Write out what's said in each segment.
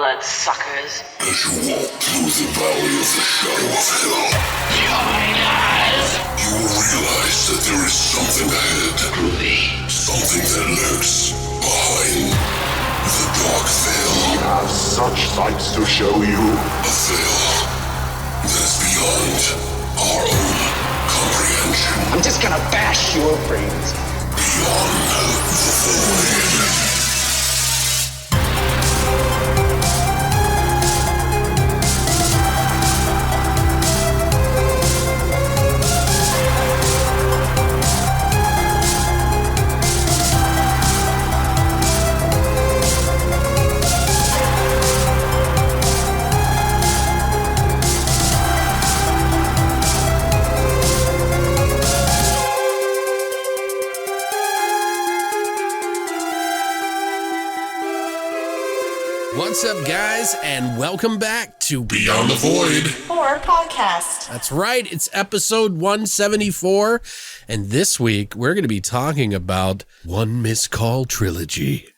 bloodsuckers. As you walk through the valley of the shadow of hell, Join us! you will realize that there is something ahead. Something that lurks behind the dark veil. We have such sights to show you. A veil that is beyond our own comprehension. I'm just gonna bash your brains. Beyond the void. What's up, guys, and welcome back to Beyond the Void Horror Podcast. That's right, it's episode 174, and this week we're going to be talking about One Missed Call Trilogy.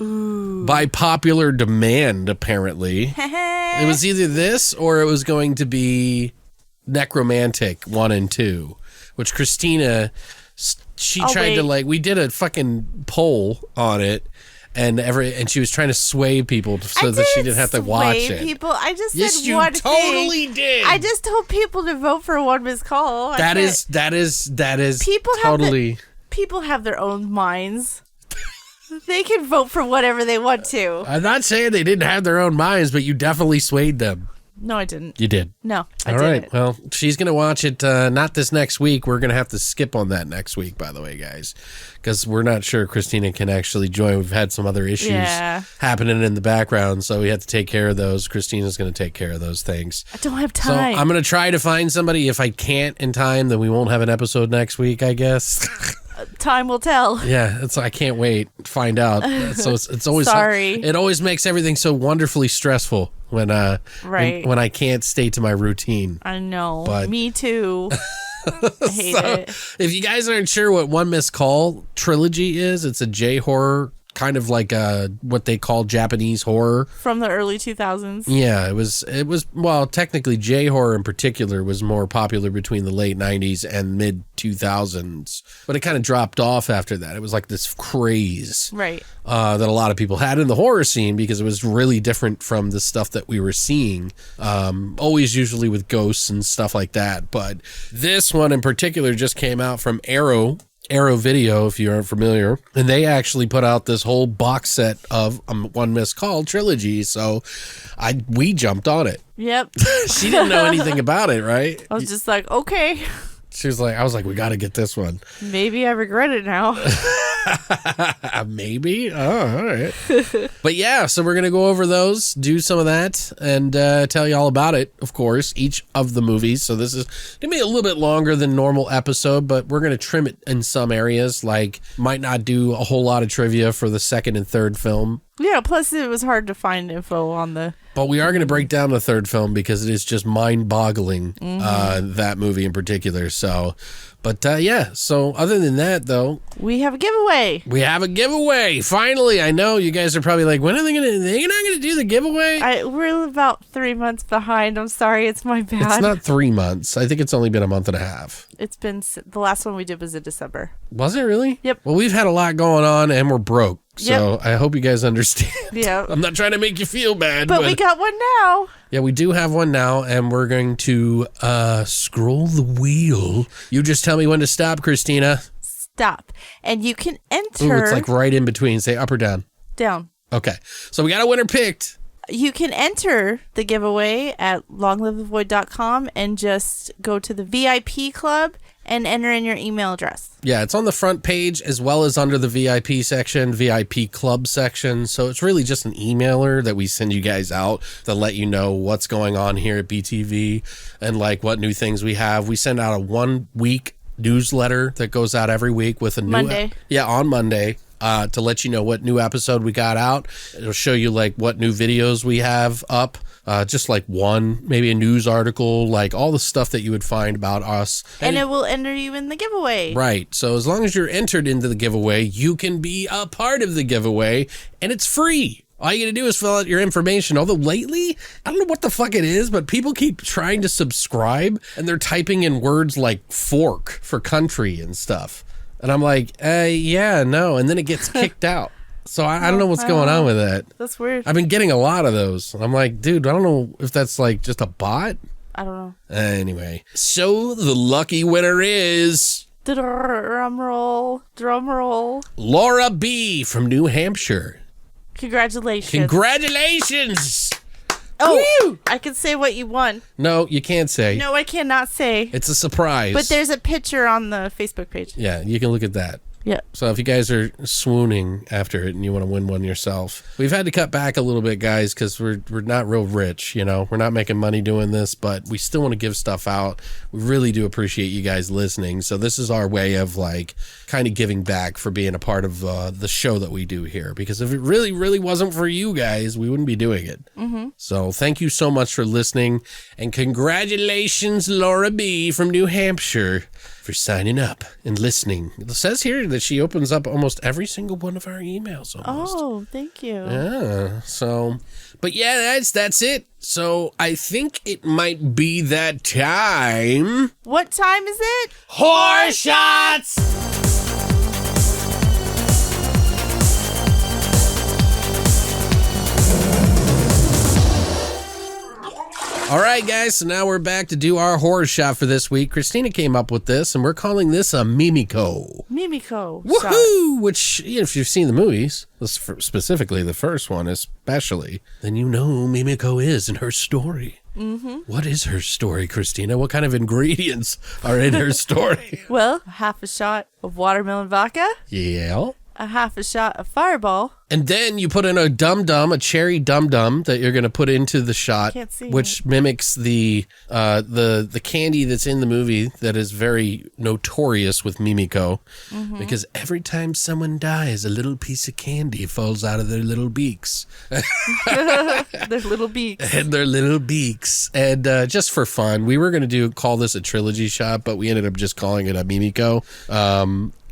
Ooh. By popular demand, apparently. It was either this or it was going to be Necromantic 1 and 2, which Christina, she tried to, like, we did a fucking poll on it. And she was trying to sway people so that she didn't have to watch it. People, I just yes, said you one totally thing. did. I just told people to vote for One Missed Call. That is people totally. People have their own minds. They can vote for whatever they want to. I'm not saying they didn't have their own minds, but you definitely swayed them. No, I didn't. You did. No, I All didn't. right. Well, she's going to watch it not this next week. We're going to have to skip on that next week, by the way, guys, because we're not sure Christina can actually join. We've had some other issues happening in the background, so we have to take care of those. Christina's going to take care of those things. I don't have time. So I'm going to try to find somebody. If I can't in time, then we won't have an episode next week, I guess. Time will tell. Yeah, I can't wait to find out. So it's always sorry. It always makes everything so wonderfully stressful when when I can't stay to my routine. I know. But me too. I hate it. If you guys aren't sure what One Missed Call Trilogy is, it's a J-horror, kind of like what they call Japanese horror from the early 2000s. Yeah, it was well, technically J-horror in particular was more popular between the late 90s and mid 2000s, but it kind of dropped off after that. It was like this craze, right, that a lot of people had in the horror scene because it was really different from the stuff that we were seeing, always usually with ghosts and stuff like that. But this one in particular just came out from Arrow Video, if you aren't familiar, and they actually put out this whole box set of One Missed Call Trilogy, so we jumped on it. Yep. She didn't know anything about it, right? I was just like, okay. I was like, we got to get this one. Maybe I regret it now. Maybe. Oh, all right. But yeah, so we're going to go over those, do some of that, and tell you all about it, of course, each of the movies. So this is going to be a little bit longer than normal episode, but we're going to trim it in some areas, like might not do a whole lot of trivia for the second and third film. Yeah, plus it was hard to find info on the... But we are going to break down the third film because it is just mind-boggling, that movie in particular. So, but yeah, so other than that, though... We have a giveaway. Finally, I know you guys are probably like, when are they going to... They're not going to do the giveaway? We're about 3 months behind. I'm sorry, it's my bad. It's not 3 months. I think it's only been a month and a half. It's been... The last one we did was in December. Was it really? Yep. Well, we've had a lot going on and we're broke. So Yep. I hope you guys understand. Yeah. I'm not trying to make you feel bad. But we got one now. Yeah, we do have one now, and we're going to scroll the wheel. You just tell me when to stop, Christina. Stop. And you can enter... Ooh, it's like right in between. Say up or down. Down. Okay. So we got a winner picked. You can enter the giveaway at longlivethevoid.com and just go to the VIP club and enter in your email address. Yeah, it's on the front page as well as under the VIP section, VIP club section. So it's really just an emailer that we send you guys out to let you know what's going on here at BTV and like what new things we have. We send out a 1 week newsletter that goes out every week with a new Monday. On Monday. To let you know what new episode we got out. It'll show you like what new videos we have up, just like maybe a news article, like all the stuff that you would find about us. And it will enter you in the giveaway. Right. So as long as you're entered into the giveaway, you can be a part of the giveaway and it's free. All you got to do is fill out your information. Although lately, I don't know what the fuck it is, but people keep trying to subscribe and they're typing in words like fork for country and stuff. And I'm like, yeah, no. And then it gets kicked out. So I don't know what's going on with that. That's weird. I've been getting a lot of those. And I'm like, dude, I don't know if that's like just a bot. I don't know. Anyway, so the lucky winner is... Drum roll. Drum roll. Laura B. from New Hampshire. Congratulations. Congratulations. Oh, Woo! I can say what you won. No, you can't say. No, I cannot say. It's a surprise. But there's a picture on the Facebook page. Yeah, you can look at that. Yeah. So if you guys are swooning after it and you want to win one yourself, we've had to cut back a little bit, guys, because we're not real rich, you know. We're not making money doing this, but we still want to give stuff out. We really do appreciate you guys listening. So this is our way of like kind of giving back for being a part of the show that we do here. Because if it really, really wasn't for you guys, we wouldn't be doing it. Mm-hmm. So thank you so much for listening, and congratulations, Laura B. from New Hampshire, for signing up and listening. It says here that she opens up almost every single one of our emails almost. Oh, thank you. Yeah, so, but yeah, that's it. So I think it might be that time. What time is it? Horrorshots! All right, guys, so now we're back to do our horror shot for this week. Christina came up with this, and we're calling this a Mimiko. Mimiko. Woohoo! Which, you know, if you've seen the movies, specifically the first one especially, then you know who Mimiko is and her story. Mm-hmm. What is her story, Christina? What kind of ingredients are in her story? Well, half a shot of watermelon vodka. Yeah. A half a shot of Fireball. And then you put in a dum-dum, a cherry dum-dum that you're going to put into the shot, which mimics the candy that's in the movie that is very notorious with Mimiko, because every time someone dies, a little piece of candy falls out of their little beaks. Their little beaks. And their little beaks. And just for fun, we were going to call this a trilogy shot, but we ended up just calling it a Mimiko.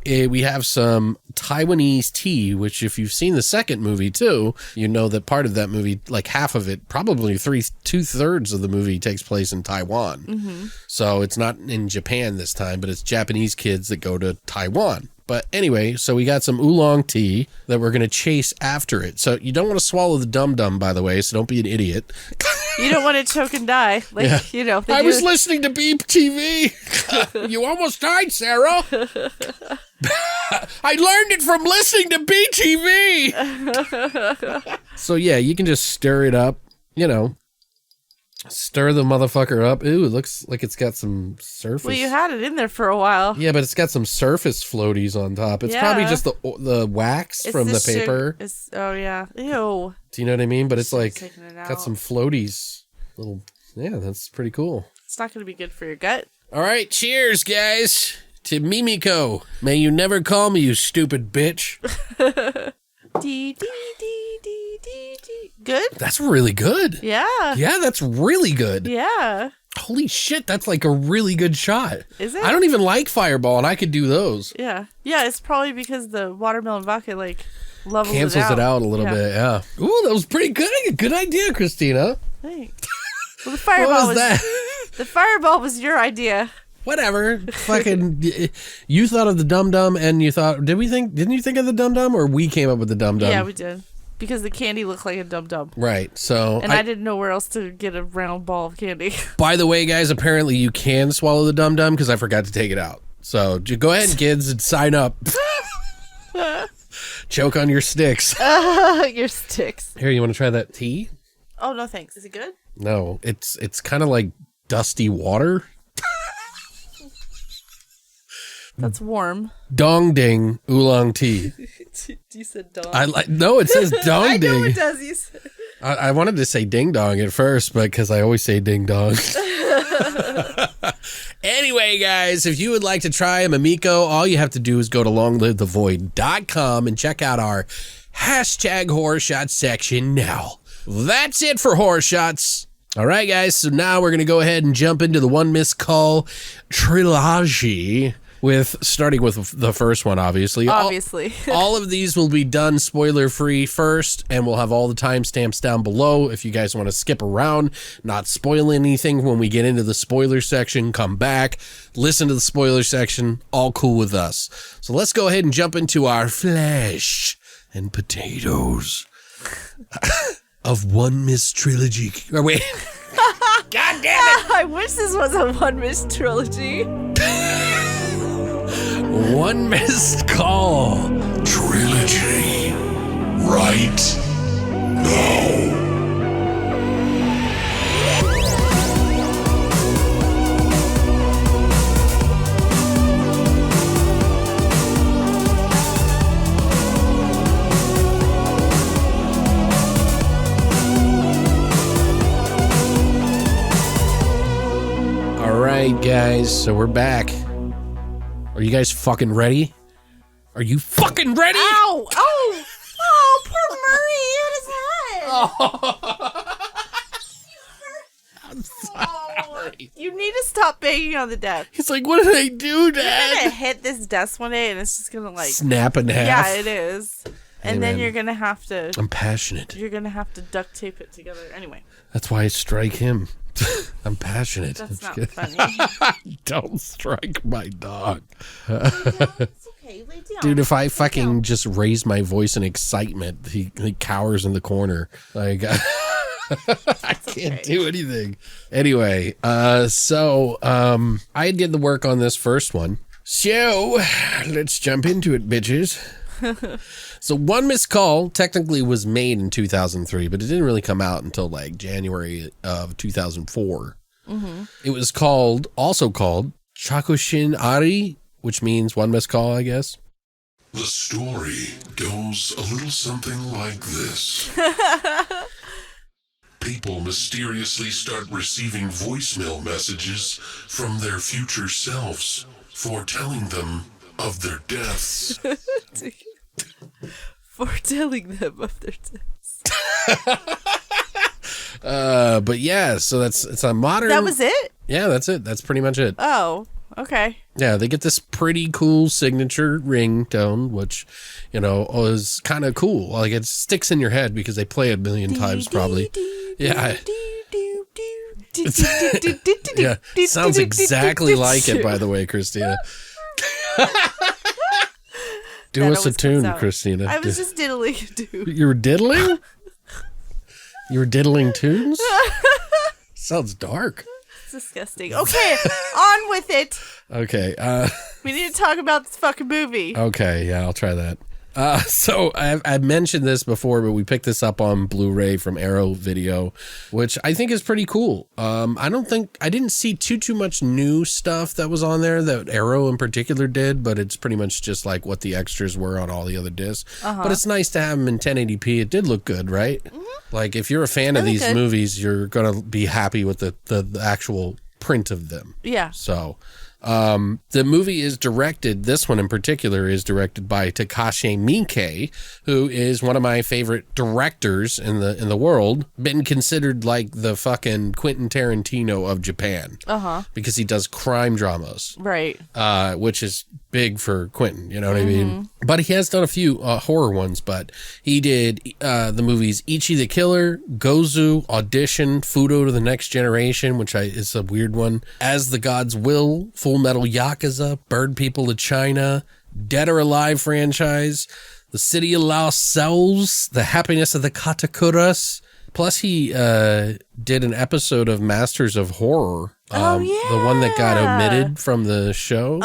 We have some Taiwanese tea, which if you've seen the second movie too, you know that part of that movie, like half of it, probably 2/3 of the movie takes place in Taiwan. Mm-hmm. So it's not in Japan this time, but it's Japanese kids that go to Taiwan. But anyway, so we got some oolong tea that we're going to chase after it. So you don't want to swallow the dum-dum, by the way, so don't be an idiot. You don't want to choke and die. Like, yeah. You know. I was listening to BTV. You almost died, Sarah. I learned it from listening to BTV. So yeah, you can just stir it up, you know. Stir the motherfucker up. Ooh, it looks like it's got some surface. Well, you had it in there for a while. Yeah, but it's got some surface floaties on top. It's probably just the wax from the paper. Oh, yeah. Ew. Do you know what I mean? But it's like got some floaties. Yeah, that's pretty cool. It's not going to be good for your gut. All right, cheers, guys, to Mimiko. May you never call me, you stupid bitch. D. Good? That's really good. Yeah. Yeah, that's really good. Yeah. Holy shit, that's like a really good shot. Is it? I don't even like Fireball, and I could do those. Yeah. Yeah, it's probably because the watermelon vodka, like, levels cancels it out a little bit, yeah. Ooh, that was pretty good. Good idea, Christina. Thanks. Well, the Fireball was that? The Fireball was your idea. Whatever. Fucking, you thought of the dum-dum, and you thought, didn't you think of the dum-dum, or we came up with the dum-dum? Yeah, we did. Because the candy looked like a dum-dum. Right, so... And I didn't know where else to get a round ball of candy. By the way, guys, apparently you can swallow the dum-dum, because I forgot to take it out. So, go ahead, kids, and sign up. Choke on your sticks. Your sticks. Here, you want to try that tea? Oh, no thanks. Is it good? No, it's kind of like dusty water. That's warm. Dong ding oolong tea. You said dong. No, it says dong ding. I know it does. You said. I wanted to say ding dong at first, but because I always say ding dong. Anyway, guys, if you would like to try a Mimiko, all you have to do is go to longlivethevoid.com and check out our #HorrorShots section now. That's it for Horrorshots. All right, guys, so now we're going to go ahead and jump into the One Missed Call Trilogy. starting with the first one, obviously. Obviously. All of these will be done spoiler-free first, and we'll have all the timestamps down below. If you guys want to skip around, not spoil anything when we get into the spoiler section, come back, listen to the spoiler section, all cool with us. So let's go ahead and jump into our flesh and potatoes of One Missed Trilogy. Or wait. God damn it! I wish this was a One Missed Trilogy. One Missed Call Trilogy. Right now. All right, guys, so we're back. Are you guys fucking ready? Are you fucking ready? Ow! Oh! Oh, poor Murray! He hit his head. I'm sorry. You need to stop banging on the desk. He's like, what did I do, You're gonna Dad? hit this desk one day and it's just gonna like Snap in half. Yeah, it is. Hey, And then man. you're gonna have to I'm passionate. duct tape it together. Anyway. That's why I strike him. I'm passionate. That's not good. funny. Don't strike my dog. It's okay, lay down. Dude, if I Lay fucking down. just raise my voice in excitement, he cowers in the corner. Like, I can't do anything. Anyway, so I did the work on this first one. So let's jump into it, bitches. So One Missed Call technically was made in 2003, but it didn't really come out until like January of 2004. Mm-hmm. It was also called Chakushin Ari, which means One Missed Call, I guess. The story goes a little something like this. People mysteriously start receiving voicemail messages from their future selves, foretelling them of their deaths. Foretelling them of their deaths. But yeah, so it's a modern. That was it? Yeah, that's it. That's pretty much it. Oh, okay. Yeah, they get this pretty cool signature ringtone, which, you know, is kind of cool. Like, it sticks in your head because they play it a million times probably. Yeah. Yeah, sounds exactly like it, by the way, Christina. Do That us a always tune, comes out. Christina. I was just diddling a dude. You were diddling? You were diddling tunes? Sounds dark. It's disgusting. Okay, on with it. Okay. We need to talk about this fucking movie. Okay, yeah, I'll try that. So I've mentioned this before, but we picked this up on Blu-ray from Arrow Video, which I think is pretty cool. I didn't see too much new stuff that was on there that Arrow in particular did, but it's pretty much just like what the extras were on all the other discs. But it's nice to have them in 1080p. It did look good, right? Mm-hmm. Like, if you're a fan of these movies, you're gonna be happy with the actual print of them. Yeah. So. The movie is directed, this one in particular is directed by Takashi Miike, who is one of my favorite directors in the world, been considered like the fucking Quentin Tarantino of Japan. Because he does crime dramas. Right. Which is big for Quentin, you know what I mean? But he has done a few horror ones, but he did the movies Ichi the Killer, Gozu, Audition, Fudo to the Next Generation, which is a weird one, As the Gods Will, Full Metal Yakuza, Bird People of China, Dead or Alive franchise, The City of Lost Souls, The Happiness of the Katakuras. Plus, he did an episode of Masters of Horror. The one that got omitted from the show.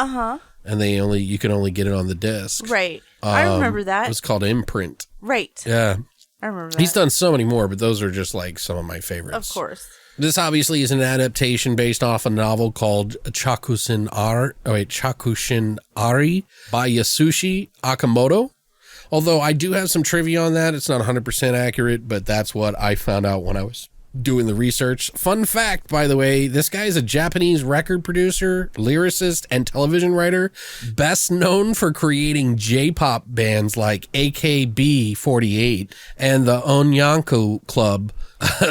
And you can only get it on the disc. Right. I remember that. It was called Imprint. Right. Yeah. I remember that. He's done so many more, but those are just like some of my favorites. Of course. This obviously is an adaptation based off a novel called Chakushin Ari by Yasushi Akamoto. Although I do have some trivia on that. It's not 100% accurate, but that's what I found out when I was doing the research. Fun fact, by the way, this guy is a Japanese record producer, lyricist, and television writer, best known for creating J-pop bands like AKB48 and the Onyanko Club.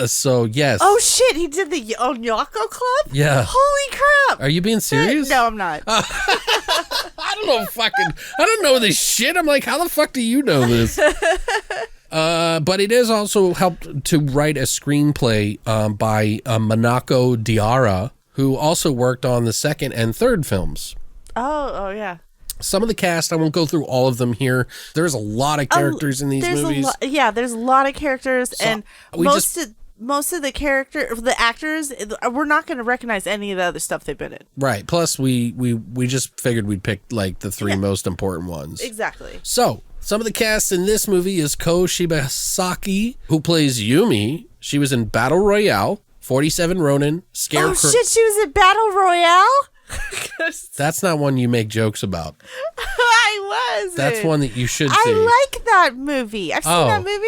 So, yes. Oh, shit. He did the Onyako Club? Yeah. Holy crap. Are you being serious? No, I'm not. I don't know this shit. I'm like, how the fuck do you know this? But it is also helped to write a screenplay by Manako Diarra, who also worked on the second and third films. Oh, yeah. Some of the cast, I won't go through all of them here. There's a lot of characters in these movies. There's a lot of characters, so and most of the actors, we're not going to recognize any of the other stuff they've been in. Right. Plus, we just figured we'd pick like the three most important ones. Exactly. So, some of the cast in this movie is Ko Shibasaki, who plays Yumi. She was in Battle Royale, 47 Ronin, Scarecrow. Oh shit, she was in Battle Royale? That's not one you make jokes about. I was. That's one that you should see. I like that movie. I've seen that movie.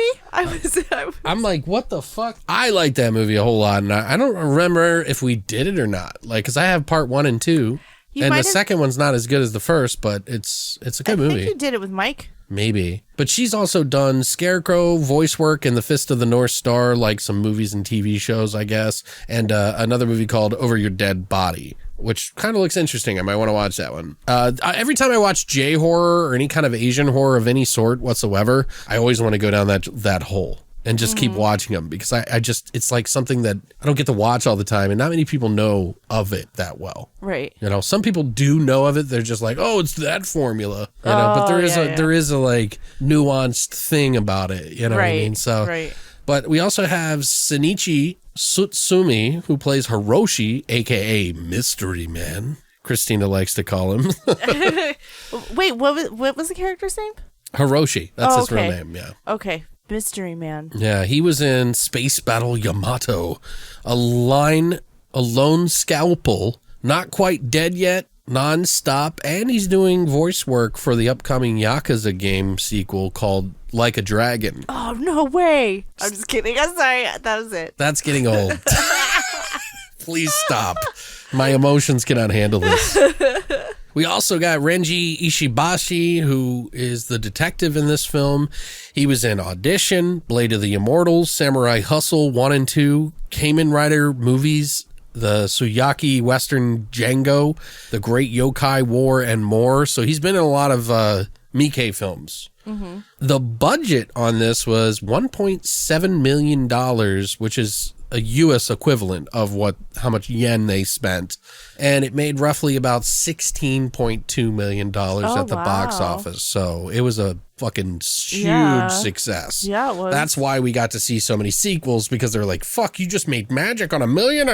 I'm like, what the fuck? I like that movie a whole lot, and I don't remember if we did it or not. Like, because I have part 1 and 2, and the second one's not as good as the first, but it's a good movie. I think you did it with Mike. Maybe. But she's also done Scarecrow, voice work in The Fist of the North Star, like some movies and TV shows, I guess, and another movie called Over Your Dead Body, which kind of looks interesting. I might want to watch that one. Every time I watch J-horror or any kind of Asian horror of any sort whatsoever, I always want to go down that hole and just keep watching them, because I just, it's like something that I don't get to watch all the time, and not many people know of it that well. Right. You know, some people do know of it. They're just like, oh, it's that formula. You know, but there is a like nuanced thing about it. You know what I mean? So, but we also have Shinichi Tsutsumi, who plays Hiroshi, aka Mystery Man. Christina likes to call him. Wait, what was the character's name? Hiroshi. That's his real name. Yeah. Okay. Mystery Man. Yeah, he was in Space Battle Yamato, a lone scalpel, not quite dead yet, non-stop, and he's doing voice work for the upcoming Yakuza game sequel called Like a Dragon. Oh, no way. I'm just kidding. I'm sorry. That was it. That's getting old. Please stop. My emotions cannot handle this. We also got Renji Ishibashi, who is the detective in this film. He was in Audition, Blade of the Immortals, Samurai Hustle 1 and 2, Kamen Rider movies, the Suyaki Western Django, The Great Yokai War, and more. So he's been in a lot of Miike films. Mm-hmm. The budget on this was $1.7 million, which is a U.S. equivalent of how much yen they spent, and it made roughly about $16.2 million at the box office. So it was a fucking huge success. Yeah, it was. That's why we got to see so many sequels, because they're like, fuck, you just made magic on $1.5 million?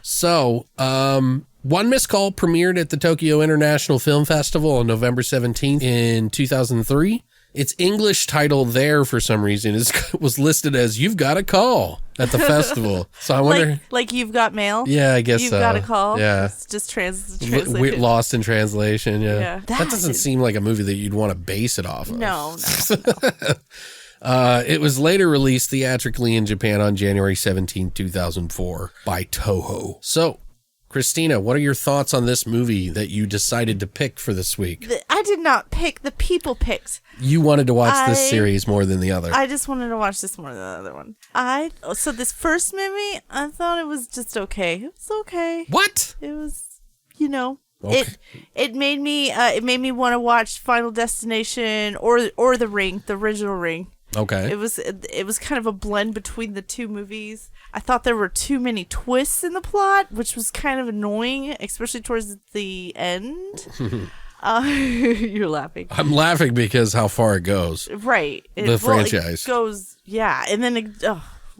So, One Missed Call premiered at the Tokyo International Film Festival on November 17th in 2003. Its English title there, for some reason, was listed as "You've Got a Call" at the festival. So I wonder, like You've Got Mail. Yeah, I guess You've Got a Call. Yeah, it's just translated. Lost in translation. Yeah, that doesn't seem like a movie that you'd want to base it off of. No. It was later released theatrically in Japan on January 17, 2004, by Toho. So, Christina, what are your thoughts on this movie that you decided to pick for this week? I did not pick. The people picked. You wanted to watch this series more than the other. I just wanted to watch this more than the other one. So this first movie, I thought it was just okay. It was okay. What? It was, okay. It made me want to watch Final Destination or The Ring, the original Ring. Okay. It was kind of a blend between the two movies. I thought there were too many twists in the plot, which was kind of annoying, especially towards the end. You're laughing. I'm laughing because how far it goes. Right. The franchise. It goes, yeah. And then,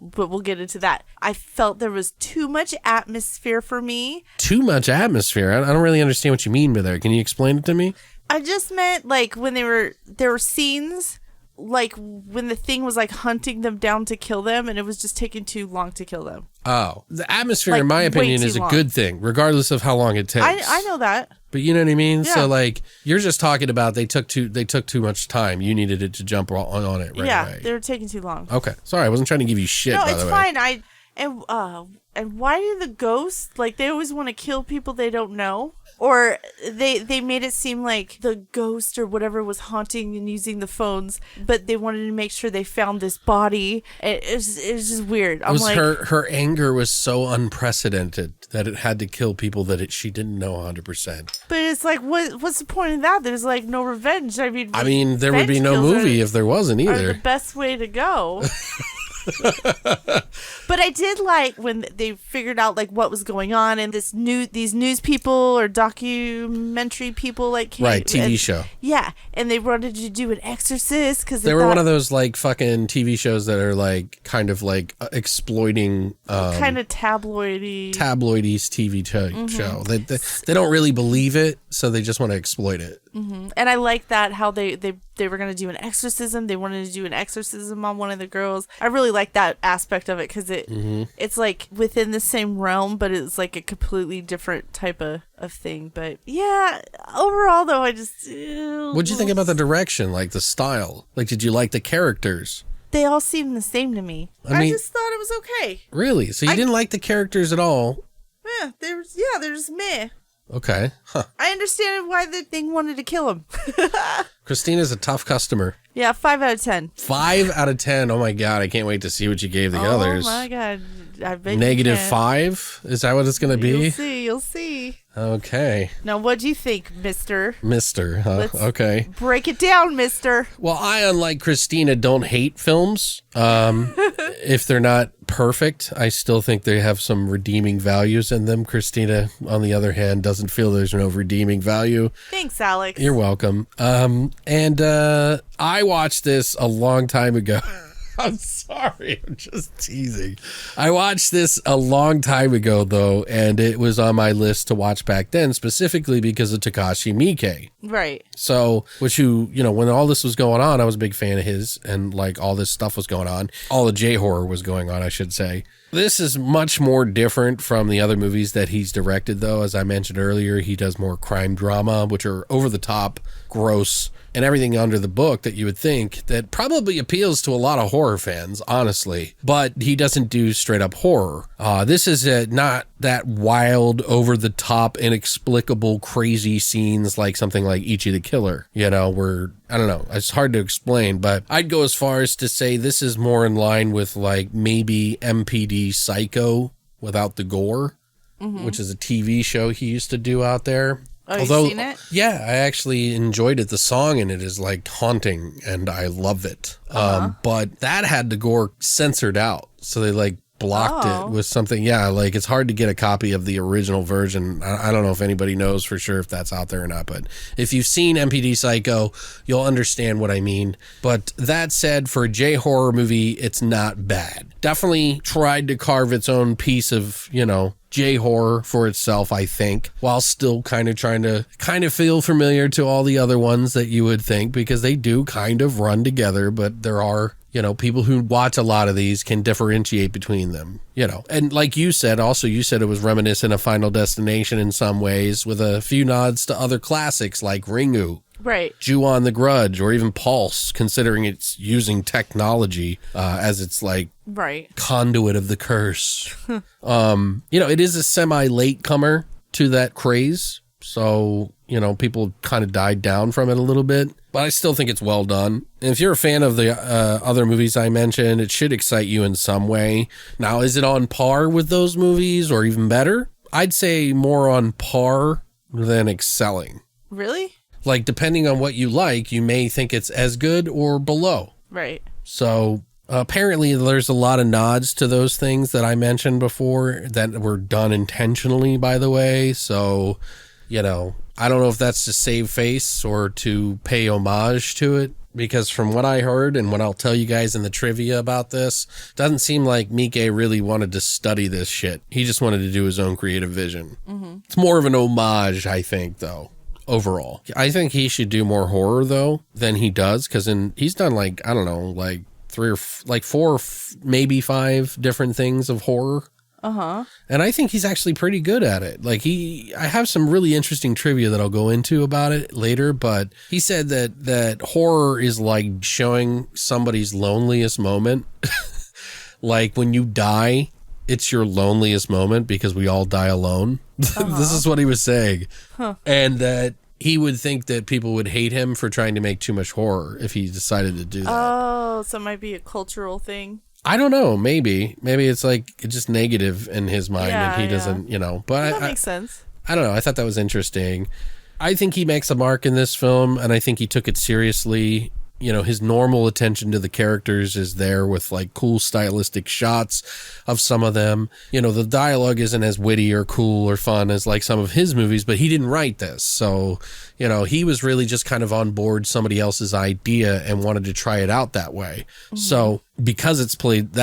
but we'll get into that. I felt there was too much atmosphere for me. Too much atmosphere? I don't really understand what you mean by that. Can you explain it to me? I just meant, like, when there were scenes, like, when the thing was, like, hunting them down to kill them, and it was just taking too long to kill them. Oh. The atmosphere, in my opinion, is a good thing, regardless of how long it takes. I know that. But you know what I mean? Yeah. So, like, you're just talking about they took too much time. You needed it to jump on it right away. Yeah, they were taking too long. Okay. Sorry, I wasn't trying to give you shit, by the way. No, it's fine. And why do the ghosts, like, they always want to kill people they don't know? Or they made it seem like the ghost or whatever was haunting and using the phones, but they wanted to make sure they found this body. It was just weird. It was her anger was so unprecedented that it had to kill people that she didn't know 100%. But it's like, what's the point of that? There's like no revenge. I mean, there would be no movie if there wasn't either. Are the best way to go. But I did like when they figured out like what was going on, and these news people or documentary people like came, right, TV show. Yeah, and they wanted to do an exorcist because they were one of those like fucking TV shows that are like kind of like exploiting kind of tabloidy TV show. They don't really believe it, so they just want to exploit it. Mm-hmm. And I like that how they were going to do an exorcism. They wanted to do an exorcism on one of the girls. I really like that aspect of it because it's like within the same realm, but it's like a completely different type of thing. But yeah, overall though, I just... What'd you think about the direction, like the style? Like, did you like the characters? They all seemed the same to me. I just thought it was okay. Really? So you didn't like the characters at all? Yeah, they're just meh. Okay. Huh. I understand why the thing wanted to kill him. Christina's a tough customer. Yeah, 5 out of 10. 5 out of 10. Oh my God. I can't wait to see what you gave the others. Oh my God. I bet -5? Is that what it's going to be? You'll see. Okay. Now, what do you think, mister? Mister, huh? Let's okay. Break it down, mister. Well, I, unlike Christina, don't hate films. If they're not perfect, I still think they have some redeeming values in them. Christina, on the other hand, doesn't feel there's no redeeming value. Thanks, Alex. You're welcome. I watched this a long time ago. I'm sorry. I'm just teasing. I watched this a long time ago, though, and it was on my list to watch back then, specifically because of Takashi Miike. Right. So, when all this was going on, I was a big fan of his, and like all this stuff was going on. All the J-horror was going on, I should say. This is much more different from the other movies that he's directed, though. As I mentioned earlier, he does more crime drama, which are over the top, gross, and everything under the book that you would think that probably appeals to a lot of horror fans, honestly. But he doesn't do straight up horror. This is not that wild, over the top, inexplicable, crazy scenes like something like Ichi the Killer, where, I don't know, it's hard to explain, but I'd go as far as to say this is more in line with like maybe MPD Psycho without the gore, which is a TV show he used to do out there. Oh, you've seen it? Yeah, I actually enjoyed it. The song in it is like haunting, and I love it. But that had the gore censored out, so they like blocked it with something. Yeah, like it's hard to get a copy of the original version. I don't know if anybody knows for sure if that's out there or not, but if you've seen MPD Psycho, you'll understand what I mean. But that said, for a J-horror movie, it's not bad. Definitely tried to carve its own piece of, J-horror for itself, I think, while still kind of feel familiar to all the other ones that you would think, because they do kind of run together, but there are, people who watch a lot of these can differentiate between them, and like you said it was reminiscent of Final Destination in some ways, with a few nods to other classics like Ringu. Right. Ju-on the Grudge, or even Pulse, considering it's using technology as its like conduit of the curse. It is a semi-late comer to that craze. So, people kind of died down from it a little bit, but I still think it's well done. And if you're a fan of the other movies I mentioned, it should excite you in some way. Now, is it on par with those movies or even better? I'd say more on par than excelling. Really? Like, depending on what you like, you may think it's as good or below. Right. So, apparently there's a lot of nods to those things that I mentioned before that were done intentionally, by the way. So, I don't know if that's to save face or to pay homage to it. Because from what I heard, and what I'll tell you guys in the trivia about this, doesn't seem like Miike really wanted to study this shit. He just wanted to do his own creative vision. It's more of an homage, I think, though. Overall, I think he should do more horror though than he does, because he's done like, I don't know, like 4 maybe 5 different things of horror. And I think he's actually pretty good at it. Like I have some really interesting trivia that I'll go into about it later, but he said that horror is like showing somebody's loneliest moment. Like when you die it's your loneliest moment because we all die alone. This is what he was saying. And that he would think that people would hate him for trying to make too much horror if he decided to do that. Oh, so it might be a cultural thing. I don't know. Maybe it's like just negative in his mind and he doesn't, but That makes sense. I don't know. I thought that was interesting. I think he makes a mark in this film, and I think he took it seriously. His normal attention to the characters is there with like cool stylistic shots of some of them. The dialogue isn't as witty or cool or fun as like some of his movies, but he didn't write this. So, he was really just kind of on board somebody else's idea and wanted to try it out that way. Mm-hmm. So because it's played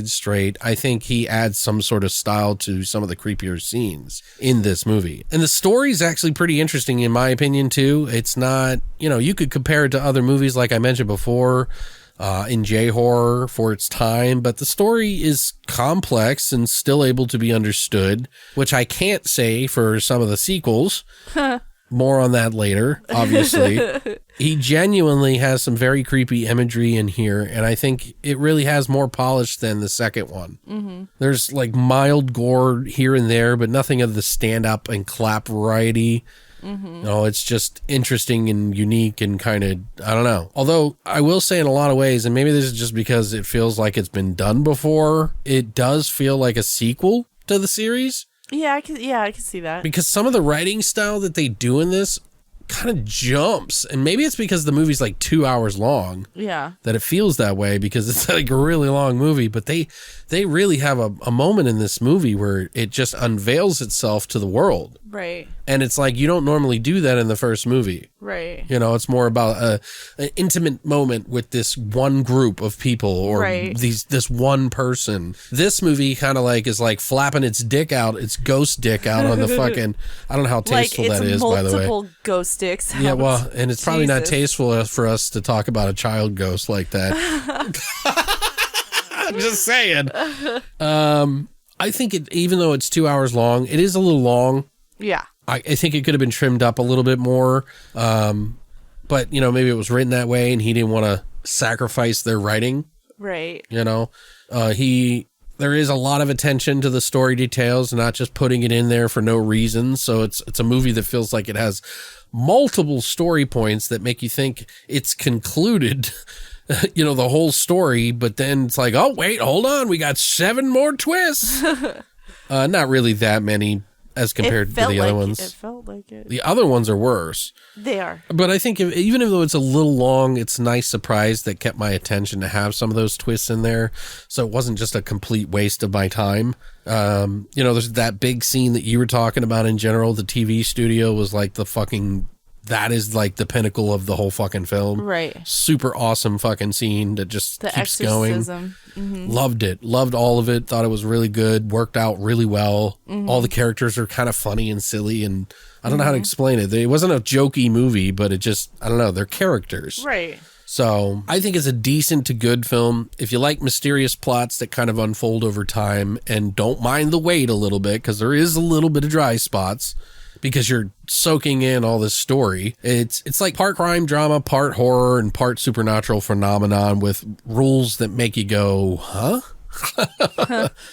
straight, I think he adds some sort of style to some of the creepier scenes in this movie. And the story's actually pretty interesting in my opinion too. It's not, you could compare it to other movies like I mentioned before, in J-horror for its time, but the story is complex and still able to be understood, which I can't say for some of the sequels. More on that later, obviously. He genuinely has some very creepy imagery in here, and I think it really has more polish than the second one. Mm-hmm. There's like mild gore here and there, but nothing of the stand-up and clap variety. Mm-hmm. It's just interesting and unique and kind of, I don't know. Although I will say in a lot of ways, and maybe this is just because it feels like it's been done before, it does feel like a sequel to the series. Yeah, I can see that. Because some of the writing style that they do in this kind of jumps, and maybe it's because the movie's like 2 hours long. Yeah. That it feels that way because it's like a really long movie, but they really have a moment in this movie where it just unveils itself to the world. Right. And it's like you don't normally do that in the first movie. Right. It's more about an intimate moment with this one group of people or this one person. This movie kind of like is like flapping its ghost dick out on the fucking, I don't know how tasteful that is, by the way. Multiple ghost dicks. Yeah, well, and it's probably not tasteful for us to talk about a child ghost like that. I'm just saying. I think even though it's 2 hours long, it is a little long. Yeah. I think it could have been trimmed up a little bit more. But, maybe it was written that way and he didn't want to sacrifice their writing. Right. There is a lot of attention to the story details, not just putting it in there for no reason. So it's a movie that feels like it has multiple story points that make you think it's concluded, the whole story. But then it's like, oh, wait, hold on. We got 7 more twists. Not really that many as compared to the other ones. It felt like it. The other ones are worse. They are. But I think even though it's a little long, it's a nice surprise that kept my attention to have some of those twists in there. So it wasn't just a complete waste of my time. There's that big scene that you were talking about in general. The TV studio was like that is like the pinnacle of the whole fucking film. Right. Super awesome fucking scene that just keeps exorcism. going. Mm-hmm. Loved it. Loved all of it. Thought it was really good. Worked out really well. Mm-hmm. All the characters are kind of funny and silly, and I don't know how to explain it. It wasn't a jokey movie, but it just, I don't know, they're characters. Right. So I think it's a decent to good film. If you like mysterious plots that kind of unfold over time and don't mind the wait a little bit, because there is a little bit of dry spots, because you're soaking in all this story. It's like part crime drama, part horror, and part supernatural phenomenon with rules that make you go, huh?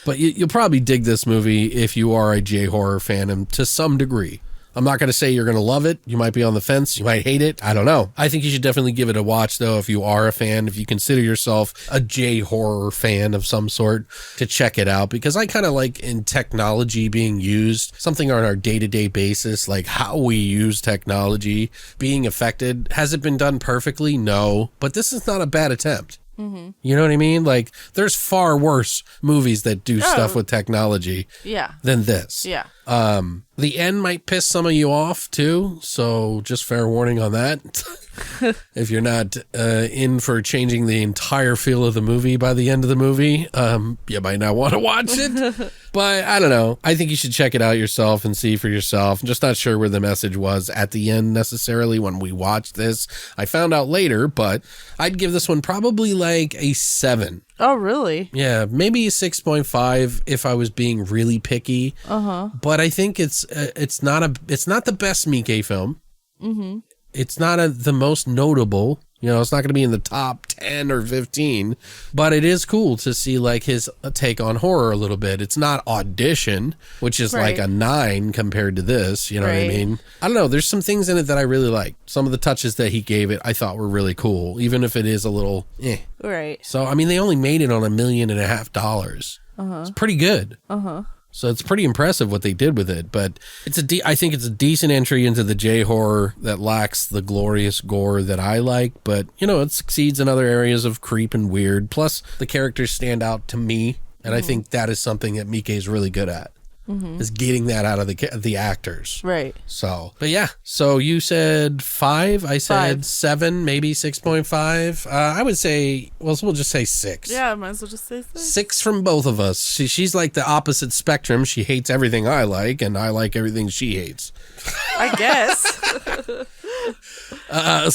But you'll probably dig this movie if you are a J-horror fan, and to some degree. I'm not going to say you're going to love it. You might be on the fence. You might hate it. I don't know. I think you should definitely give it a watch, though, if you are a fan, if you consider yourself a J-horror fan of some sort, to check it out. Because I kind of like in technology being used, something on our day-to-day basis, like how we use technology being affected. Has it been done perfectly? No. But this is not a bad attempt. Mm-hmm. You know what I mean? Like, there's far worse movies that do stuff with technology than this. Yeah. The end might piss some of you off too, so just fair warning on that. If you're not in for changing the entire feel of the movie by the end of the movie, you might not want to watch it. But I don't know. I think you should check it out yourself and see for yourself. I'm just not sure where the message was at the end necessarily when we watched this. I found out later, but I'd give this one probably like a 7. Oh, really? Yeah, maybe a 6.5 if I was being really picky. But I think it's not the best Miike film. Mm-hmm. It's not the most notable. You know, it's not going to be in the top 10 or 15, but it is cool to see like his take on horror a little bit. It's not Audition, which is like a 9 compared to this. You know what I mean? I don't know. There's some things in it that I really like. Some of the touches that he gave it, I thought were really cool, even if it is a little Right. So, I mean, they only made it on $1.5 million. It's pretty good. So it's pretty impressive what they did with it, but I think it's a decent entry into the J-horror that lacks the glorious gore that I like, but, you know, it succeeds in other areas of creep and weird. Plus, the characters stand out to me, and I think that is something that Miike is really good at, is getting that out of the actors. Right. So, but yeah, so you said 5, I said 5. 7, maybe 6.5. I would say, well, we'll just say 6. Yeah, I might as well just say 6. 6 from both of us. She's like the opposite spectrum. She hates everything I like, and I like everything she hates. I guess.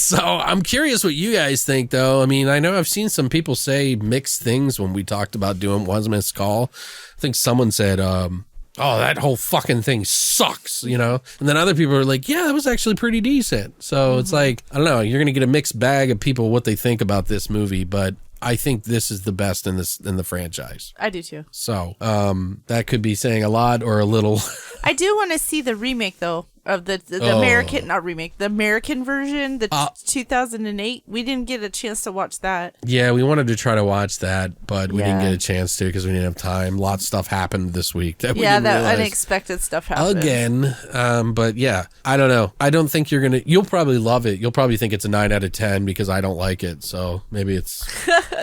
So I'm curious what you guys think, though. I mean, I know I've seen some people say mixed things when we talked about doing One Missed Call. I think someone said, oh, that whole fucking thing sucks, you know? And then other people are like, yeah, that was actually pretty decent. So it's like, I don't know, you're going to get a mixed bag of people, what they think about this movie, but I think this is the best in the franchise. I do too. So that could be saying a lot or a little. I do want to see the remake, though, of the American, not remake, the American version, the 2008. We didn't get a chance to watch that. Yeah, we wanted to try to watch that, but we didn't get a chance to because we didn't have time. Lots of stuff happened this week that we didn't realize. Unexpected stuff happened. Again, but yeah, I don't know. I don't think you'll probably love it. You'll probably think it's a 9 out of 10 because I don't like it. So maybe it's...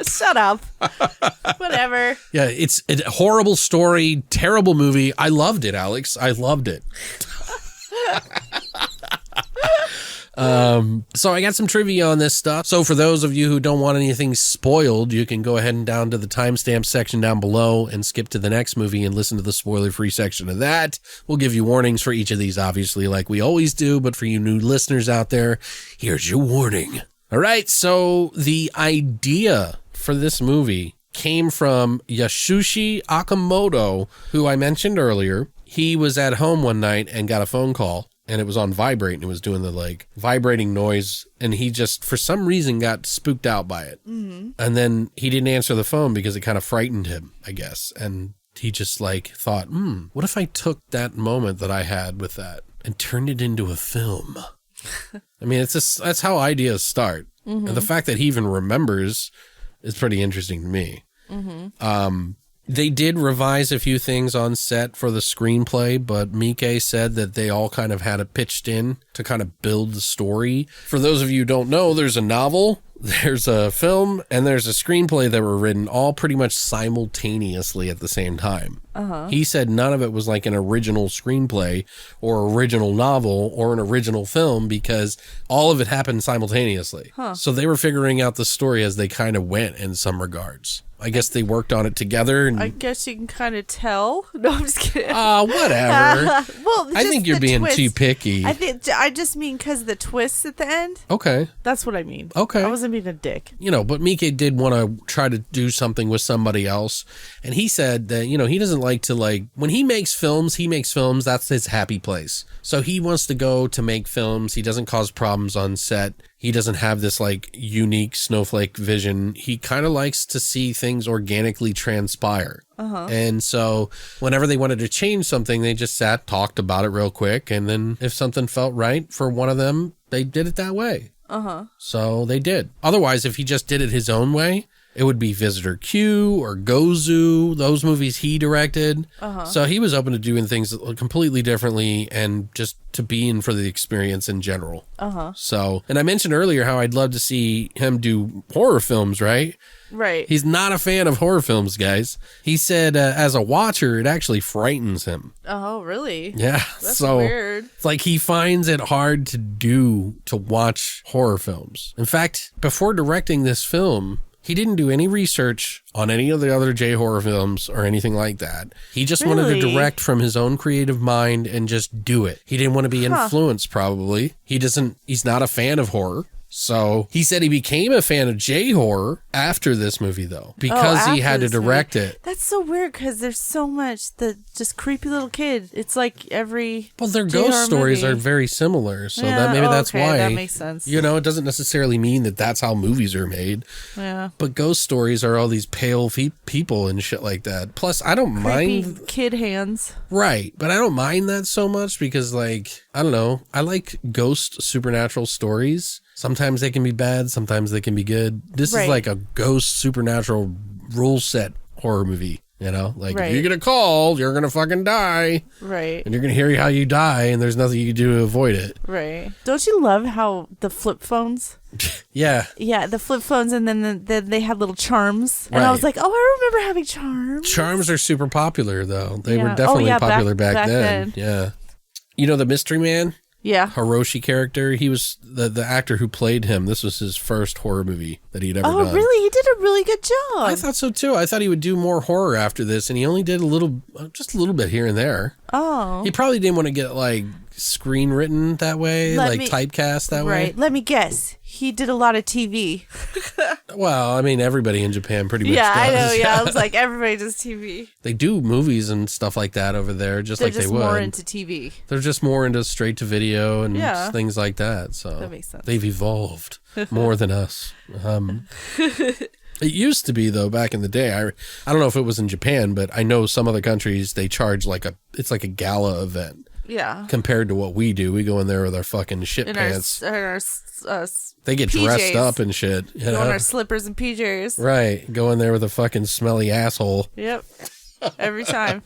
Shut up. Whatever. Yeah, it's a horrible story, terrible movie. I loved it, Alex. I loved it. So I got some trivia on this stuff. So for those of you who don't want anything spoiled, you can go ahead and down to the timestamp section down below and skip to the next movie and listen to the spoiler-free section of that. We'll give you warnings for each of these, obviously, like we always do, but for you new listeners out there, here's your warning. All right, so the idea for this movie came from Yasushi Akamoto, who I mentioned earlier. He was at home one night and got a phone call, and it was on vibrate, and it was doing the like vibrating noise, and he just for some reason got spooked out by it. And then he didn't answer the phone because it kind of frightened him, I guess, and he just like thought, what if I took that moment that I had with that and turned it into a film? I mean, that's how ideas start. And the fact that he even remembers is pretty interesting to me. They did revise a few things on set for the screenplay, but Miike said that they all kind of had it pitched in to kind of build the story. For those of you who don't know, there's a novel, there's a film, and there's a screenplay that were written all pretty much simultaneously at the same time. He said none of it was like an original screenplay or original novel or an original film because all of it happened simultaneously. So they were figuring out the story as they kind of went in some regards. I guess they worked on it together. And I guess you can kind of tell. No, I'm just kidding. Whatever. Well, I think you're being too picky. I just mean because of the twists at the end. Okay. That's what I mean. Okay. I wasn't being a dick. You know, but Miike did want to try to do something with somebody else. And he said that, you know, he doesn't like to when he makes films, that's his happy place. So he wants to go to make films. He doesn't cause problems on set. He doesn't have this like unique snowflake vision. He kind of likes to see things organically transpire. And so whenever they wanted to change something, they just talked about it real quick. And then if something felt right for one of them, they did it that way. So they did. Otherwise, if he just did it his own way, it would be Visitor Q or Gozu, those movies he directed. So he was open to doing things completely differently and just to be in for the experience in general. So, and I mentioned earlier how I'd love to see him do horror films, right? Right. He's not a fan of horror films, guys. He said as a watcher, it actually frightens him. Oh, really? Yeah. That's so weird. It's like he finds it hard to watch horror films. In fact, before directing this film, he didn't do any research on any of the other J-horror films or anything like that. He just wanted to direct from his own creative mind and just do it. He didn't want to be influenced, probably. He's not a fan of horror. So he said he became a fan of J-horror after this movie, though, because he had to direct it. That's so weird because there's so much that just creepy little kid. It's like every their J-horror ghost stories movie. are very similar, so that's why. That makes sense. You know, it doesn't necessarily mean that that's how movies are made. Yeah. But ghost stories are all these pale people and shit like that. Plus, I don't mind kid hands. Right, but I don't mind that so much because, like, I don't know. I like ghost supernatural stories. Sometimes they can be bad, sometimes they can be good. This is like a ghost supernatural rule set horror movie, you know? Like, if you get a call, you're going to fucking die. Right. And you're going to hear how you die, and there's nothing you can do to avoid it. Right. Don't you love how the flip phones? Yeah. Yeah, the flip phones, and then they had little charms. And I was like, oh, I remember having charms. Charms are super popular, though. They were definitely popular back then. Yeah. You know the Mystery Man? Yeah. Hiroshi character. He was the actor who played him. This was his first horror movie that he'd ever done. Oh, really? He did a really good job. I thought so too. I thought he would do more horror after this, and he only did just a little bit here and there. Oh. He probably didn't want to get like screen written that way, typecast that way. Right. Let me guess. He did a lot of TV. Well, I mean, everybody in Japan pretty much does. I know. Yeah, I was like, everybody does TV. They do movies and stuff like that over there, just like they would. They're just more into TV. They're just more into straight to video and things like that. So that makes sense. They've evolved more than us. It used to be, though, back in the day. I don't know if it was in Japan, but I know some other countries, they charge it's like a gala event. Yeah. Compared to what we do. We go in there with our fucking shit pants. They get PJs. dressed up and shit. You know? In our slippers and PJs. Right. Go in there with a fucking smelly asshole. Yep. Every time.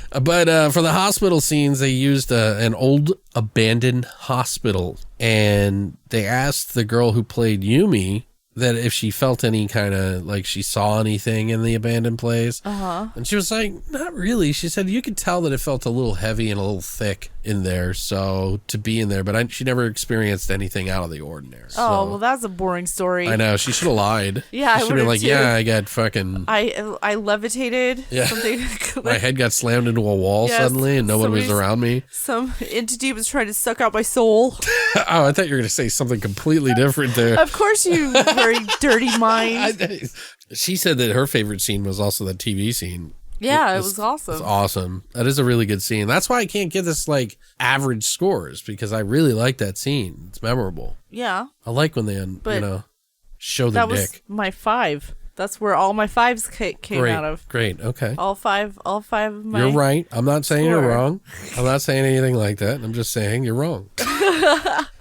But for the hospital scenes, they used an old abandoned hospital. And they asked the girl who played Yumi that if she felt any kind of, like, she saw anything in the abandoned place. And she was like, not really. She said you could tell that it felt a little heavy and a little thick in there, so to be in there, but she never experienced anything out of the ordinary. Oh, well, that's a boring story. I know. She should have lied. Yeah, she should have been like, yeah, I got fucking... I levitated. Yeah. Something My head got slammed into a wall suddenly, and no one was around me. Some entity was trying to suck out my soul. Oh, I thought you were going to say something completely different there. Of course, you very dirty mind. She said that her favorite scene was also the TV scene. Yeah, it was awesome. It's awesome. That is a really good scene. That's why I can't get this like average scores, because I really like that scene. It's memorable. Yeah. I like when they, show their dick. That was my 5. That's where all my 5s came out of. Great. Okay. All five of my... You're right. I'm not saying you're wrong. I'm not saying anything like that. I'm just saying you're wrong.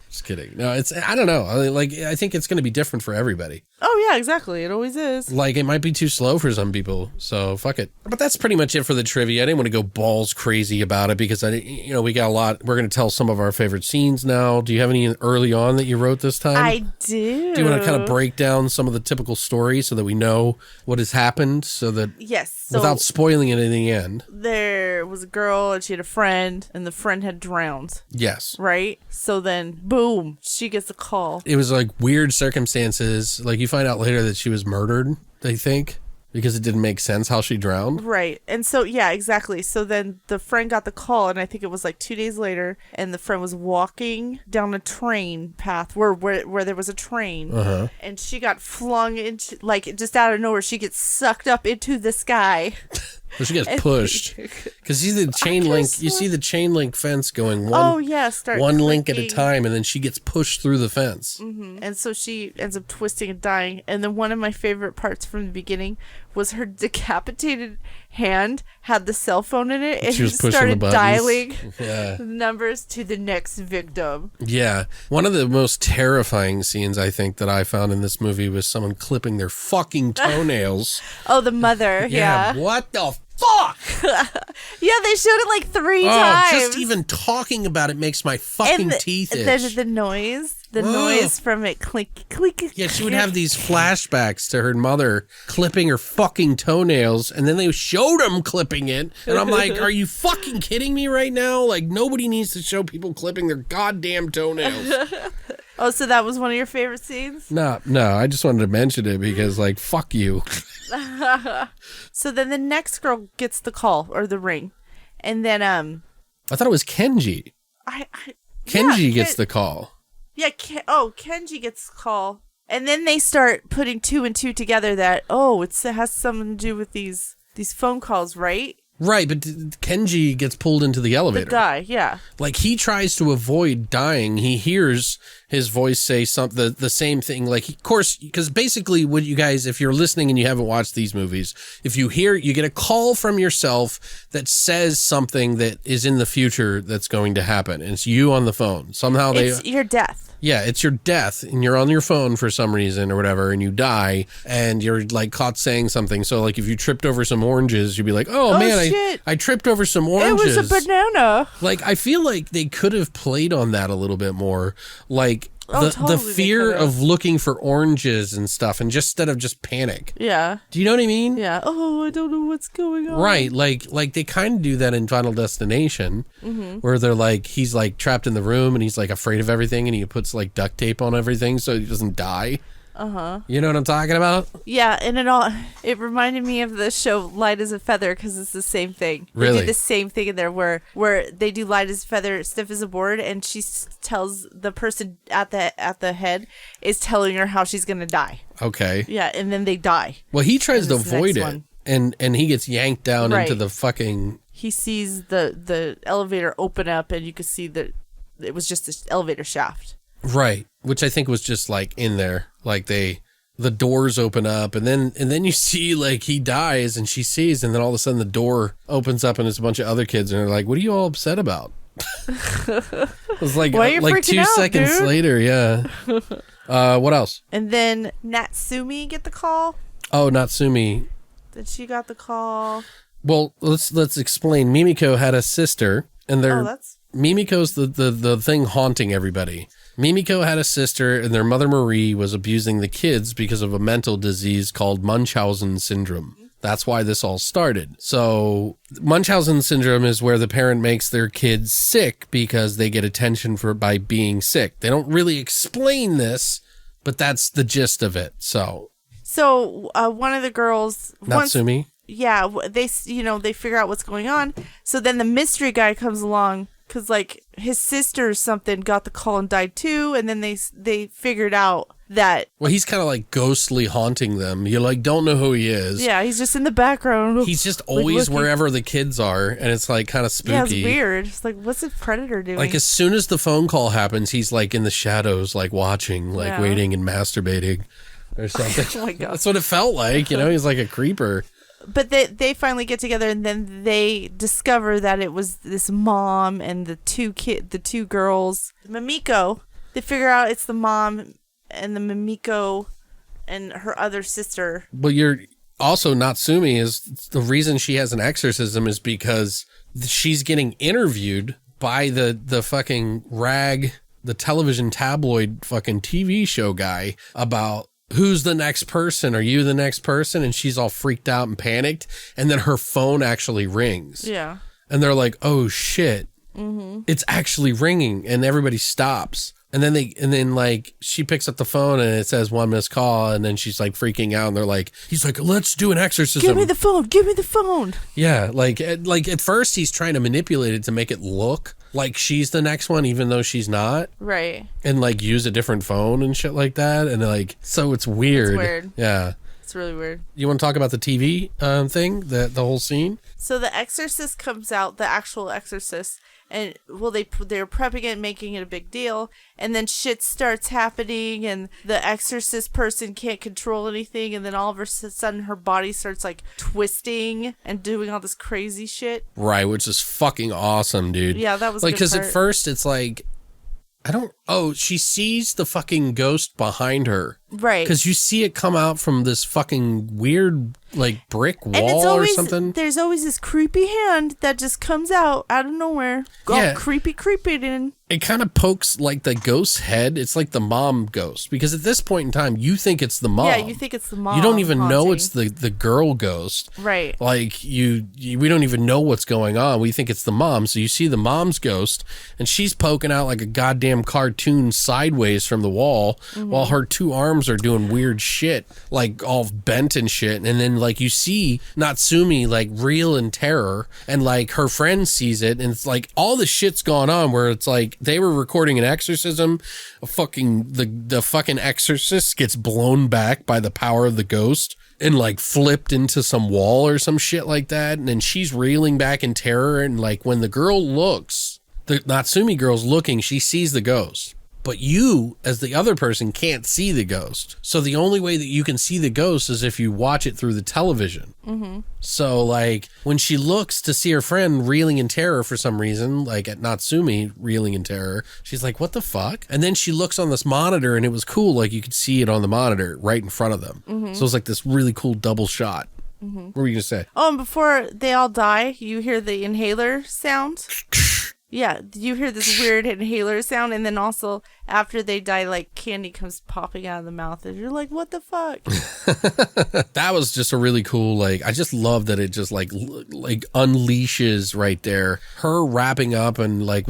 Just kidding. No, I don't know. I think it's going to be different for everybody. Oh, yeah, exactly. It always is. Like, it might be too slow for some people, so fuck it. But that's pretty much it for the trivia. I didn't want to go balls crazy about it because, we got a lot. We're going to tell some of our favorite scenes now. Do you have any early on that you wrote this time? I do. Do you want to kind of break down some of the typical stories so that we know what has happened so that... Yes. Without spoiling it in the end. There was a girl and she had a friend, and the friend had drowned. Yes. Right? So then, boom, she gets a call. It was like weird circumstances. Like, you find out later that she was murdered, they think, because it didn't make sense how she drowned. Right. And so, yeah, exactly. So then the friend got the call, and I think it was like 2 days later, and the friend was walking down a train path where there was a train, and she got flung into, like, just out of nowhere, she gets sucked up into the sky. Well, she gets pushed because you see the chain link. You see the chain link fence going one link at a time, and then she gets pushed through the fence. Mm-hmm. And so she ends up twisting and dying. And then one of my favorite parts from the beginning was her decapitated hand had the cell phone in it, and she started dialing numbers to the next victim. Yeah, one of the most terrifying scenes I think that I found in this movie was someone clipping their fucking toenails. Oh, the mother. Yeah. What the fuck? Yeah, they showed it like 3 times. Just even talking about it makes my fucking teeth itch. The noise. The noise from it click. Yeah, she would have these flashbacks to her mother clipping her fucking toenails, and then they showed them clipping it, and I'm like, are you fucking kidding me right now? Like, nobody needs to show people clipping their goddamn toenails. Oh, so that was one of your favorite scenes? No, I just wanted to mention it because, like, fuck you. So then the next girl gets the call, or the ring, and then, I thought it was Kenji. Kenji gets the call. Yeah, Kenji gets a call. And then they start putting 2 and 2 together that, it has something to do with these phone calls, right? Right, but Kenji gets pulled into the elevator. The guy, yeah. Like, he tries to avoid dying. He hears his voice say something, the same thing. Like, of course, because basically what you guys, if you're listening and you haven't watched these movies, if you get a call from yourself that says something that is in the future that's going to happen. And it's you on the phone. Somehow it's your death. Yeah, it's your death, and you're on your phone for some reason or whatever, and you die, and you're, like, caught saying something. So, like, if you tripped over some oranges, you'd be like, oh man, shit. I tripped over some oranges. It was a banana. Like, I feel like they could have played on that a little bit more. Like, totally the fear of looking for oranges and stuff, and instead of just panic. Yeah. Do you know what I mean? Yeah. Oh, I don't know what's going on. Right. Like they kind of do that in Final Destination, where they're like, he's like trapped in the room and he's like afraid of everything, and he puts like duct tape on everything so he doesn't die. You know what I'm talking about? Yeah, and it reminded me of the show Light as a Feather, because it's the same thing. Really? They do the same thing in there where they do Light as a Feather, stiff as a board, and she tells the person at the head is telling her how she's gonna die. Okay. Yeah, and then they die. Well, he tries to avoid it, and he gets yanked down into the fucking... He sees the elevator open up, and you could see that it was just an elevator shaft. Right, which I think was just like in there, like the doors open up, and then you see like he dies, and she sees, and then all of a sudden the door opens up, and there's a bunch of other kids, and they're like, "What are you all upset about?" It was like 2 seconds later, yeah. What else? And then Natsumi get the call. Oh, Natsumi. That she got the call. Well, let's explain. Mimiko had a sister, and Mimiko's the thing haunting everybody. Mimiko had a sister, and their mother Marie was abusing the kids because of a mental disease called Munchausen syndrome. That's why this all started. So Munchausen syndrome is where the parent makes their kids sick because they get attention by being sick. They don't really explain this, but that's the gist of it. So one of the girls, Natsumi. Yeah, they figure out what's going on. So then the mystery guy comes along, because like his sister or something got the call and died too, and then they figured out that... Well, he's kind of like ghostly haunting them. You like don't know who he is. Yeah, he's just in the background. He's just always wherever the kids are, and it's like kind of spooky. Yeah, it's weird. It's like, what's the predator doing? Like as soon as the phone call happens, he's like in the shadows, like watching, like waiting and masturbating or something. Oh my God. That's what it felt like, he's like a creeper. But they finally get together, and then they discover that it was this mom and the two girls. Mimiko, they figure out it's the mom and the Mimiko and her other sister. But you're also Natsumi is the reason she has an exorcism is because she's getting interviewed by the fucking rag, the television tabloid fucking TV show guy about who's the next person? Are you the next person? And she's all freaked out and panicked. And then her phone actually rings. Yeah. And they're like, oh shit. It's actually ringing. And everybody stops. And then like she picks up the phone and it says one missed call. And then she's like freaking out. And they're like, he's like, let's do an exorcism. Give me the phone. Give me the phone. Yeah. Like at first he's trying to manipulate it to make it look like she's the next one, even though she's not. Right. And like use a different phone and shit like that. And like, so it's weird. It's weird. Yeah. It's really weird. You want to talk about the TV thing, the whole scene? So the exorcist comes out, the actual exorcist, and they're prepping it, making it a big deal, and then shit starts happening, and the exorcist person can't control anything, and then all of a sudden her body starts like twisting and doing all this crazy shit. Right, which is fucking awesome, dude. Yeah, that was like, because at first it's like, she sees the fucking ghost behind her. Right. Because you see it come out from this fucking weird, like, brick wall or something. There's always this creepy hand that just comes out of nowhere. Yeah. Creepy in. It kind of pokes, like, the ghost's head. It's like the mom ghost. Because at this point in time, you think it's the mom. Yeah, you think it's the mom. You don't even haunting. know it's the girl ghost. Right. Like, we don't even know what's going on. We think it's the mom. So you see the mom's ghost, and she's poking out like a goddamn cartoon sideways from the wall, while her two arms arms are doing weird shit, like all bent and shit. And then like you see Natsumi like reel in terror, and like her friend sees it, and it's like all the shit's gone on where it's like they were recording an exorcism, the fucking exorcist gets blown back by the power of the ghost and like flipped into some wall or some shit like that. And then she's reeling back in terror. And like when the girl looks, the Natsumi girl's looking, she sees the ghost. But you, as the other person, can't see the ghost. So the only way that you can see the ghost is if you watch it through the television. Mm-hmm. So, like, when she looks to see her friend reeling in terror for some reason, like at Natsumi reeling in terror, she's like, what the fuck? And then she looks on this monitor, and it was cool. Like, you could see it on the monitor right in front of them. Mm-hmm. So it was like this really cool double shot. Mm-hmm. What were you going to say? Oh, and before they all die, you hear the inhaler sound. Yeah, you hear this weird inhaler sound, and then also after they die, like candy comes popping out of the mouth, and you're like, "What the fuck?" That was just a really cool. Like, I just love that it just like unleashes right there. Her wrapping up and like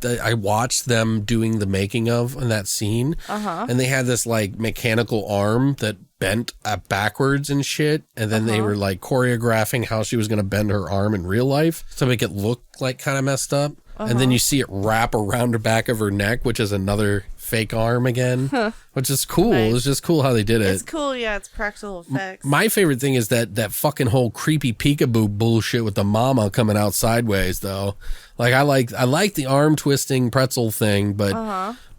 I watched them doing the making of in that scene, and they had this like mechanical arm that bent backwards and shit, and then they were like choreographing how she was going to bend her arm in real life to make it look like kind of messed up. And then you see it wrap around the back of her neck, which is another fake arm again, which is cool. Nice. It's just cool how they did it. It's cool, yeah. It's practical effects. My favorite thing is that fucking whole creepy peekaboo bullshit with the mama coming out sideways, though. Like I like the arm twisting pretzel thing, but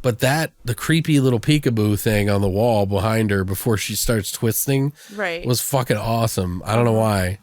the creepy little peekaboo thing on the wall behind her before she starts twisting, was fucking awesome. I don't know why.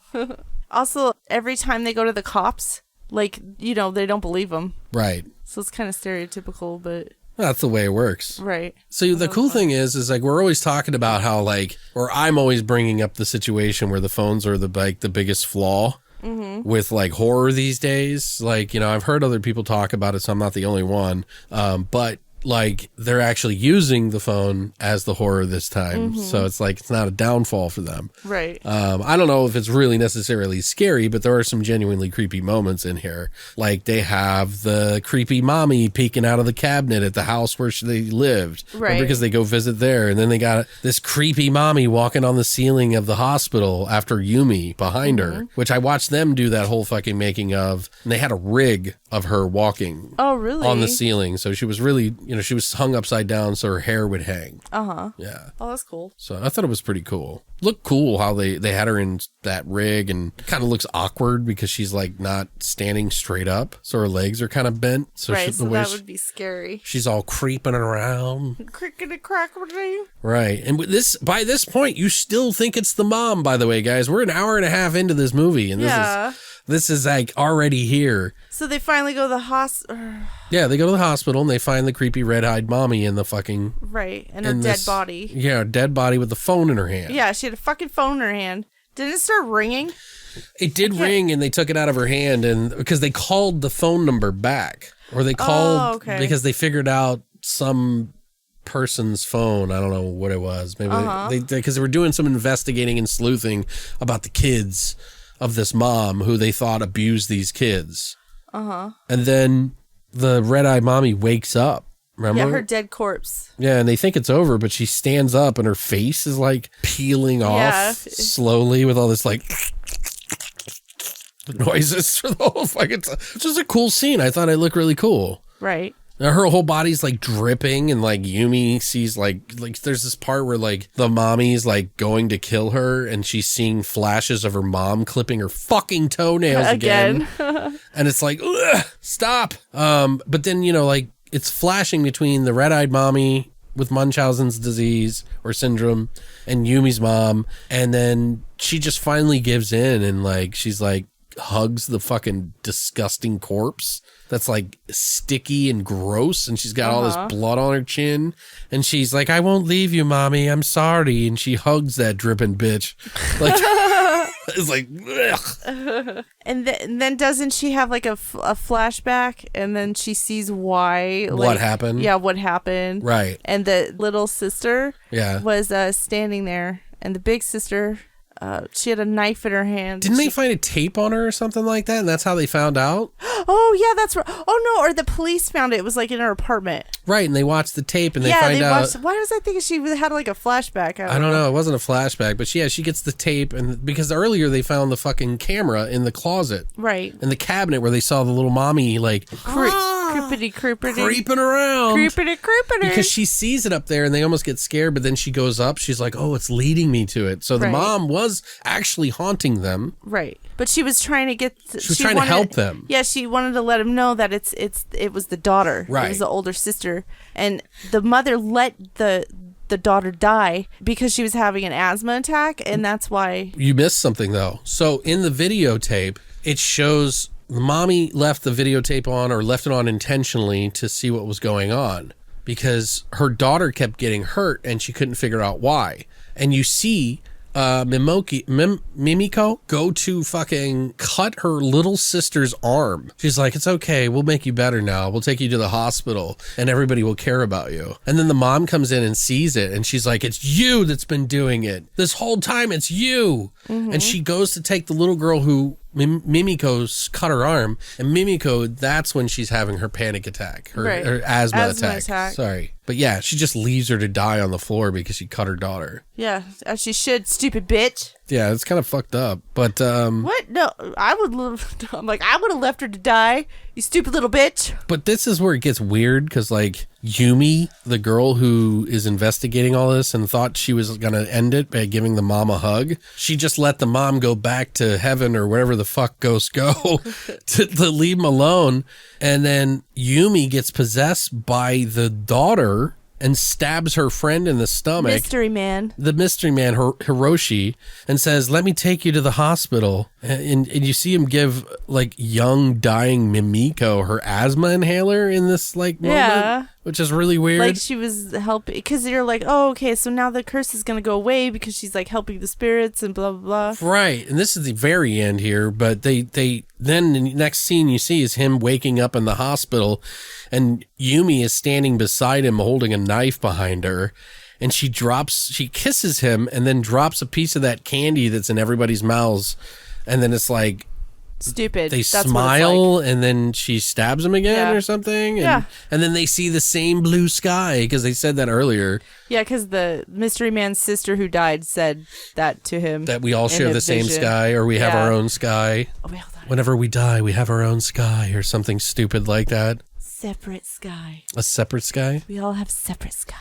Also, every time they go to the cops, like, you know, they don't believe them. Right. So it's kind of stereotypical, but... That's the way it works. Right. So the cool thing is like, we're always talking about how, like, or I'm always bringing up the situation where the phones are the biggest flaw with, like, horror these days. Like, you know, I've heard other people talk about it, so I'm not the only one. But... like they're actually using the phone as the horror this time. So it's like, it's not a downfall for them. Right. I don't know if it's really necessarily scary, but there are some genuinely creepy moments in here. Like they have the creepy mommy peeking out of the cabinet at the house where they lived. Right. Because they go visit there. And then they got this creepy mommy walking on the ceiling of the hospital after Yumi behind her, which I watched them do that whole fucking making of. And they had a rig of her walking. Oh, really? On the ceiling. So she was really, you know, she was hung upside down so her hair would hang. Yeah. Oh, that's cool. So I thought it was pretty cool. Looked cool how they had her in that rig, and kind of looks awkward because she's like not standing straight up. So her legs are kind of bent. So right, so that would be scary. She's all creeping around. Crickety-crackety. Right. And by this point, you still think it's the mom, by the way, guys. We're an hour and a half into this movie, and this is like already here. So they finally go to the hospital. Yeah, they go to the hospital and they find the creepy red-eyed mommy in the fucking... Right, and her dead body. Yeah, a dead body with the phone in her hand. Yeah, she had a fucking phone in her hand. Didn't it start ringing? It did ring, and they took it out of her hand, and because they called the phone number back. Or they called because they figured out some person's phone. I don't know what it was. Maybe because they were doing some investigating and sleuthing about the kids of this mom who they thought abused these kids. And then the red-eyed mommy wakes up. Remember? Yeah, her dead corpse. Yeah, and they think it's over, but she stands up and her face is like peeling off slowly with all this like noises for the whole fucking time. Which is a cool scene. I thought it looked really cool. Right. Now her whole body's like dripping, and like Yumi sees like there's this part where like the mommy's like going to kill her, and she's seeing flashes of her mom clipping her fucking toenails again. And it's like, ugh, stop. But then, you know, like it's flashing between the red-eyed mommy with Munchausen's disease or syndrome and Yumi's mom, and then she just finally gives in, and like she's like hugs the fucking disgusting corpse that's like sticky and gross, and she's got all this blood on her chin, and she's like, I won't leave you, mommy, I'm sorry, and she hugs that dripping bitch like it's like ugh. And then doesn't she have like a flashback, and then she sees why, like, what happened? Yeah, what happened. Right. And the little sister was standing there, and the big sister she had a knife in her hand. Didn't they find a tape on her or something like that? And that's how they found out? Oh, yeah, that's right. Oh, no, or the police found it. It was like in her apartment. Right, and they watched the tape and they find out. Why was I thinking she had like a flashback? I don't know. It wasn't a flashback, but she gets the tape, and because earlier they found the fucking camera in the closet. Right. In the cabinet where they saw the little mommy like creeping around. Creepity. Because she sees it up there and they almost get scared, but then she goes up. She's like, oh, it's leading me to it. So the mom was actually haunting them. Right. But she was trying to to help them. Yeah, she wanted to let him know that it was the daughter. Right. It was the older sister. And the mother let the daughter die because she was having an asthma attack, and that's why. You missed something, though. So in the videotape, it shows the mommy left the videotape on, or left it on intentionally to see what was going on, because her daughter kept getting hurt and she couldn't figure out why. And you see Mimiko go to fucking cut her little sister's arm. She's like, it's okay, we'll make you better now. We'll take you to the hospital and everybody will care about you. And then the mom comes in and sees it and she's like, it's you that's been doing it. This whole time it's you. Mm-hmm. And she goes to take the little girl who Mimiko's cut her arm, and Mimiko, that's when she's having her panic attack, her asthma attack. Sorry. But yeah, she just leaves her to die on the floor because she cut her daughter. Yeah, as she should, stupid bitch. Yeah, it's kind of fucked up. But what? No, I would have left her to die, you stupid little bitch. But this is where it gets weird, because like Yumi, the girl who is investigating all this and thought she was gonna end it by giving the mom a hug, she just let the mom go back to heaven or wherever the fuck ghosts go to leave them alone. And then Yumi gets possessed by the daughter and stabs her friend in the stomach. Mystery man, Hiroshi, and says, let me take you to the hospital. And you see him give like young dying Mimiko her asthma inhaler in this like moment, which is really weird. Like she was helping, because you're like, oh, okay, so now the curse is going to go away because she's like helping the spirits and blah, blah, blah. Right. And this is the very end here, but they then the next scene you see is him waking up in the hospital, and Yumi is standing beside him holding a knife behind her, and she kisses him and then drops a piece of that candy that's in everybody's mouths, and then it's like stupid. They smile, and then she stabs him again or something, and then they see the same blue sky, because they said that earlier. Yeah, because the mystery man's sister who died said that to him, that we all share the same sky, or we have our own sky. Oh, whenever we die, we have our own sky, or something stupid like that. Separate sky. A separate sky? We all have separate sky.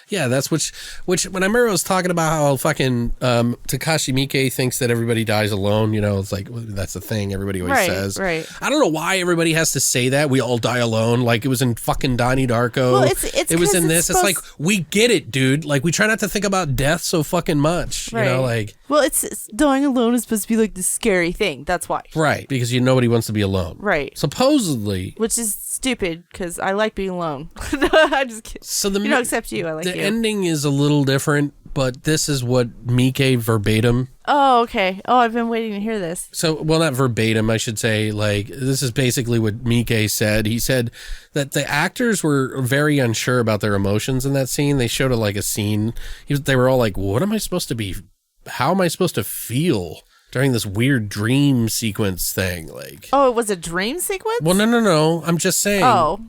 Yeah, that's which when I remember I was talking about how fucking Takashi Miike thinks that everybody dies alone, it's like, that's the thing everybody always says. Right. I don't know why everybody has to say that. We all die alone. Like it was in fucking Donnie Darko. Well, it was in this. It's like, we get it, dude. Like we try not to think about death so fucking much. Right. Like. Well, it's dying alone is supposed to be like the scary thing. That's why. Right. Because nobody wants to be alone. Right. Supposedly. Which is stupid, because I like being alone. I'm just kidding. So except you. I like the you. ending is a little different, but this is what Miike verbatim. Oh, okay. Oh, I've been waiting to hear this. So, well, not verbatim, I should say. Like, this is basically what Miike said. He said that the actors were very unsure about their emotions in that scene. They showed a scene. They were all like, what am I supposed to be? How am I supposed to feel during this weird dream sequence thing? Like, oh, it was a dream sequence? Well, no. I'm just saying. Oh.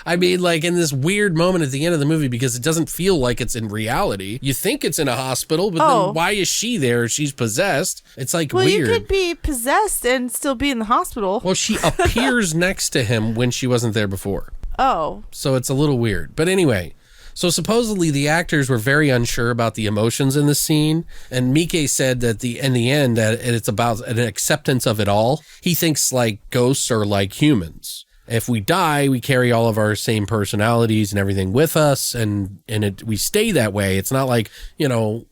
I mean, like in this weird moment at the end of the movie, because it doesn't feel like it's in reality. You think it's in a hospital, but then why is she there? She's possessed. It's like weird. Well, you could be possessed and still be in the hospital. Well, she appears next to him when she wasn't there before. Oh. So it's a little weird. But anyway, so supposedly the actors were very unsure about the emotions in the scene. And Miike said that in the end, that it's about an acceptance of it all. He thinks like ghosts are like humans. If we die, we carry all of our same personalities and everything with us, and we stay that way. It's not like,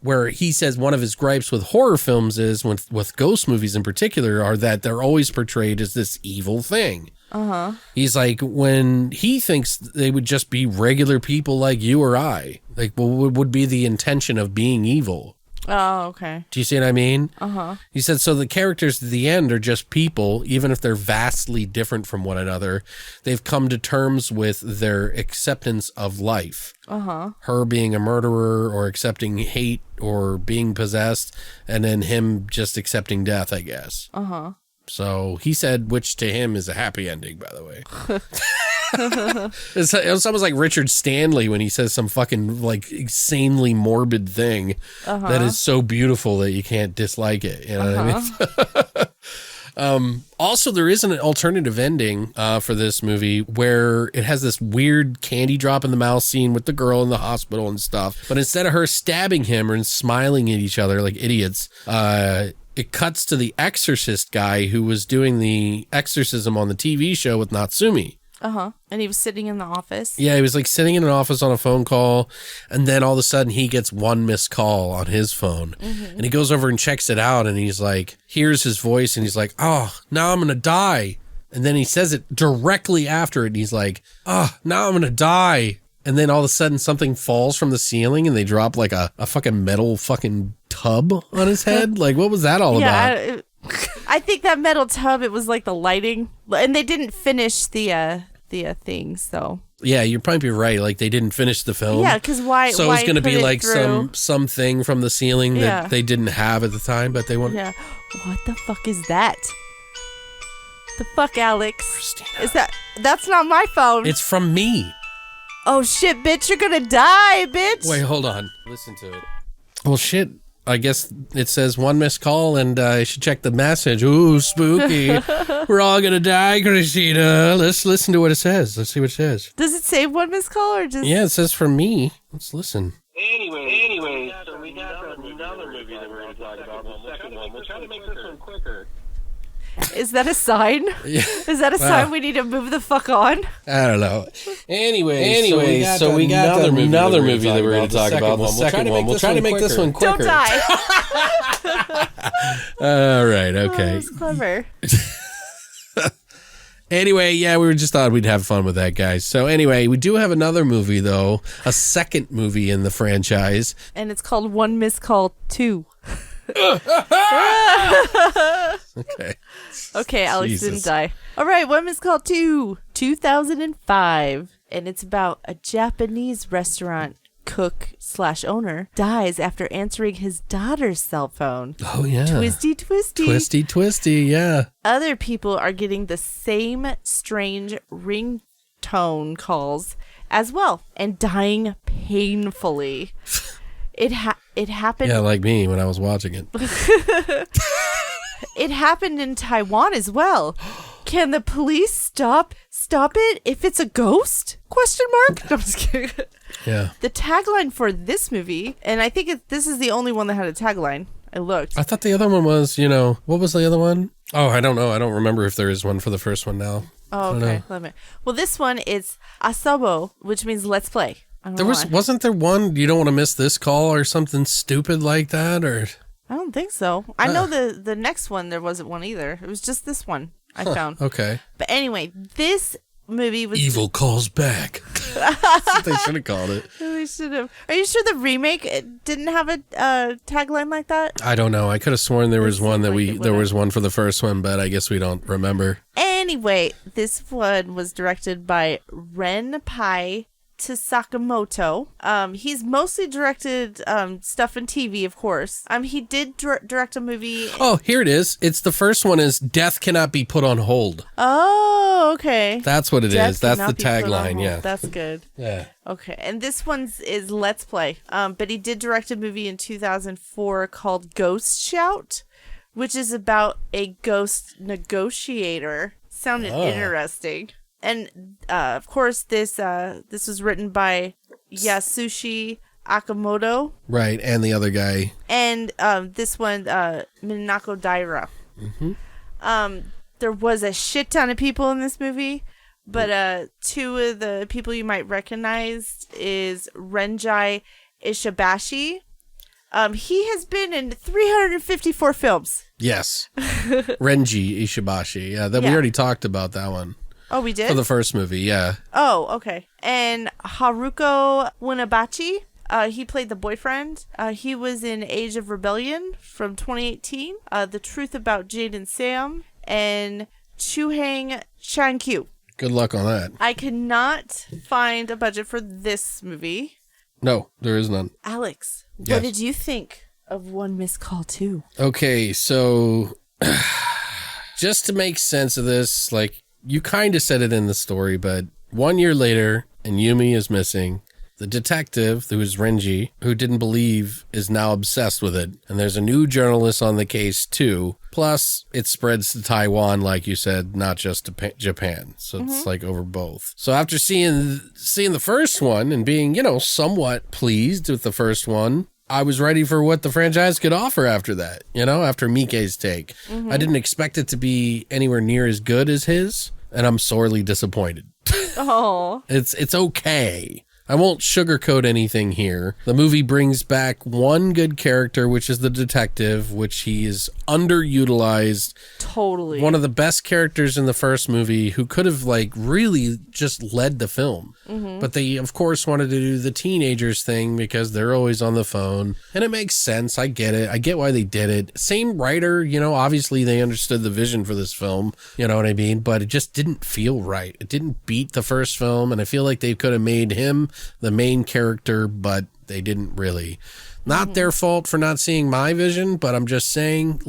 where he says one of his gripes with horror films is, with ghost movies in particular, are that they're always portrayed as this evil thing. Uh-huh. He's like, when he thinks they would just be regular people like you or I, like, what would be the intention of being evil? Oh, okay. Do you see what I mean? Uh-huh. He said, so the characters at the end are just people, even if they're vastly different from one another. They've come to terms with their acceptance of life. Uh-huh. Her being a murderer or accepting hate or being possessed, and then him just accepting death, I guess. Uh-huh. So he said, which to him is a happy ending, by the way. It's almost like Richard Stanley when he says some fucking like insanely morbid thing that is so beautiful that you can't dislike it. You know what I mean? Also, there is an alternative ending for this movie where it has this weird candy drop in the mouth scene with the girl in the hospital and stuff. But instead of her stabbing him and smiling at each other like idiots, it cuts to the exorcist guy who was doing the exorcism on the TV show with Natsumi. Uh-huh. And he was sitting in the office. Yeah, he was like sitting in an office on a phone call, and then all of a sudden he gets one missed call on his phone. And he goes over and checks it out, and he's like, hears his voice, and he's like, oh, now I'm going to die. And then he says it directly after it, and he's like, oh, now I'm going to die. And then all of a sudden something falls from the ceiling, and they drop like a fucking metal fucking tub on his head. Like, what was that all about? I think that metal tub, it was like the lighting, and they didn't finish the thing, so. Yeah, you're probably right. Like they didn't finish the film. Yeah, because why? So why it's going to put be it like through? something from the ceiling that they didn't have at the time, but they want. Yeah. What the fuck is that? The fuck, Alex? Christina. Is that's not my phone? It's from me. Oh shit, bitch! You're gonna die, bitch. Wait, hold on. Listen to it. Well, shit. I guess it says one missed call, and I should check the message. Ooh, spooky. We're all gonna die, Christina. Let's listen to what it says. Let's see what it says. Does it say one missed call or just? Yeah, it says from me. Let's listen. Anyway, so we got another movie that we're going to talk about, the second one. We'll try to make this one quicker. Is that a sign? Yeah. Is that a sign we need to move the fuck on? I don't know. Anyway, so we got another movie that we're going to talk about. The second one. We'll try to make this one quicker. Don't die. All right. Okay. That was clever. Anyway, yeah, we just thought we'd have fun with that, guys. So anyway, we do have another movie, though, a second movie in the franchise. And it's called One Missed Call 2. Okay. Okay, Alex Jesus. didn't die. All right, One Missed Call 2, 2005. And it's about a Japanese restaurant cook/owner dies after answering his daughter's cell phone. Oh, yeah. Twisty. Twisty, yeah. Other people are getting the same strange ringtone calls as well and dying painfully. It happened. Yeah, like me when I was watching it. It happened in Taiwan as well. Can the police stop it if it's a ghost? Question mark. No, I'm just kidding. Yeah. The tagline for this movie, and I think this is the only one that had a tagline. I looked. I thought the other one was, what was the other one? Oh, I don't know. I don't remember if there is one for the first one now. Oh, okay. Well, this one is asobo, which means let's play. I don't know why. Wasn't there one, you don't want to miss this call or something stupid like that, or? I don't think so. I know the next one, there wasn't one either. It was just this one I found. Okay. But anyway, this movie was... Evil calls back. That's what they should have called it. They should have. Are you sure the remake didn't have a tagline like that? I don't know. I could have sworn there was one that like there was one for the first one, but I guess we don't remember. Anyway, this one was directed by Renpai Sakamoto. He's mostly directed stuff in TV, of course. He did direct a movie. Oh, here it is. It's the first one is Death Cannot Be Put on Hold. Oh, okay. That's what it Death is. That's Cannot the Be Put on tagline, Hold. yeah. That's good. Yeah. Okay, and this one's is Let's Play. But he did direct a movie in 2004 called Ghost Shout, which is about a ghost negotiator. Sounded interesting. And of course, this was written by Yasushi Akamoto. Right, and the other guy. And this one, Minako Daira. Mm-hmm. There was a shit ton of people in this movie, but two of the people you might recognize is Renjai Ishibashi. He has been in 354 films. Yes. Renji Ishibashi. Yeah, we already talked about that one. Oh, we did? For the first movie, yeah. Oh, okay. And Haruko Winabachi. He played the boyfriend. He was in Age of Rebellion from 2018. The Truth About Jade and Sam, and Chuhang Chan-kyu. Good luck on that. I could not find a budget for this movie. No, there is none. Alex, Yes. what did you think of One Missed Call 2? Okay, so just to make sense of this, like, you kind of said it in the story, but 1 year later, and Yumi is missing. The detective, who is Renji, who didn't believe, is now obsessed with it. And there's a new journalist on the case, too. Plus, it spreads to Taiwan, like you said, not just to Japan. So it's like over both. So after seeing the first one and being, somewhat pleased with the first one, I was ready for what the franchise could offer after that, after Mike's take. I didn't expect it to be anywhere near as good as his, and I'm sorely disappointed. Oh. It's okay. I won't sugarcoat anything here. The movie brings back one good character, which is the detective, which he is underutilized. Totally. One of the best characters in the first movie, who could have really just led the film. But they, of course, wanted to do the teenagers thing because they're always on the phone. And it makes sense. I get it. I get why they did it. Same writer, obviously they understood the vision for this film. You know what I mean? But it just didn't feel right. It didn't beat the first film. And I feel like they could have made him the main character, but they didn't really. Not their fault for not seeing my vision, but I'm just saying,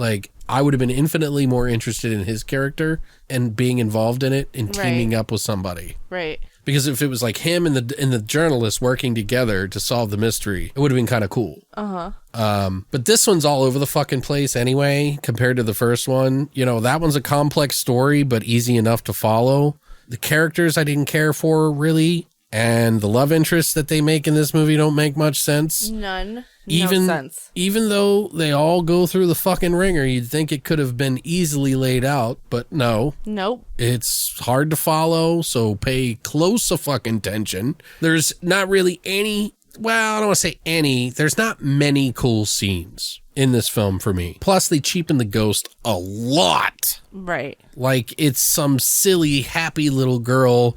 I would have been infinitely more interested in his character and being involved in it and teaming up with somebody. Right. Because if it was like him and the journalist working together to solve the mystery, it would have been kind of cool. But this one's all over the fucking place anyway, compared to the first one. That one's a complex story, but easy enough to follow. The characters I didn't care for, really. And the love interests that they make in this movie don't make much sense. None. No sense. Even though they all go through the fucking ringer, you'd think it could have been easily laid out, but no. Nope. It's hard to follow, so pay close fucking attention. There's not really any, I don't want to say any, there's not many cool scenes in this film for me. Plus, they cheapen the ghost a lot. Right. Like, it's some silly, happy little girl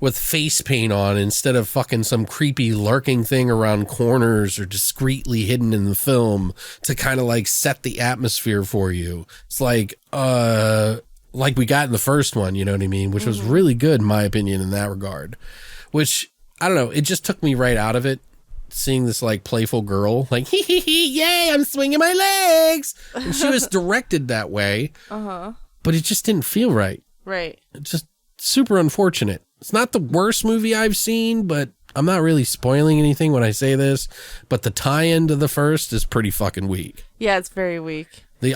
with face paint on instead of fucking some creepy lurking thing around corners or discreetly hidden in the film to kind of set the atmosphere for you. It's like we got in the first one, you know what I mean? Which was really good, in my opinion, in that regard. Which, I don't know, it just took me right out of it. Seeing this playful girl, hee hee hee, yay, I'm swinging my legs. And she was directed that way. But it just didn't feel right. Right. It's just super unfortunate. It's not the worst movie I've seen, but I'm not really spoiling anything when I say this. But the tie-in to the first is pretty fucking weak. Yeah, it's very weak. They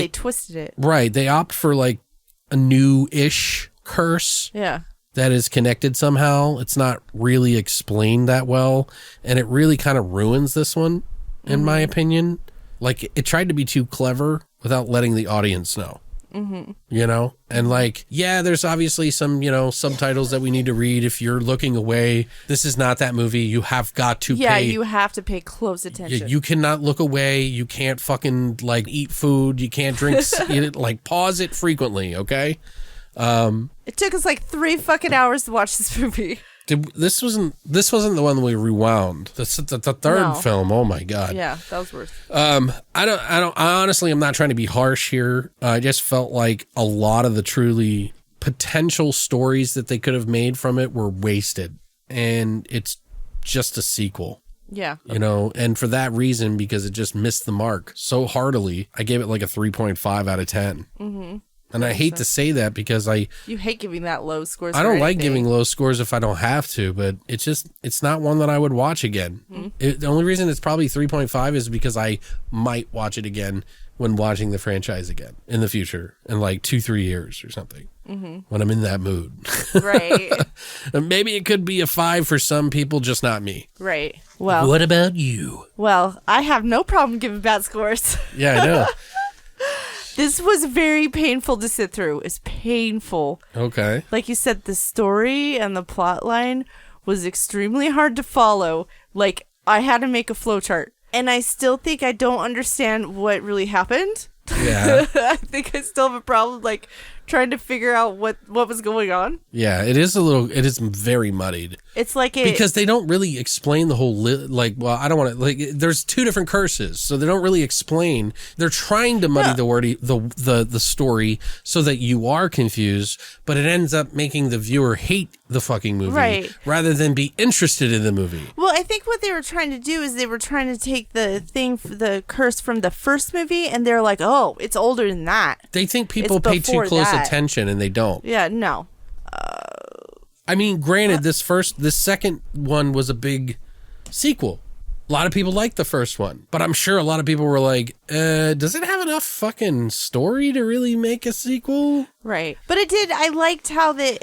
twisted it. Right. They opt for a new-ish curse. Yeah. That is connected somehow. It's not really explained that well. And it really kind of ruins this one, in my opinion. It tried to be too clever without letting the audience know. And there's obviously some, subtitles that we need to read. If you're looking away, this is not that movie. You have got to pay. Yeah, you have to pay close attention. You cannot look away. You can't fucking eat food. You can't drink, pause it frequently, okay? It took us 3 fucking hours to watch this movie. This wasn't the one we rewound. The third film. Oh my god. Yeah, that was worse. Honestly, I'm not trying to be harsh here. I just felt like a lot of the truly potential stories that they could have made from it were wasted, and it's just a sequel. Yeah. And for that reason, because it just missed the mark so heartily, I gave it a 3.5 out of 10. And I hate to say that because you hate giving that low scores. I don't like giving low scores if I don't have to, but it's not one that I would watch again. The only reason it's probably 3.5 is because I might watch it again when watching the franchise again in the future in 2-3 years or something, when I'm in that mood. Right. Maybe it could be a 5 for some people, just not me. Right. Well, what about you? Well, I have no problem giving bad scores. Yeah, I know. This was very painful to sit through. It's painful. Okay. Like you said, the story and the plot line was extremely hard to follow. I had to make a flowchart. And I still think I don't understand what really happened. Yeah. I think I still have a problem, trying to figure out what was going on. Yeah, it is very muddied. It's like because they don't really explain the whole, I don't want to, there's two different curses, so they don't really explain. They're trying to muddy the story so that you are confused, but it ends up making the viewer hate the fucking movie rather than be interested in the movie. Well, I think what they were trying to do is they were trying to take the curse from the first movie, and they're like, oh, it's older than that. They think people pay too close attention, and they don't. Yeah, no. I mean, granted, this second one was a big sequel. A lot of people liked the first one, but I'm sure a lot of people were like, does it have enough fucking story to really make a sequel? Right. But I liked how they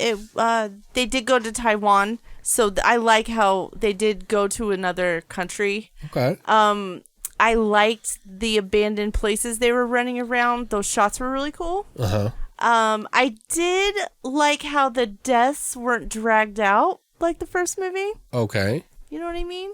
did go to Taiwan, so I like how they did go to another country. Okay. I liked the abandoned places they were running around. Those shots were really cool. Uh-huh. I did like how the deaths weren't dragged out like the first movie. Okay. You know what I mean?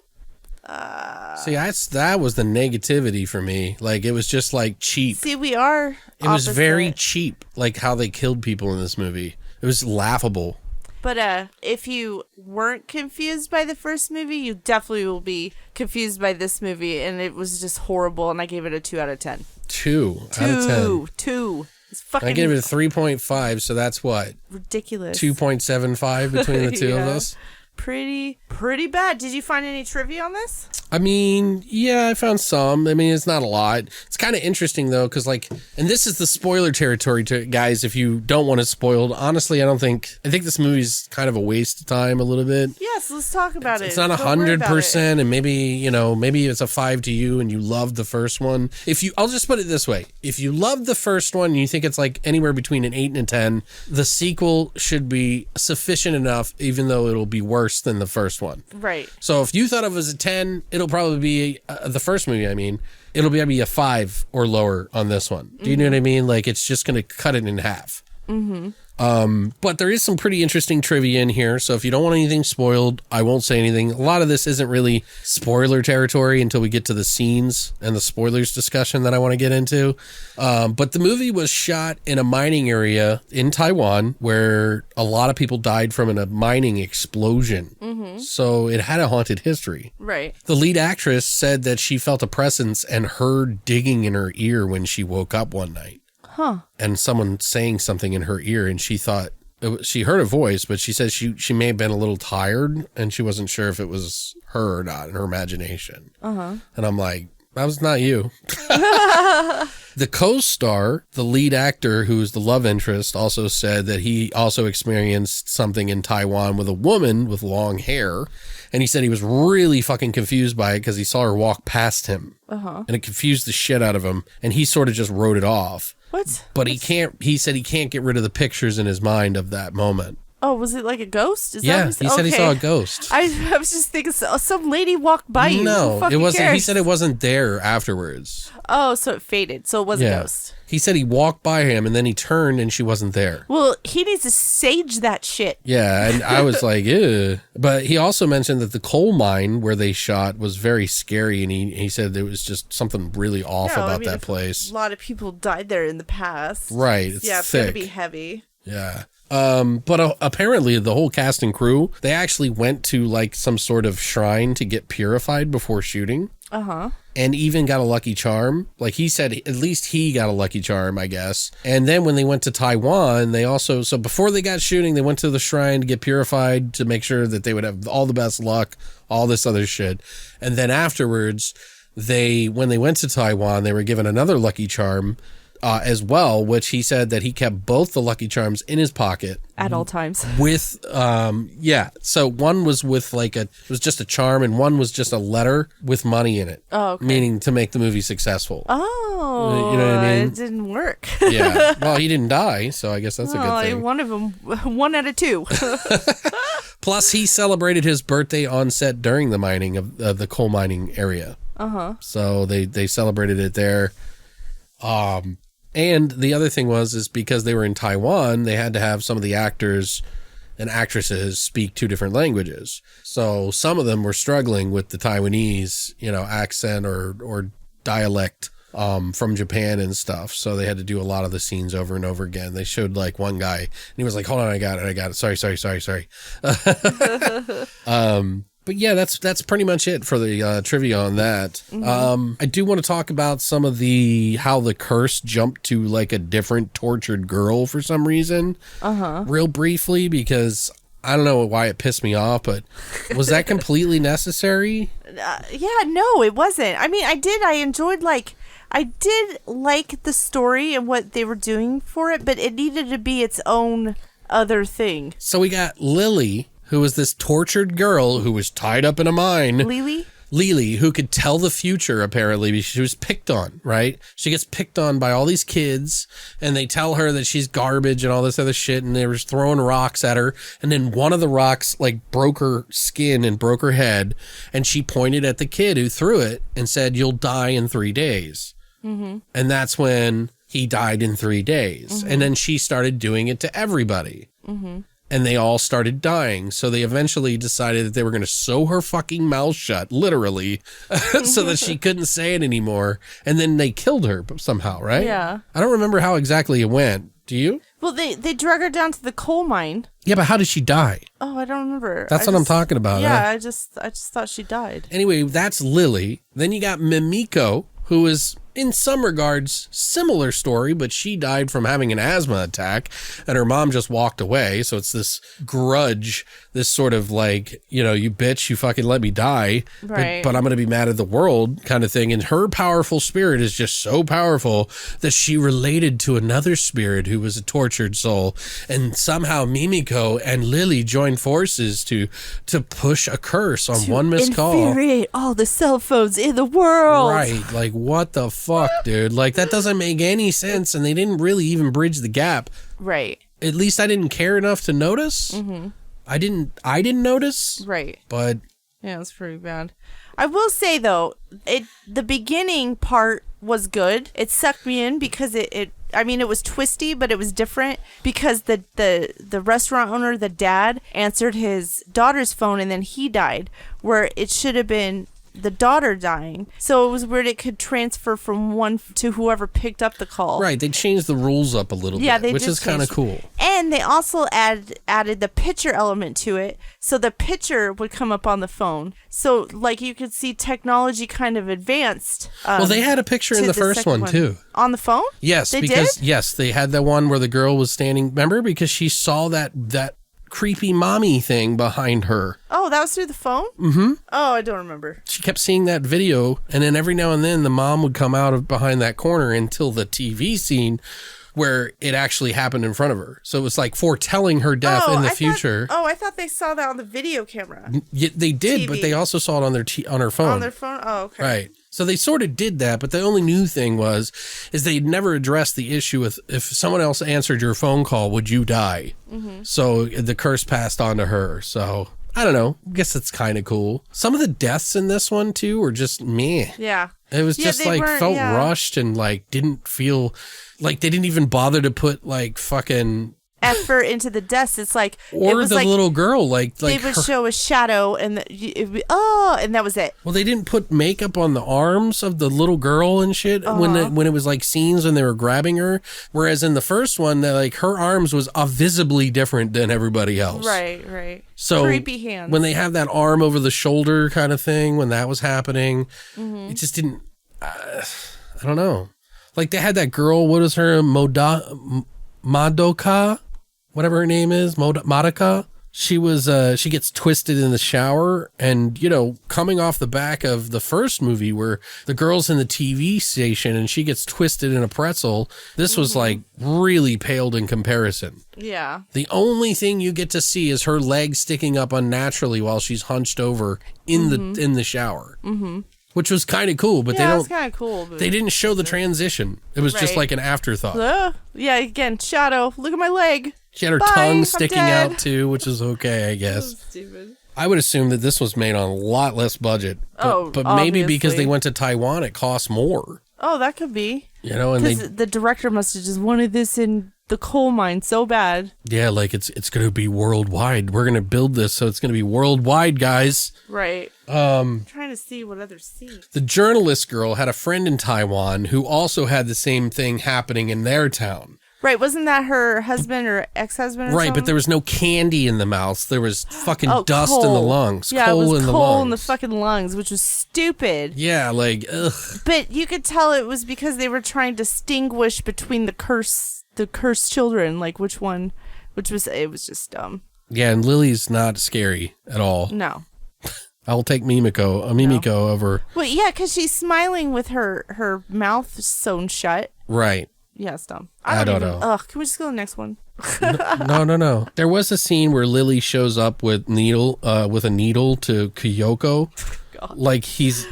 See, that was the negativity for me. Like, it was just like cheap. See, we are It was very cheap, like how they killed people in this movie. It was laughable. But if you weren't confused by the first movie, you definitely will be confused by this movie, and it was just horrible, and I gave it a 2 out of 10. 2 out of 10. 2. It's fucking... I gave it a 3.5, so that's what? Ridiculous. 2.75 between the two of us? Pretty bad. Did you find any trivia on this? I mean, yeah, I found some. I mean, it's not a lot. It's kind of interesting, though, because, and this is the spoiler territory, guys, if you don't want it spoiled. Honestly, I think this movie's kind of a waste of time a little bit. Yes, let's talk about it. It's not 100%, and maybe it's a 5 to you, and you loved the first one. I'll just put it this way. If you loved the first one, and you think it's, anywhere between an 8 and a 10, the sequel should be sufficient enough, even though it'll be worse than the first one. Right. So if you thought of it as a 10, it'll probably be the first movie. I mean, it'll be a 5 or lower on this one. Do you know what I mean? It's just going to cut it in half. Mm-hmm. But there is some pretty interesting trivia in here. So if you don't want anything spoiled, I won't say anything. A lot of this isn't really spoiler territory until we get to the scenes and the spoilers discussion that I want to get into. But the movie was shot in a mining area in Taiwan where a lot of people died from a mining explosion. Mm-hmm. So it had a haunted history. Right. The lead actress said that she felt a presence and heard digging in her ear when she woke up one night. Huh. And someone saying something in her ear, and she thought she heard a voice, but she says she may have been a little tired, and she wasn't sure if it was her or not in her imagination. Uh-huh. And I'm like, that was not you. The co-star, the lead actor, who's the love interest, also said that he also experienced something in Taiwan with a woman with long hair. And he said he was really fucking confused by it because he saw her walk past him. Uh-huh. And it confused the shit out of him. And he sort of just wrote it off. What? But he said he can't get rid of the pictures in his mind of that moment. Oh, was it like a ghost? He said he saw a ghost. I was just thinking some lady walked by you. No, it wasn't. Cares? He said it wasn't there afterwards. Oh, so it faded. So it was a ghost. He said he walked by him and then he turned and she wasn't there. Well, he needs to sage that shit. Yeah, and I was like, ew. But he also mentioned that the coal mine where they shot was very scary, and he said there was just something really off about that place. A lot of people died there in the past. Right. It's it's thick. going to be heavy. Yeah. But apparently the whole cast and crew, they actually went to some sort of shrine to get purified before shooting. Uh-huh. And even got a lucky charm. He said at least he got a lucky charm, I guess. And then when they went to Taiwan, so before they got shooting, they went to the shrine to get purified to make sure that they would have all the best luck, all this other shit. And then afterwards, when they went to Taiwan, they were given another lucky charm as well, which he said that he kept both the lucky charms in his pocket at all times with so one was with it was just a charm, and one was just a letter with money in it. Oh, okay. Meaning to make the movie successful. Oh, you know what I mean? It didn't work. Yeah, well, he didn't die, so I guess that's a good thing. One of them, 1 out of 2. Plus he celebrated his birthday on set during the mining of the coal mining area. So they celebrated it there. And the other thing is because they were in Taiwan, they had to have some of the actors and actresses speak 2 different languages. So some of them were struggling with the Taiwanese, accent or dialect from Japan and stuff. So they had to do a lot of the scenes over and over again. They showed like one guy and he was like, hold on, I got it. Sorry. But yeah, that's pretty much it for the trivia on that. I do want to talk about some of how the curse jumped to like a different tortured girl for some reason. Real briefly, because I don't know why it pissed me off, but was that completely necessary? Yeah, no, it wasn't. I mean, I enjoyed I did like the story and what they were doing for it, but it needed to be its own other thing. So we got Lily, who was this tortured girl who was tied up in a mine. Lily, who could tell the future, apparently, because she was picked on, right? She gets picked on by all these kids, and they tell her that she's garbage and all this other shit, and they were just throwing rocks at her, and then one of the rocks, like, broke her skin and broke her head, and she pointed at the kid who threw it and said, you'll die in 3 days. And that's when he died in 3 days. And then she started doing it to everybody. And they all started dying. So they eventually decided that they were going to sew her fucking mouth shut, literally, so that she couldn't say it anymore. And then they killed her somehow, right? Yeah. I don't remember how exactly it went. Do you? Well, they drug her down to the coal mine. Yeah, but how did she die? Oh, I don't remember. That's what I'm talking about. Yeah, I just thought she died. Anyway, that's Lily. Then you got Mimiko, who is, in some regards, similar story, but she died from having an asthma attack, and her mom just walked away. So it's this grudge, this sort of like, you know, you bitch, you fucking let me die, right. but I'm going to be mad at the world kind of thing. And her powerful spirit is just so powerful that she related to another spirit who was a tortured soul. And somehow Mimiko and Lily joined forces to push a curse on One Missed Call. Infuriate all the cell phones in the world. Right. Like, what the fuck, dude? Like, that doesn't make any sense, and they didn't really even bridge the gap. Right. At least I didn't care enough to notice. I didn't notice. Right. But yeah, it's pretty bad. I will say though, the beginning part was good. It sucked me in because it was twisty, but it was different because the restaurant owner, the dad, answered his daughter's phone and then he died, where it should have been the daughter dying. So it was weird it could transfer from one to whoever picked up the call. Right, they changed the rules up a little bit, which is kind of cool. And they also added the picture element to it, so the picture would come up on the phone. So like you could see technology kind of advanced. Well, they had a picture in the first one too. On the phone? Yes, yes, they had the one where the girl was standing. Remember, because she saw that creepy mommy thing behind her. Oh, that was through the phone? Mm-hmm. Oh, I don't remember. She kept seeing that video, and then every now and then the mom would come out of behind that corner until the TV scene where it actually happened in front of her. So it was like foretelling her death in the future. I thought they saw that on the video camera. Yeah, they did, TV. But they also saw it on on her phone. On their phone? Oh, okay. Right. So they sort of did that, but the only new thing is they'd never addressed the issue with if someone else answered your phone call, would you die? Mm-hmm. So the curse passed on to her. So I don't know. I guess it's kind of cool. Some of the deaths in this one too were just meh. Yeah. It was just like felt rushed and like didn't feel like they didn't even bother to put like fucking effort into the deaths. It's like, or it was the like, little girl, like they would show a shadow and and that was it. Well, they didn't put makeup on the arms of the little girl and shit when it was like scenes when they were grabbing her. Whereas in the first one, like her arms was visibly different than everybody else. Right. So creepy hands. When they have that arm over the shoulder kind of thing, when that was happening, it just didn't. I don't know. Like they had that girl. What is her Madoka? Whatever her name is, Madoka. She gets twisted in the shower, and coming off the back of the first movie where the girl's in the TV station and she gets twisted in a pretzel. This was like really paled in comparison. Yeah. The only thing you get to see is her legs sticking up unnaturally while she's hunched over in the shower. Mm-hmm. Which was kind of cool, but it's kind of cool. They didn't show the transition. It was just like an afterthought. Yeah, again, shadow. Look at my leg. She had her tongue sticking out too, which is okay, I guess. So stupid. I would assume that this was made on a lot less budget. But maybe because they went to Taiwan, it costs more. Oh, that could be. And because the director must have just wanted this in the coal mine so bad. Yeah, like it's going to be worldwide. We're going to build this so it's going to be worldwide, guys. Right. I'm trying to see what other scenes. The journalist girl had a friend in Taiwan who also had the same thing happening in their town. Right, wasn't that her husband or ex-husband or Right, something? but there was no candy in the mouth. There was fucking dust in the coal. lungs. Yeah, coal it was in the coal lungs. in the fucking lungs, which was stupid. Yeah, like, ugh. But you could tell it was because they were trying to distinguish between the cursed children, like it was just dumb. Yeah, and Lily's not scary at all. No. I'll take Mimiko over. Well, yeah, because she's smiling with her mouth sewn shut. Right. Yeah, it's dumb. I don't know. Ugh, can we just go to the next one? No. There was a scene where Lily shows up with a needle to Kyoko. God. Like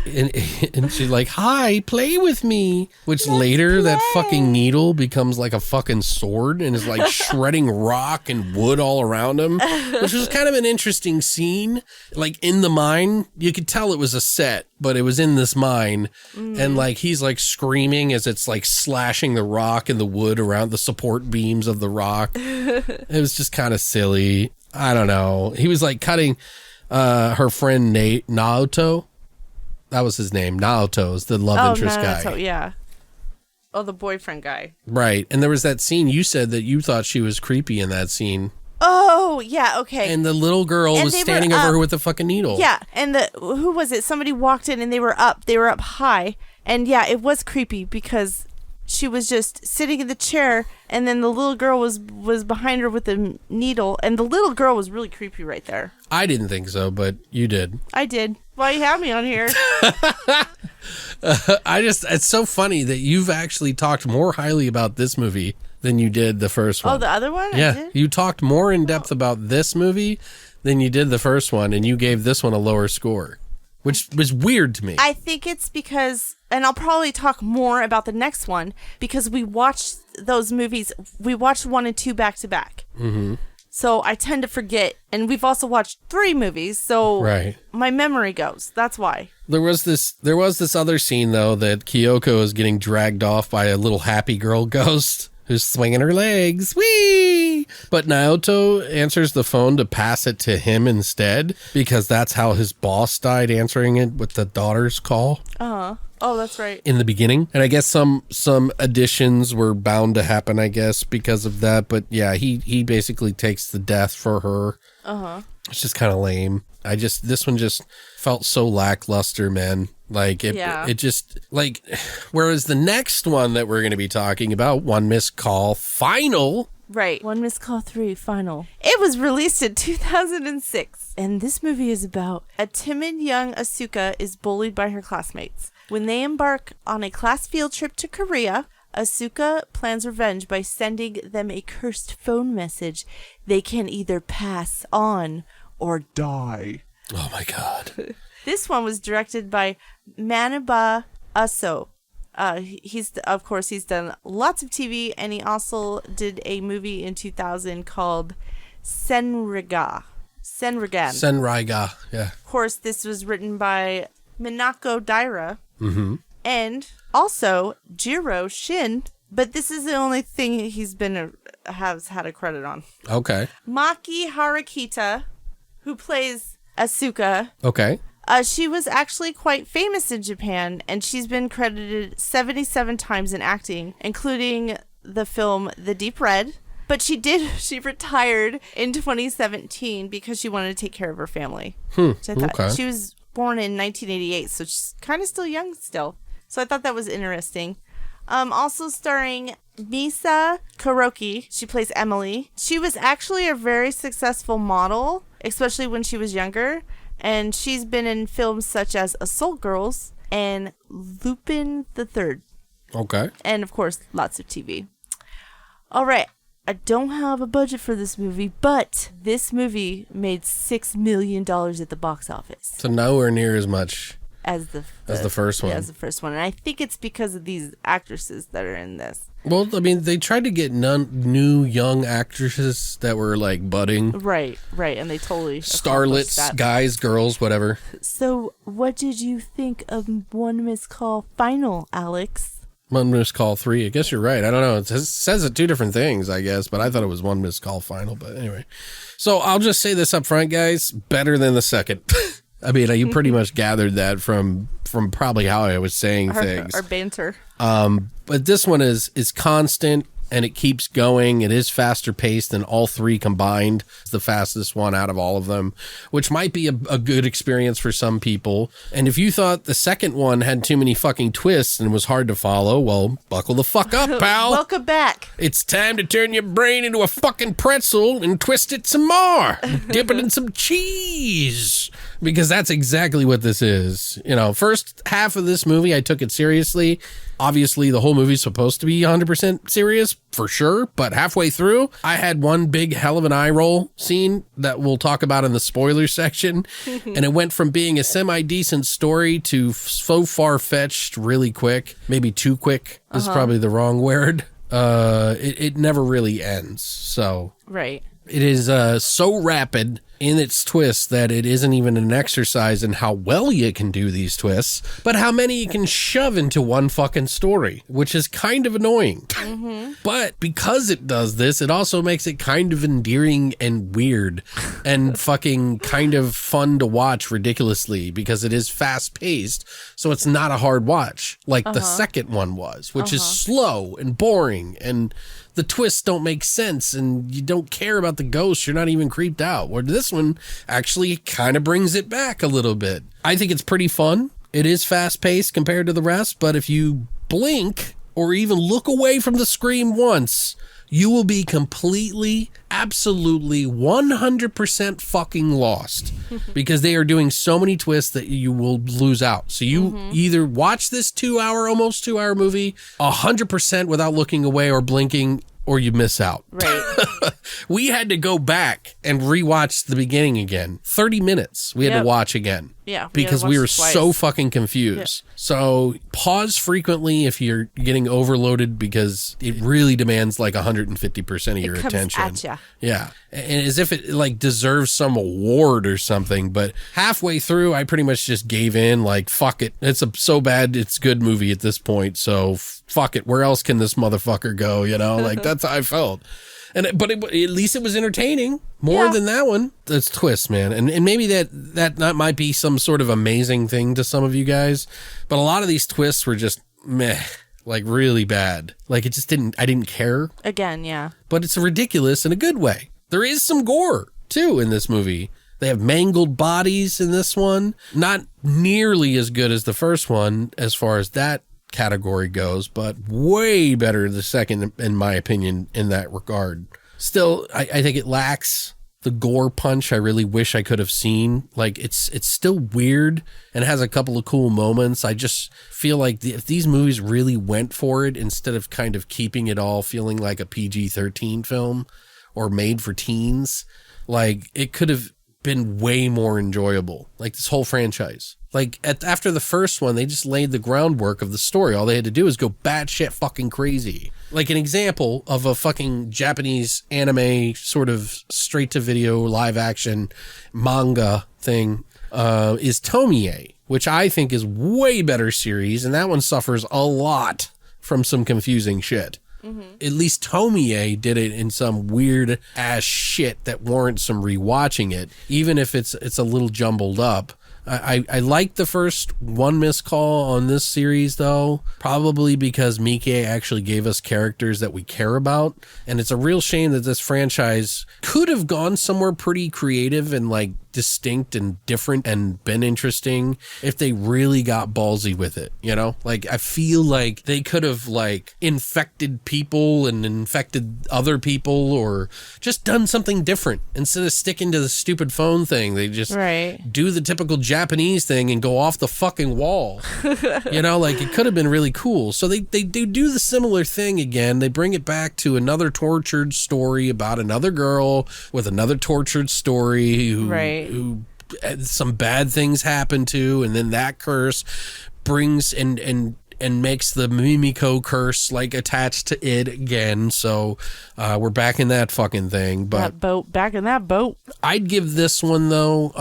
and she's like, "Hi, play with me." Which later that fucking needle becomes like a fucking sword and is like shredding rock and wood all around him. Which was kind of an interesting scene. Like in the mine, you could tell it was a set, but it was in this mine. And like he's like screaming as it's like slashing the rock and the wood around the support beams of the rock. It was just kind of silly. I don't know. He was like cutting her friend Naoto. That was his name. Naoto is the love interest guy. Yeah. Oh, the boyfriend guy. Right. And there was that scene you said that you thought she was creepy in that scene. Oh, yeah, okay. And the little girl was standing over her with a fucking needle. Yeah, and who was it? Somebody walked in and they were up high. And yeah, it was creepy because she was just sitting in the chair and then the little girl was behind her with a needle, and the little girl was really creepy right there. I didn't think so, but you did. I did. Why you have me on here? It's so funny that you've actually talked more highly about this movie than you did the first one. Oh, the other one? Yeah, you talked more in depth about this movie than you did the first one, and you gave this one a lower score, which was weird to me. I think it's because, and I'll probably talk more about the next one, because we watched those movies, we watched 1 and 2 back to back. Mm-hmm. So I tend to forget, and we've also watched 3 movies, so my memory goes. That's why. There was this other scene, though, that Kyoko is getting dragged off by a little happy girl ghost who's swinging her legs. Whee! But Naoto answers the phone to pass it to him instead, because that's how his boss died, answering it with the daughter's call. Uh-huh. Oh, that's right. In the beginning. And I guess some additions were bound to happen, I guess, because of that. But yeah, he basically takes the death for her. Uh-huh. It's just kind of lame. This one just felt so lackluster, man. Like it just like, whereas the next one that we're going to be talking about, One Missed Call Final. Right. One Missed Call 3 Final. It was released in 2006. And this movie is about a timid young Asuka is bullied by her classmates. When they embark on a class field trip to Korea, Asuka plans revenge by sending them a cursed phone message they can either pass on or die. Oh my God. This one was directed by Manaba Aso. He's done lots of TV, and he also did a movie in 2000 called Senrigan, yeah. Of course, this was written by Minako Daira. Mm-hmm. And also Jiro Shin, but this is the only thing he's has had a credit on. Okay. Maki Harakita, who plays Asuka. Okay. She was actually quite famous in Japan, and she's been credited 77 times in acting, including the film The Deep Red. But she retired in 2017 because she wanted to take care of her family. Okay. She was born in 1988, so she's kind of still young still. So I thought that was interesting. Also starring Misa Kuroki. She plays Emily. She was actually a very successful model, especially when she was younger. And she's been in films such as Assault Girls and Lupin the Third. Okay. And, of course, lots of TV. All right. I don't have a budget for this movie, but this movie made $6 million at the box office. So nowhere near as much as the first one. Yeah, as the first one. And I think it's because of these actresses that are in this. Well, I mean, they tried to get new young actresses that were like budding. Right. And they totally starlets, guys, girls, whatever. So what did you think of One Missed Call Final, Alex? One Missed Call 3. I guess you're right. I don't know. It says it two different things, I guess, but I thought it was One Missed Call Final. But anyway. So I'll just say this up front, guys. Better than the second. I mean, you pretty much gathered that from probably how I was saying things. Our banter. But this one is constant, and it keeps going. It is faster paced than all three combined. It's the fastest one out of all of them, which might be a good experience for some people. And if you thought the second one had too many fucking twists and was hard to follow, well, buckle the fuck up, pal. Welcome back. It's time to turn your brain into a fucking pretzel and twist it some more. Dip it in some cheese. Because that's exactly what this is. You know, first half of this movie, I took it seriously. Obviously, the whole movie's supposed to be 100% serious, for sure. But halfway through, I had one big hell of an eye roll scene that we'll talk about in the spoiler section. And it went from being a semi-decent story to so far-fetched really quick. Maybe too quick is probably the wrong word. It never really ends. So Right. it is so rapid in its twists that it isn't even an exercise in how well you can do these twists, but how many you can shove into one fucking story, which is kind of annoying. But because it does this, it also makes it kind of endearing and weird and fucking kind of fun to watch ridiculously because it is fast paced. So it's not a hard watch like the second one was, which is slow and boring, and the twists don't make sense, and you don't care about the ghosts. You're not even creeped out. Where this one actually kind of brings it back a little bit. I think it's pretty fun. It is fast paced compared to the rest, but if you blink or even look away from the screen once, you will be completely, absolutely, 100% fucking lost because they are doing so many twists that you will lose out. So you either watch this almost 2 hour movie 100% without looking away or blinking, or you miss out. Right. We had to go back and rewatch the beginning again. 30 minutes we had to watch again. Yeah. Because we were so fucking confused. Yeah. So pause frequently if you're getting overloaded because it really demands like 150% of your attention. At ya. Yeah. And as if it like deserves some award or something. But halfway through, I pretty much just gave in, like, fuck it. It's so bad, it's a good movie at this point. So fuck it. Where else can this motherfucker go? You know, like that's how I felt. But at least it was entertaining more than that one. That's twists, man. And maybe that might be some sort of amazing thing to some of you guys. But a lot of these twists were just meh, like really bad. Like I didn't care. Again, yeah. But it's ridiculous in a good way. There is some gore too in this movie. They have mangled bodies in this one. Not nearly as good as the first one as far as that category goes, but way better the second, in my opinion, in that regard. Still, I think it lacks the gore punch I really wish I could have seen. Like, it's still weird and has a couple of cool moments. I just feel like if these movies really went for it instead of kind of keeping it all feeling like a PG-13 film or made for teens, like, it could have been way more enjoyable. Like, this whole franchise. Like, after the first one, they just laid the groundwork of the story. All they had to do is go batshit fucking crazy. Like, an example of a fucking Japanese anime sort of straight-to-video live-action manga thing is Tomie, which I think is way better series, and that one suffers a lot from some confusing shit. At least Tomie did it in some weird ass shit that warrants some rewatching it, even if it's a little jumbled up. I like the first One Missed Call on this series, though, probably because Miike actually gave us characters that we care about. And it's a real shame that this franchise could have gone somewhere pretty creative and like distinct and different and been interesting if they really got ballsy with it, you know? Like, I feel like they could have like infected people and infected other people or just done something different instead of sticking to the stupid phone thing. They just do the typical Japanese thing and go off the fucking wall. You know, like, it could have been really cool. So they do the similar thing again. They bring it back to another tortured story about another girl with another tortured story who some bad things happen to, and then that curse brings and makes the Mimiko curse like attached to it again. So we're back in that fucking thing. But back in that boat. I'd give this one though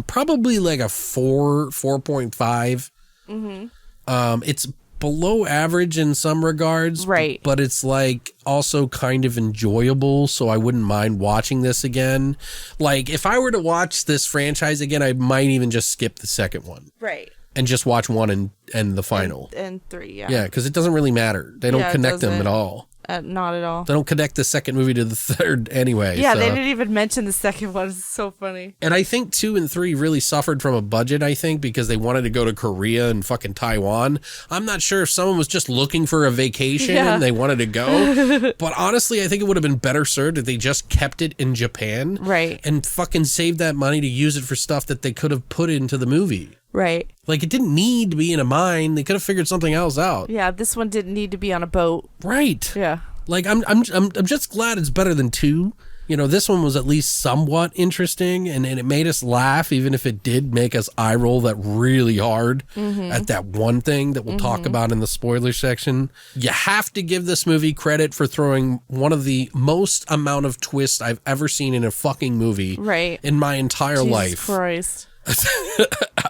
probably like a 4.5. It's below average in some regards. Right. But it's like also kind of enjoyable, so I wouldn't mind watching this again. Like, if I were to watch this franchise again, I might even just skip the second one. Right. And just watch 1 and the final. And 3, yeah. Yeah, because it doesn't really matter. They don't connect them at all. Not at all. They don't connect the second movie to the third anyway. Yeah, so. they didn't even mention the second one. It's so funny. And I think 2 and 3 really suffered from a budget, I think, because they wanted to go to Korea and fucking Taiwan. I'm not sure if someone was just looking for a vacation and they wanted to go. But honestly, I think it would have been better served if they just kept it in Japan. Right. And fucking saved that money to use it for stuff that they could have put into the movie. Right. Like, it didn't need to be in a mine. They could have figured something else out. Yeah, this one didn't need to be on a boat. Right. Yeah. Like, I'm just glad it's better than 2. You know, this one was at least somewhat interesting, and it made us laugh, even if it did make us eye roll that really hard at that one thing that we'll talk about in the spoiler section. You have to give this movie credit for throwing one of the most amount of twists I've ever seen in a fucking movie in my entire life. Jesus Christ.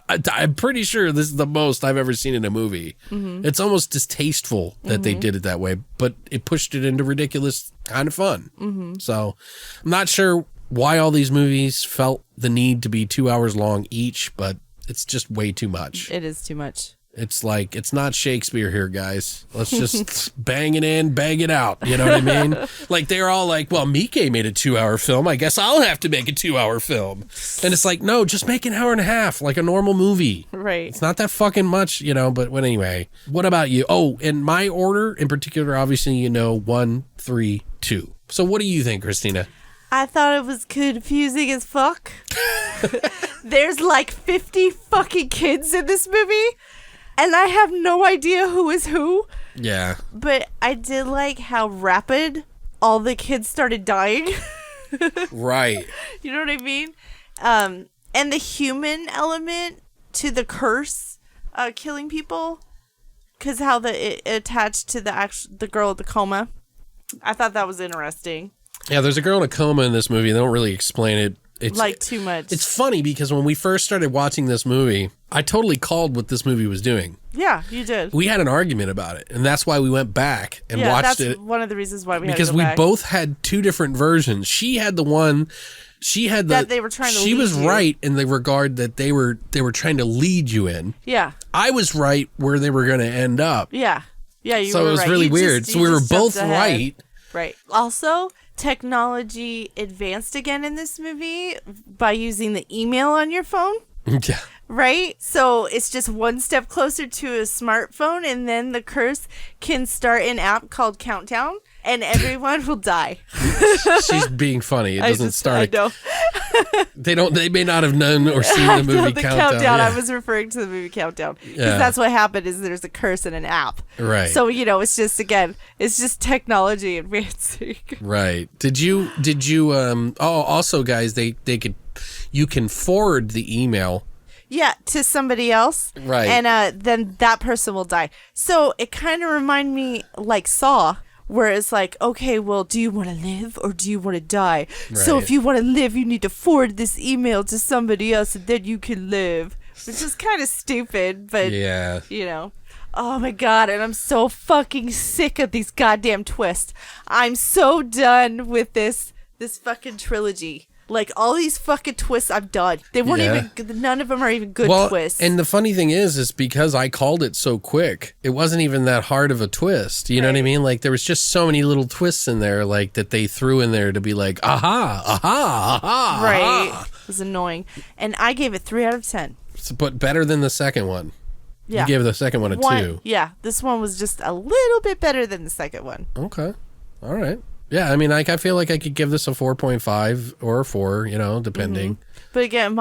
I'm pretty sure this is the most I've ever seen in a movie. It's almost distasteful that they did it that way, but it pushed it into ridiculous kind of fun. So I'm not sure why all these movies felt the need to be 2 hours long each, but it's just way too much. It is too much. It's like, it's not Shakespeare here, guys. Let's just bang it in, bang it out. You know what I mean? Like, they're all like, well, Mike made a 2-hour film. I guess I'll have to make a 2-hour film. And it's like, no, just make an hour and a half, like a normal movie. Right. It's not that fucking much, you know, but anyway. What about you? Oh, in my order in particular, obviously, you know, 1, 3, 2. So what do you think, Christina? I thought it was confusing as fuck. There's like 50 fucking kids in this movie. And I have no idea who is who. Yeah. But I did like how rapid all the kids started dying. Right. You know what I mean? And the human element to the curse killing people. Because how it attached to the girl at the coma. I thought that was interesting. Yeah, there's a girl in a coma in this movie. They don't really explain it. It's like too much. It's funny because when we first started watching this movie, I totally called what this movie was doing. Yeah, you did. We had an argument about it, and that's why we went back and watched it. That's one of the reasons why we had because to go back. we both had 2 different versions. She had the one. She had the that they were trying to. She lead was you. right in the regard that they were trying to lead you in. Yeah. I was right where they were going to end up. Yeah. Yeah. You so were it was right. really weird. So we were both right. Right. Also, technology advanced again in this movie by using the email on your phone. Yeah. Right? So it's just one step closer to a smartphone, and then the curse can start an app called Countdown, and everyone will die. She's being funny. It doesn't start. I know. They may not have known or seen the movie Countdown. Yeah. I was referring to the movie Countdown. Because that's what happened is there's a curse in an app. Right. So, you know, it's just, again, it's just technology advancing. Right. Did you also guys, you can forward the email. Yeah, to somebody else. Right. And then that person will die. So it kind of reminded me like Saw, where it's like, okay, well, do you want to live or do you want to die? Right. So if you want to live, you need to forward this email to somebody else and then you can live. Which is kind of stupid, but, yeah, you know. Oh my God, and I'm so fucking sick of these goddamn twists. I'm so done with this fucking trilogy. Like, all these fucking twists, I'm done. They weren't even, none of them are even good twists. And the funny thing is because I called it so quick, it wasn't even that hard of a twist. You know what I mean? Like, there was just so many little twists in there, like, that they threw in there to be like, aha, aha, aha. Right. Aha. It was annoying. And I gave it 3 out of 10. But better than the second one. Yeah. You gave the second one a 2. Yeah. This one was just a little bit better than the second one. Okay. All right. Yeah, I mean, like, I feel like I could give this a 4.5 or a 4, you know, depending. Mm-hmm. But again,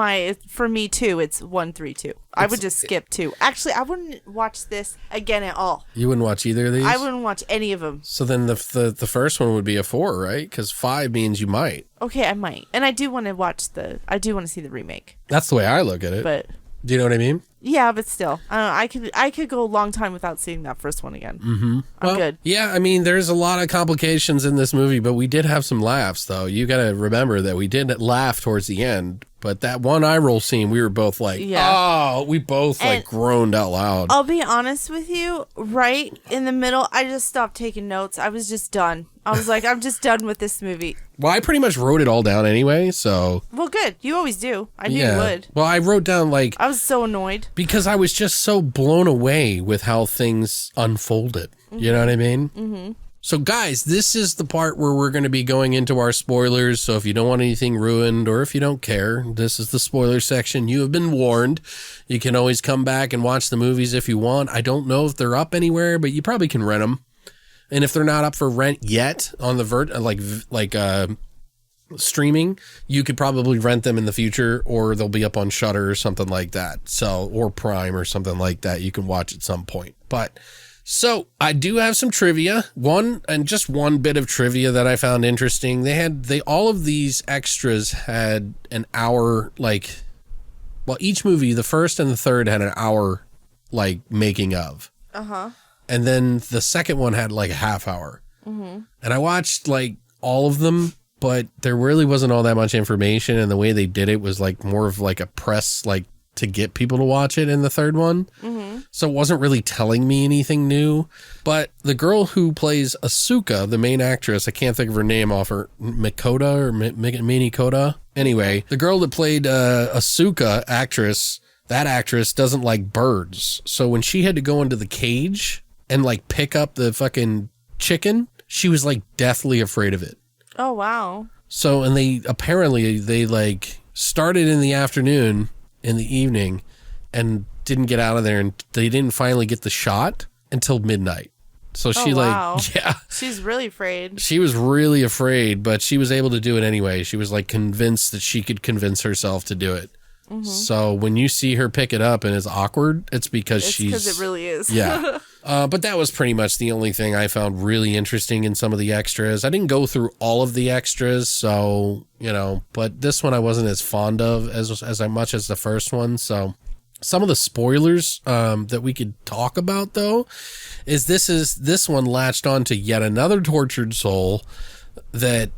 for me too, it's 1, 3, 2. I would just skip 2. Actually, I wouldn't watch this again at all. You wouldn't watch either of these? I wouldn't watch any of them. So then the first one would be a 4, right? Because 5 means you might. Okay, I might. And I do want to see the remake. That's the way I look at it. But do you know what I mean? Yeah, but still, I could go a long time without seeing that first one again. Mm-hmm. I'm good. Yeah, I mean, there's a lot of complications in this movie, but we did have some laughs, though. You got to remember that we did laugh towards the end, But that one eye roll scene, we were both like, we both like groaned out loud. I'll be honest with you, right in the middle, I just stopped taking notes. I was just done. I was like, I'm just done with this movie. Well, I pretty much wrote it all down anyway, so. Well, good. You always do. I knew you would. Well, I wrote down like. I was so annoyed. Because I was just so blown away with how things unfolded. Mm-hmm. You know what I mean? Mm-hmm. So, guys, this is the part where we're going to be going into our spoilers. So if you don't want anything ruined or if you don't care, this is the spoiler section. You have been warned. You can always come back and watch the movies if you want. I don't know if they're up anywhere, but you probably can rent them. And if they're not up for rent yet on the streaming, you could probably rent them in the future, or they'll be up on Shudder or something like that. So, or Prime or something like that. You can watch at some point. But so I do have some trivia. One bit of trivia that I found interesting. All of these extras had an hour, each movie, the first and the third had an hour, making of. Uh-huh. And then the second one had a half hour. Mm-hmm. And I watched all of them, but there really wasn't all that much information. And the way they did it was more of a press, to get people to watch it in the third one. Mm-hmm. So it wasn't really telling me anything new. But the girl who plays Asuka, the main actress, I can't think of her name off her, Makoto or Minikoda. Anyway, the girl that played Asuka, that actress doesn't like birds. So when she had to go into the cage and pick up the fucking chicken, she was deathly afraid of it. Oh, wow. So, and they started in the afternoon, in the evening, and didn't get out of there, and they didn't finally get the shot until midnight. So she wow. She's really afraid. She was really afraid, but she was able to do it anyway. She was convinced that she could convince herself to do it. Mm-hmm. So when you see her pick it up and it's awkward, it's because it really is. Yeah. But that was pretty much the only thing I found really interesting in some of the extras. I didn't go through all of the extras, so, but this one I wasn't as fond of as much as the first one. So some of the spoilers that we could talk about, though, is this one latched on to yet another tortured soul that,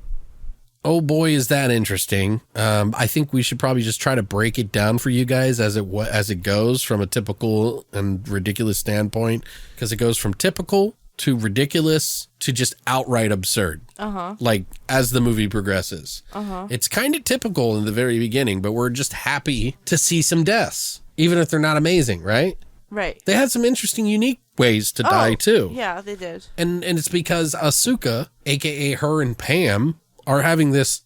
oh boy, is that interesting. I think we should probably just try to break it down for you guys as it goes from a typical and ridiculous standpoint, because it goes from typical to ridiculous to just outright absurd. Uh-huh. As the movie progresses. Uh-huh. It's kind of typical in the very beginning, but we're just happy to see some deaths, even if they're not amazing, right? Right. They had some interesting, unique ways to die, too. Yeah, they did. And it's because Asuka, a.k.a. her and Pam, are having this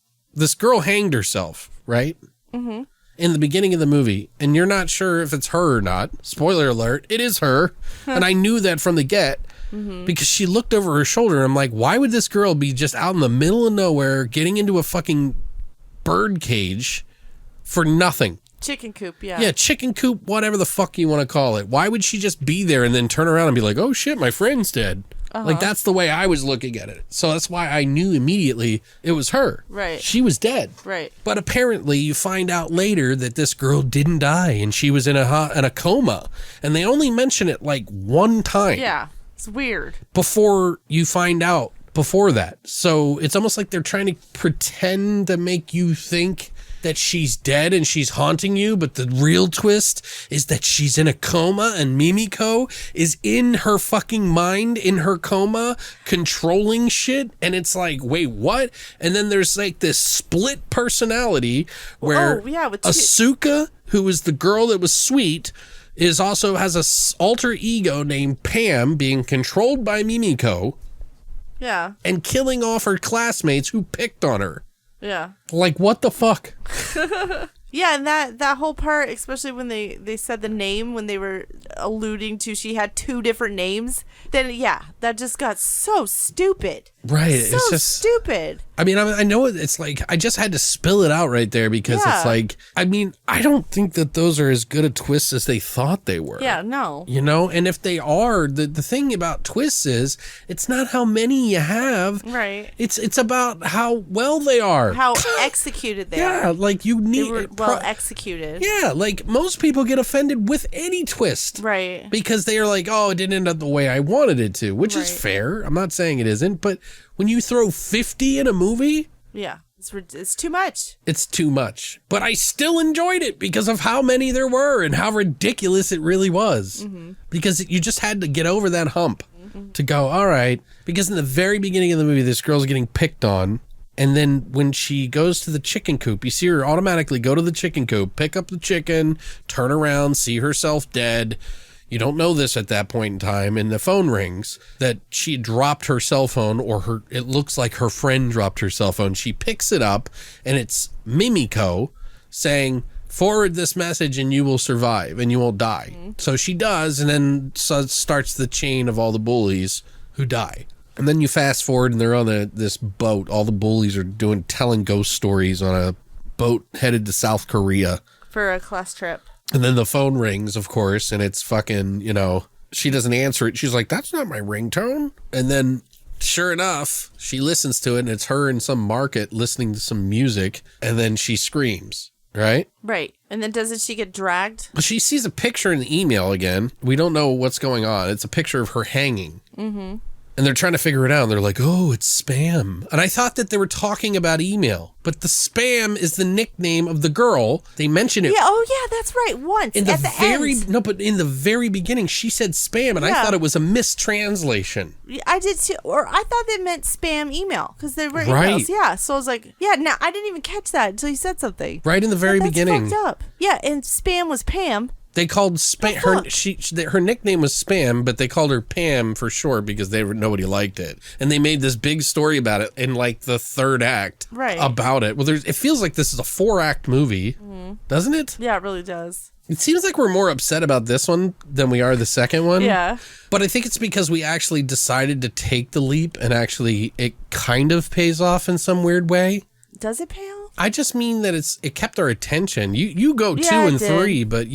girl hanged herself, right? Mm-hmm. In the beginning of the movie, and you're not sure if it's her or not. Spoiler alert, it is her. And I knew that from the get, because she looked over her shoulder, and I'm like, why would this girl be just out in the middle of nowhere getting into a fucking bird cage for nothing? Chicken coop, yeah. Yeah, chicken coop, whatever the fuck you want to call it. Why would she just be there and then turn around and be like, oh shit, my friend's dead? Uh-huh. That's the way I was looking at it. So that's why I knew immediately it was her. Right. She was dead. Right. But apparently you find out later that this girl didn't die and she was in a coma. And they only mention it one time. Yeah. It's weird. Before you find out before that. So it's almost like they're trying to pretend to make you think that she's dead and she's haunting you, but the real twist is that she's in a coma and Mimiko is in her fucking mind in her coma controlling shit, and it's wait, what? And then there's this split personality where Asuka, who is the girl that was sweet, also has a alter ego named Pam being controlled by Mimiko. Yeah. And killing off her classmates who picked on her. Yeah. What the fuck? Yeah, and that whole part, especially when they said the name, when they were alluding to she had two different names, then that just got so stupid. Right. So it's just stupid. I mean, I know it's I just had to spill it out right there because it's I don't think that those are as good a twists as they thought they were. Yeah, no. And if they are, the thing about twists is it's not how many you have. Right. It's about how well they are. How executed they are. Yeah, you need... They were well executed. Yeah, most people get offended with any twist. Right. Because they are oh, it didn't end up the way I wanted it to, which is fair. I'm not saying it isn't, but when you throw 50 in a movie... Yeah. It's too much. It's too much. But I still enjoyed it because of how many there were and how ridiculous it really was. Because you just had to get over that hump to go, all right. Because in the very beginning of the movie, this girl's getting picked on. And then when she goes to the chicken coop, you see her automatically go to the chicken coop, pick up the chicken, turn around, see herself dead. You don't know this at that point in time, and the phone rings that she dropped her cell phone, or it looks like her friend dropped her cell phone. She picks it up, and it's Mimiko saying, forward this message and you will survive and you won't die. So she does, and then starts the chain of all the bullies who die. And then you fast forward, and they're on this boat. All the bullies are telling ghost stories on a boat headed to South Korea. For a class trip. And then the phone rings, of course, and it's fucking, she doesn't answer it. She's like, that's not my ringtone. And then, sure enough, she listens to it, and it's her in some market listening to some music, and then she screams, right? Right. And then doesn't she get dragged? She sees a picture in the email again. We don't know what's going on. It's a picture of her hanging. Mm-hmm. And they're trying to figure it out. And they're like, oh, it's spam. And I thought that they were talking about email. But the spam is the nickname of the girl. They mention it. Yeah, oh yeah, that's right. Once at the end. No, but in the very beginning, she said spam. And I thought it was a mistranslation. I did too. Or I thought they meant spam email. Because they were emails. Yeah, so I was like, no, I didn't even catch that until you said something. Right in the very beginning. That's fucked up. Yeah, and spam was Pam. They called Spam. Her nickname was Spam, but they called her Pam for short because nobody liked it, and they made this big story about it in like the third act. Right. About it. Well, it feels like this is a 4-act movie, doesn't it? Yeah, it really does. It seems like we're more upset about this one than we are the second one. Yeah. But I think it's because we actually decided to take the leap, and actually it kind of pays off in some weird way. Does it pay off? I just mean that it kept our attention. You go 2 and 3, but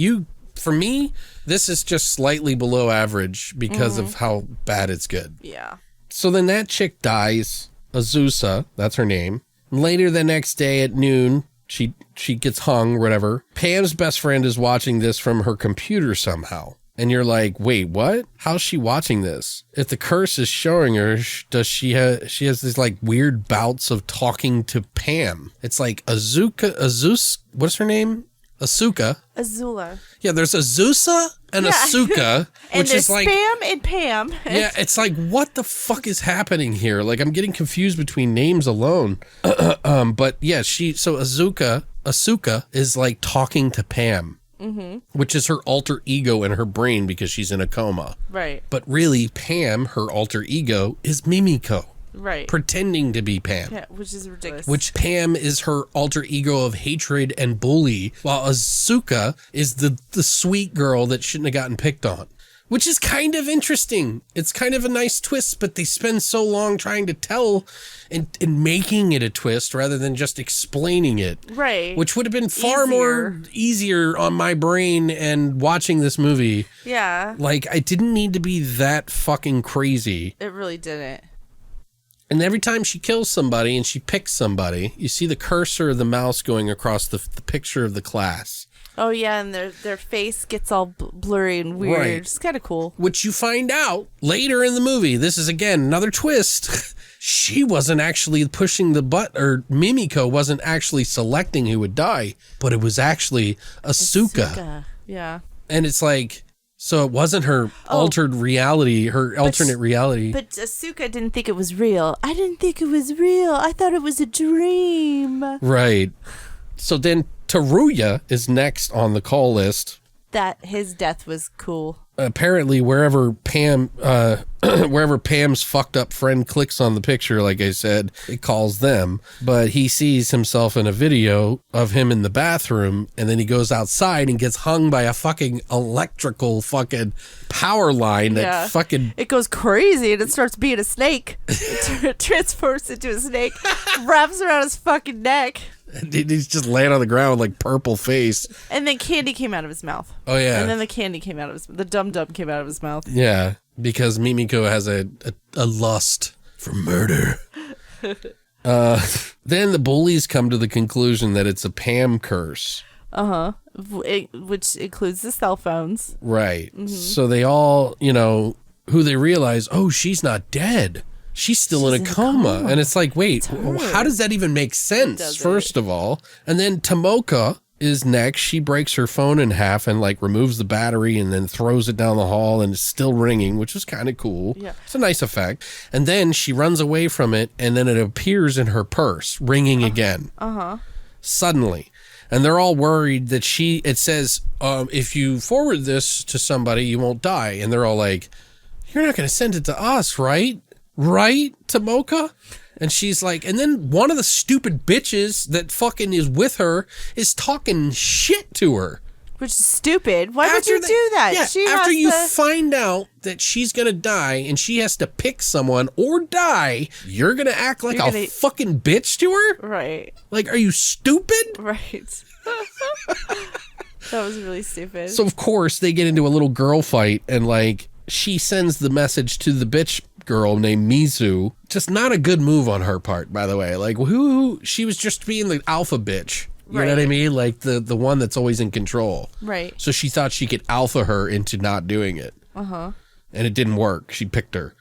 for me, this is just slightly below average because of how bad it's good. Yeah. So then that chick dies, Azusa, that's her name. Later the next day at noon, she gets hung, whatever. Pam's best friend is watching this from her computer somehow. And you're like, wait, what? How's she watching this? If the curse is showing her, she has these like weird bouts of talking to Pam. It's like what's her name? Asuka. Azula. Yeah, there's Azusa and Asuka, which is like Spam and Pam. Yeah, it's like, what the fuck is happening here? Like, I'm getting confused between names alone. But yeah, Asuka is like talking to Pam, which is her alter ego in her brain because she's in a coma. Right. But really, Pam, her alter ego, is Mimiko. Right. Pretending to be Pam. Yeah, which is ridiculous. Which Pam is her alter ego of hatred and bully, while Asuka is the sweet girl that shouldn't have gotten picked on. Which is kind of interesting. It's kind of a nice twist, but they spend so long trying to tell and making it a twist rather than just explaining it. Right. Which would have been far more easier on my brain and watching this movie. Yeah. Like, I didn't need to be that fucking crazy. It really didn't. And every time she kills somebody and she picks somebody, you see the cursor of the mouse going across the picture of the class. Oh, yeah, and their face gets all blurry and weird. Right. It's kind of cool. Which you find out later in the movie. This is, again, another twist. She wasn't actually pushing the button, or Mimiko wasn't actually selecting who would die, but it was actually Asuka. Yeah. And it's like... So it wasn't her altered reality, her alternate reality. But Asuka didn't think it was real. I didn't think it was real. I thought it was a dream. Right. So then Teruya is next on the call list. That his death was cool. Apparently, wherever Pam's fucked up friend clicks on the picture, like I said, it calls them. But he sees himself in a video of him in the bathroom, and then he goes outside and gets hung by a fucking electrical fucking power line that fucking... It goes crazy, and it starts being a snake. It transforms into a snake, wraps around his fucking neck. He's just laying on the ground with like purple face. And then candy came out of his mouth. Oh, yeah. And then the candy came out of the dum-dum came out of his mouth. Yeah, because Mimiko has a lust for murder. Then the bullies come to the conclusion that it's a Pam curse. Uh-huh. Which includes the cell phones. Right. Mm-hmm. So they all, who they realize, oh, she's not dead. she's still in a coma. And it's like, wait, how does that even make sense, first of all? And then Tomoka is next. She breaks her phone in half and like removes the battery and then throws it down the hall, and it's still ringing, which was kind of cool. Yeah. It's a nice effect. And then she runs away from it, and then it appears in her purse, ringing again. Suddenly. And they're all worried that it says, if you forward this to somebody, you won't die. And they're all like, you're not going to send it to us, right? Right, Tomoka? And she's like, and then one of the stupid bitches that fucking is with her is talking shit to her. Which is stupid. Why would you do that? Yeah, after you find out that she's going to die and she has to pick someone or die, you're going to act like a fucking bitch to her? Right. Like, are you stupid? Right. That was really stupid. So, of course, they get into a little girl fight, and, like, she sends the message to the bitch girl named Mizu. Just not a good move on her part, by the way. Like, she was just being the alpha bitch. You know what I mean? Like the one that's always in control. Right. So she thought she could alpha her into not doing it. And it didn't work. She picked her.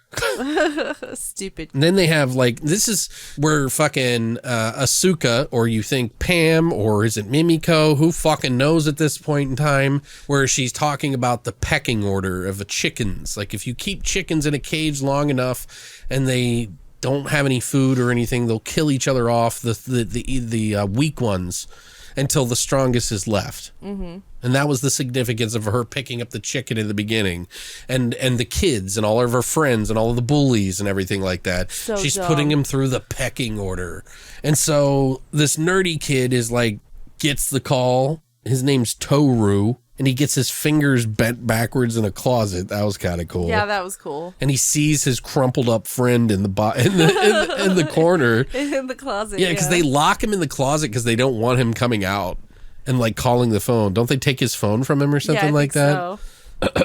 Stupid. And then they have like, this is where fucking Asuka, or you think Pam, or is it Mimiko? Who fucking knows at this point in time, where she's talking about the pecking order of the chickens. Like if you keep chickens in a cage long enough and they don't have any food or anything, they'll kill each other off, the weak ones, until the strongest is left. And that was the significance of her picking up the chicken in the beginning, and the kids and all of her friends and all of the bullies and everything like that. She's putting them through the pecking order. And so this nerdy kid is like, gets the call. His name's Toru. And he gets his fingers bent backwards in a closet. That was kind of cool. Yeah, that was cool. And he sees his crumpled up friend in the corner. In the closet. Yeah, because they lock him in the closet because they don't want him coming out and like calling the phone. Don't they take his phone from him or something like that? So.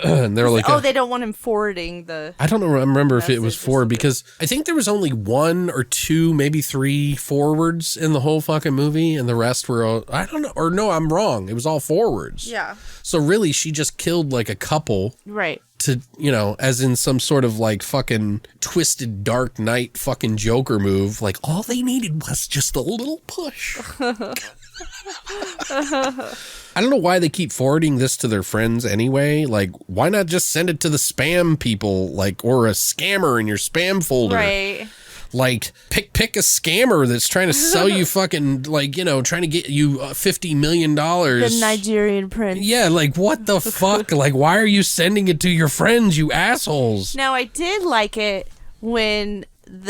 And they're like, they don't want him forwarding the. I don't remember if it was forward, because I think there was only 1 or 2, maybe 3 forwards in the whole fucking movie, and the rest were all, I don't know, or no, I'm wrong. It was all forwards. Yeah. So really, she just killed like a couple. Right. To, you know, as in some sort of like fucking twisted Dark Knight fucking Joker move. Like all they needed was just a little push. I don't know why they keep forwarding this to their friends anyway. Like, why not just send it to the spam people, like, or a scammer in your spam folder? Right. Like, pick a scammer that's trying to sell you fucking, like, you know, trying to get you $50 million. The Nigerian prince. Yeah, like, what the fuck? Like, why are you sending it to your friends, you assholes? Now, I did like it when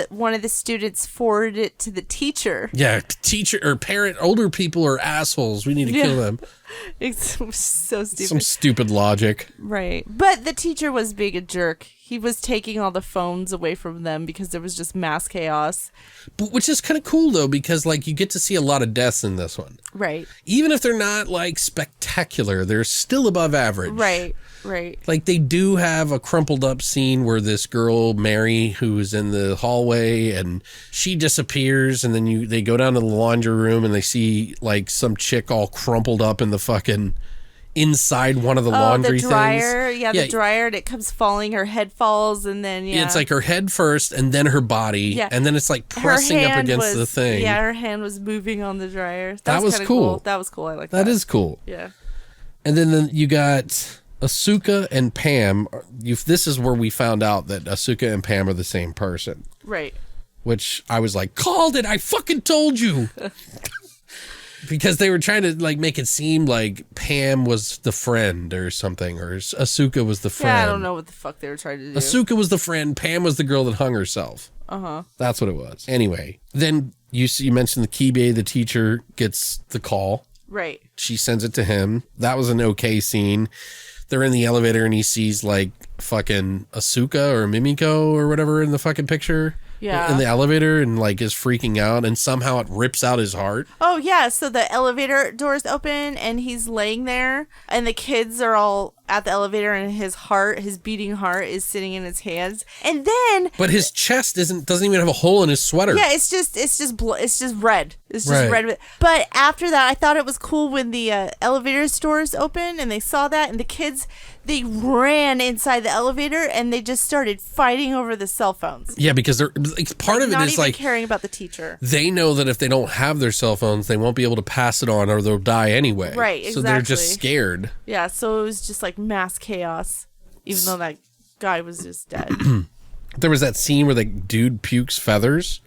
one of the students forwarded it to the teacher. Yeah, teacher or parent, older people are assholes. We need to kill them. It's so stupid. Some stupid logic. Right. But the teacher was being a jerk. He was taking all the phones away from them because there was just mass chaos. But, which is kind of cool, though, because, like, you get to see a lot of deaths in this one. Right. Even if they're not, like, spectacular, they're still above average. Right. Right. Like, they do have a crumpled up scene where this girl, Mary, who is in the hallway, and she disappears, and then they go down to the laundry room, and they see, like, some chick all crumpled up in the fucking inside one of the laundry the dryer. things. Yeah, the dryer, and it comes falling, her head falls, and then, it's like her head first, and then her body, and then it's, like, pressing up against the thing. Yeah, her hand was moving on the dryer. That was cool. That was cool. I like that. That is cool. Yeah. And then you got Asuka and Pam. This is where we found out that Asuka and Pam are the same person. Right. Which I was like, called it. I fucking told you. Because they were trying to like make it seem like Pam was the friend or something, or Asuka was the friend. Yeah, I don't know what the fuck they were trying to do. Asuka was the friend. Pam was the girl that hung herself. That's what it was. Anyway, then you mentioned the Kibe, the teacher, gets the call. Right. She sends it to him. That was an okay scene. They're in the elevator and he sees like fucking Asuka or Mimiko or whatever in the fucking picture. Yeah. In the elevator, and like is freaking out, and somehow it rips out his heart. Oh yeah, so the elevator doors open and he's laying there, and the kids are all at the elevator, and his beating heart is sitting in his hands, and then but his chest doesn't even have a hole in his sweater. Yeah, it's just red. It's just Right. red. But after that, I thought it was cool when the elevator stores opened and they saw that, and the kids, they ran inside the elevator and they just started fighting over the cell phones. Yeah, because they're like, part of it Not is even like caring about the teacher. they know that if they don't have their cell phones, they won't be able to pass it on or they'll die anyway. Right, So they're just exactly. scared. Yeah, so it was just like mass chaos, even though that guy was just dead. There was that scene where the dude pukes feathers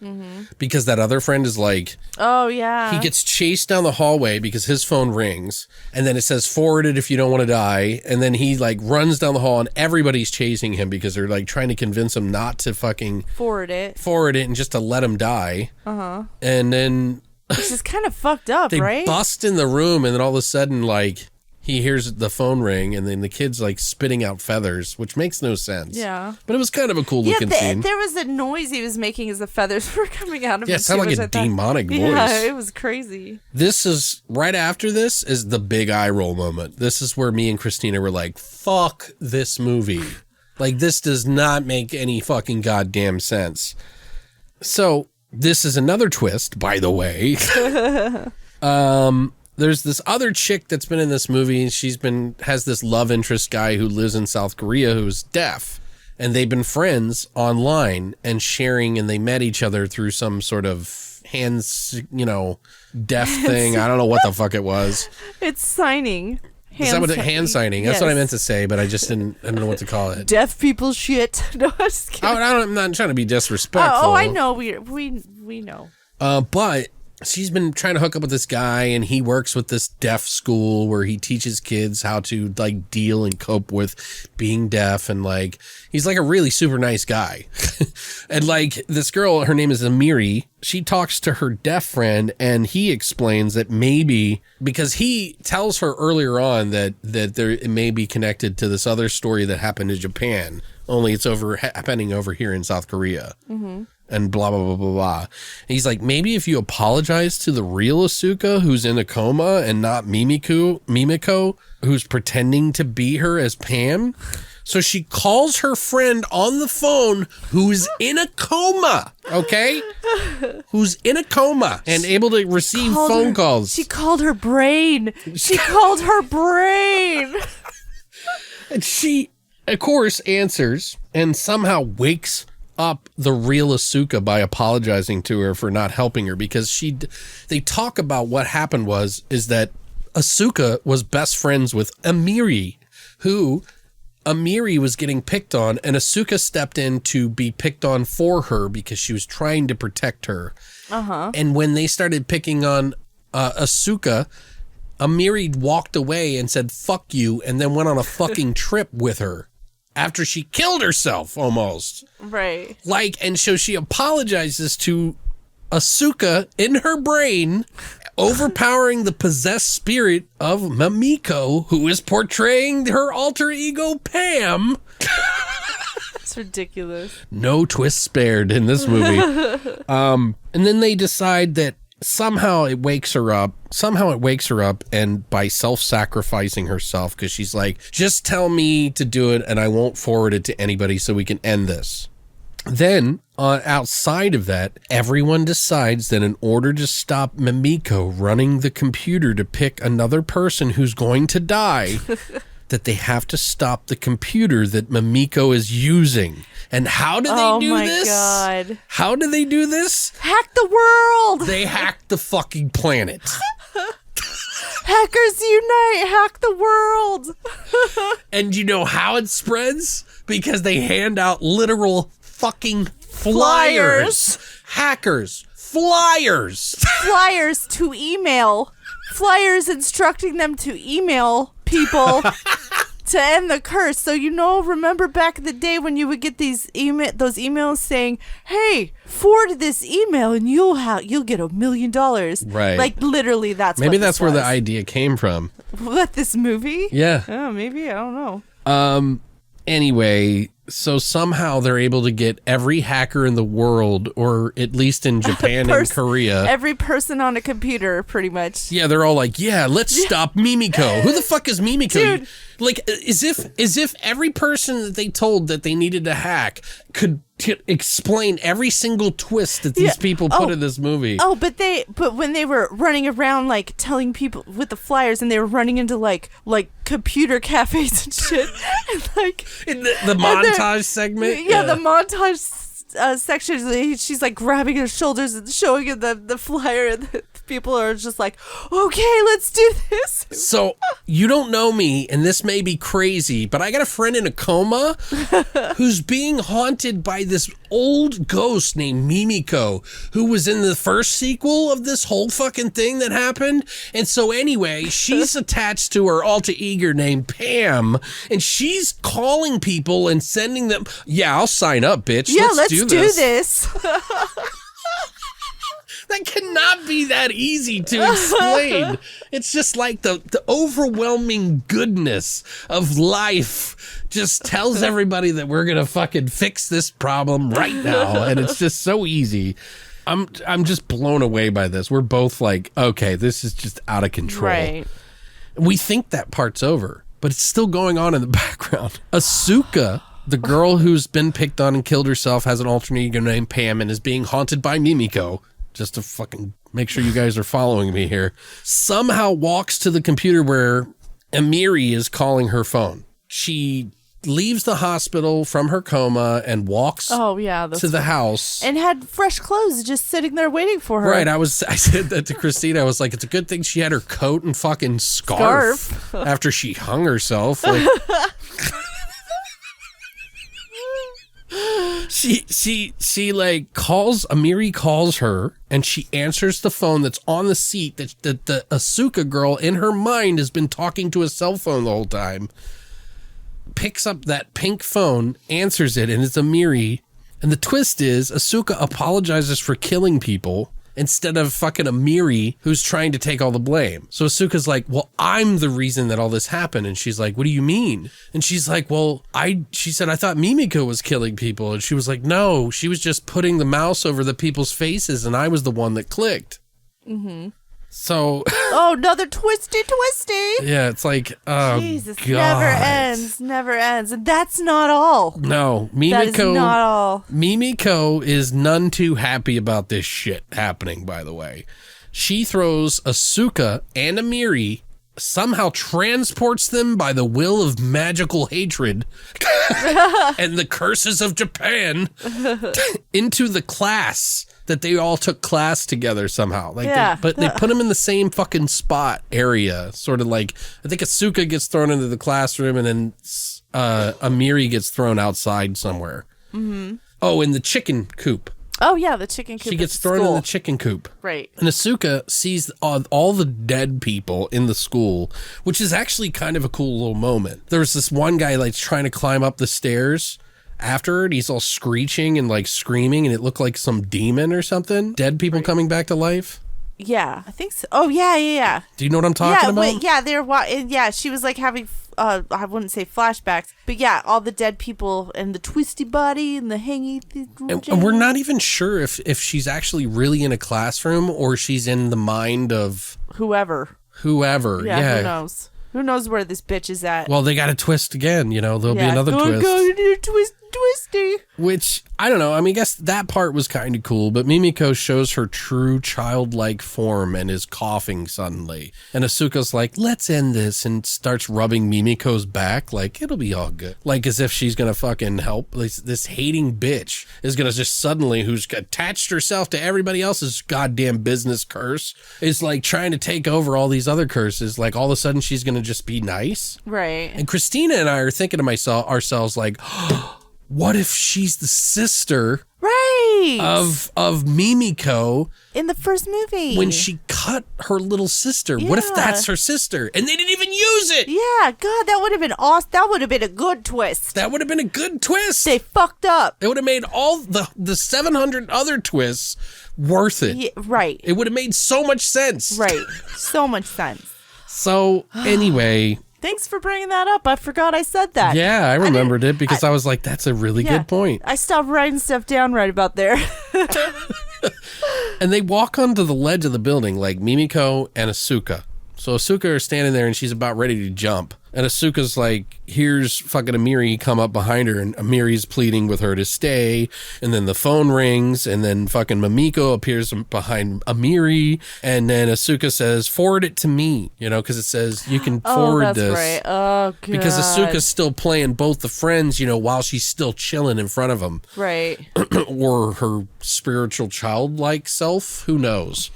because that other friend is like, Oh, yeah. he gets chased down the hallway because his phone rings and then it says forward it if you don't want to die. And then he like runs down the hall and everybody's chasing him because they're like trying to convince him not to fucking forward it. and just to let him die. And then Which is kind of fucked up, they right? bust in the room and then all of a sudden like he hears the phone ring and then the kid's like spitting out feathers, which makes no sense. Yeah. But it was kind of a cool looking scene. There was a noise he was making as the feathers were coming out of Yeah, him. it sounded too, like a which I thought- demonic voice. Yeah, it was crazy. This is right after this is the big eye roll moment. This is where me and Christina were like, fuck this movie. Like, this does not make any fucking goddamn sense. So, this is another twist, by the way. There's this other chick that's been in this movie. Has this love interest guy who lives in South Korea who's deaf. And they've been friends online and sharing, and they met each other through some sort of hands, deaf thing. I don't know what the fuck it was. It's signing. Is that what hand signing? That's what I Yes. meant to say, but I don't know what to call it. Deaf people shit. No, I'm just kidding. I'm not trying to be disrespectful. Oh, I know. We know. But she's been trying to hook up with this guy, and he works with this deaf school where he teaches kids how to like deal and cope with being deaf, and like he's like a really super nice guy. And like this girl, her name is Amiri. She talks to her deaf friend, and he explains that maybe because he tells her earlier on that it may be connected to this other story that happened in Japan, only it's happening over here in South Korea. And blah, blah, blah, blah, blah. And he's like, maybe if you apologize to the real Asuka, who's in a coma, and not Mimiko, who's pretending to be her as Pam. So she calls her friend on the phone who's in a coma, okay? Who's in a coma and able to receive phone calls. She called her brain. She called her brain. And she, of course, answers and somehow wakes up the real Asuka by apologizing to her for not helping her, because they talk about what happened is that Asuka was best friends with Amiri, who Amiri was getting picked on, and Asuka stepped in to be picked on for her because she was trying to protect her. And when they started picking on Asuka, Amiri walked away and said, fuck you, and then went on a fucking trip with her. After she killed herself, almost. Right. And so she apologizes to Asuka in her brain, overpowering the possessed spirit of Mamiko, who is portraying her alter ego, Pam. It's ridiculous. No twist spared in this movie. And then they decide that somehow it wakes her up, and by self-sacrificing herself, because she's like, just tell me to do it and I won't forward it to anybody so we can end this. Then, outside of that, everyone decides that in order to stop Mamiko running the computer to pick another person who's going to die, that they have to stop the computer that Mamiko is using. And how do they do this? Oh my God. How do they do this? Hack the world. They hacked the fucking planet. Hackers unite. Hack the world. And you know how it spreads? Because they hand out literal fucking flyers. Hackers. Flyers. Flyers to email. Flyers instructing them to email people to end the curse. So remember back in the day when you would get those emails saying, "Hey, forward this email and you'll get $1 million." Right. Like literally, that's Maybe what that's this where the was. idea came from. What, this movie? Yeah. Oh, maybe, I don't know. Anyway, so somehow they're able to get every hacker in the world, or at least in Japan and Korea. Every person on a computer, pretty much. Yeah, they're all like, yeah, let's stop Mimiko. Who the fuck is Mimiko? Dude. Like, as if every person that they told that they needed to hack could explain every single twist that these people put in this movie. Oh, but when they were running around like telling people with the flyers, and they were running into like computer cafes and shit, and like in the montage segment. Yeah, the montage section. She's like grabbing her shoulders and showing her the flyer, and the people are just like, okay, let's do this. So you don't know me, and this may be crazy, but I got a friend in a coma who's being haunted by this old ghost named Mimiko, who was in the first sequel of this whole fucking thing that happened. And so anyway, she's attached to her alter ego named Pam, and she's calling people and sending them, yeah, I'll sign up, bitch. Yeah, let's do this. That cannot be that easy to explain. It's just like the overwhelming goodness of life just tells everybody that we're going to fucking fix this problem right now. And it's just so easy. I'm just blown away by this. We're both like, okay, this is just out of control. Right. We think that part's over, but it's still going on in the background. Asuka, the girl who's been picked on and killed herself, has an alter ego named Pam and is being haunted by Mimiko. Just to fucking make sure you guys are following me here, somehow walks to the computer where Amiri is calling her phone. She leaves the hospital from her coma and walks to the house. And had fresh clothes just sitting there waiting for her. Right, I said that to Christina. I was like, it's a good thing she had her coat and fucking scarf. After she hung herself. Like, She like Amiri calls her, and she answers the phone that's on the seat that the Asuka girl in her mind has been talking to a cell phone the whole time. Picks up that pink phone, answers it, and it's Amiri. And the twist is Asuka apologizes for killing people instead of fucking Amiri, who's trying to take all the blame. So Asuka's like, well, I'm the reason that all this happened. And she's like, what do you mean? And she's like, well, she said, I thought Mimiko was killing people. And she was like, no, she was just putting the mouse over the people's faces, and I was the one that clicked. Mm-hmm. So. Oh, another twisty. Yeah, it's like, oh, Jesus, God. never ends. And that's not all. No, Mimiko. That is not all. Mimiko is none too happy about this shit happening, by the way. She throws Asuka and Amiri, somehow transports them by the will of magical hatred and the curses of Japan into the class that they all took class together somehow. Like, they put them in the same fucking spot area. Sort of like, I think Asuka gets thrown into the classroom, and then Amiri gets thrown outside somewhere. Mm-hmm. Oh, in the chicken coop. Oh, yeah, the chicken coop. She gets thrown in the chicken coop. Right. And Asuka sees all the dead people in the school, which is actually kind of a cool little moment. There was this one guy like trying to climb up the stairs after her, and he's all screeching and like screaming, and it looked like some demon or something. Dead people coming back to life. Yeah, I think so. Oh, yeah. Do you know what I'm talking about? Yeah, she was like having, I wouldn't say flashbacks, but yeah, all the dead people and the twisty body and the hangy. And we're not even sure if she's actually really in a classroom or she's in the mind of whoever. Yeah, who knows? Who knows where this bitch is at? Well, they got a twist again, there'll be another twist. Go twisty. Which, I don't know, I mean, I guess that part was kind of cool, but Mimiko shows her true childlike form and is coughing suddenly. And Asuka's like, let's end this, and starts rubbing Mimiko's back, like, it'll be all good. Like, as if she's gonna fucking help. This hating bitch is gonna just suddenly, who's attached herself to everybody else's goddamn business curse, is like trying to take over all these other curses. Like, all of a sudden she's gonna just be nice. Right. And Christina and I are thinking to ourselves like, what if she's the sister of Mimiko in the first movie when she cut her little sister? Yeah. What if that's her sister? And they didn't even use it. Yeah, God, that would have been awesome. That would have been a good twist. That would have been a good twist. They fucked up. It would have made all the 700 other twists worth it. Yeah, right. It would have made so much sense. Right. So much sense. So anyway, thanks for bringing that up. I forgot I said that. Yeah, I remembered it because I was like, that's a really good point. I stopped writing stuff down right about there. And they walk onto the ledge of the building like Mimiko and Asuka. So Asuka is standing there and she's about ready to jump. And Asuka's like, here's fucking Amiri come up behind her, and Amiri's pleading with her to stay. And then the phone rings, and then fucking Mimiko appears behind Amiri. And then Asuka says, forward it to me, because it says you can forward this. Right. Oh, God. Because Asuka's still playing both the friends, while she's still chilling in front of them. Right. Or her spiritual childlike self. Who knows?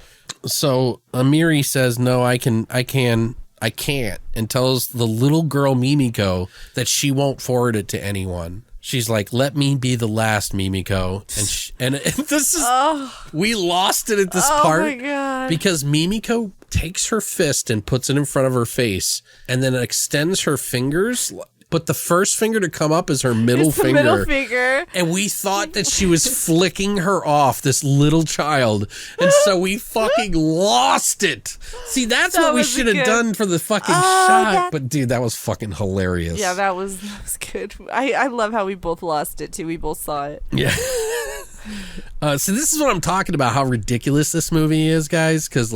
So Amiri says, no, I can't, and tells the little girl Mimiko that she won't forward it to anyone. She's like, let me be the last, Mimiko. And this is, we lost it at this part. Oh my God. Because Mimiko takes her fist and puts it in front of her face and then extends her fingers. But the first finger to come up is her middle finger. Middle finger. And we thought that she was flicking her off, this little child. And so we fucking lost it. See, that's what we should have done for the fucking shot. But dude, that was fucking hilarious. Yeah, that was good. I love how we both lost it too. We both saw it. Yeah. So this is what I'm talking about, how ridiculous this movie is, guys. Because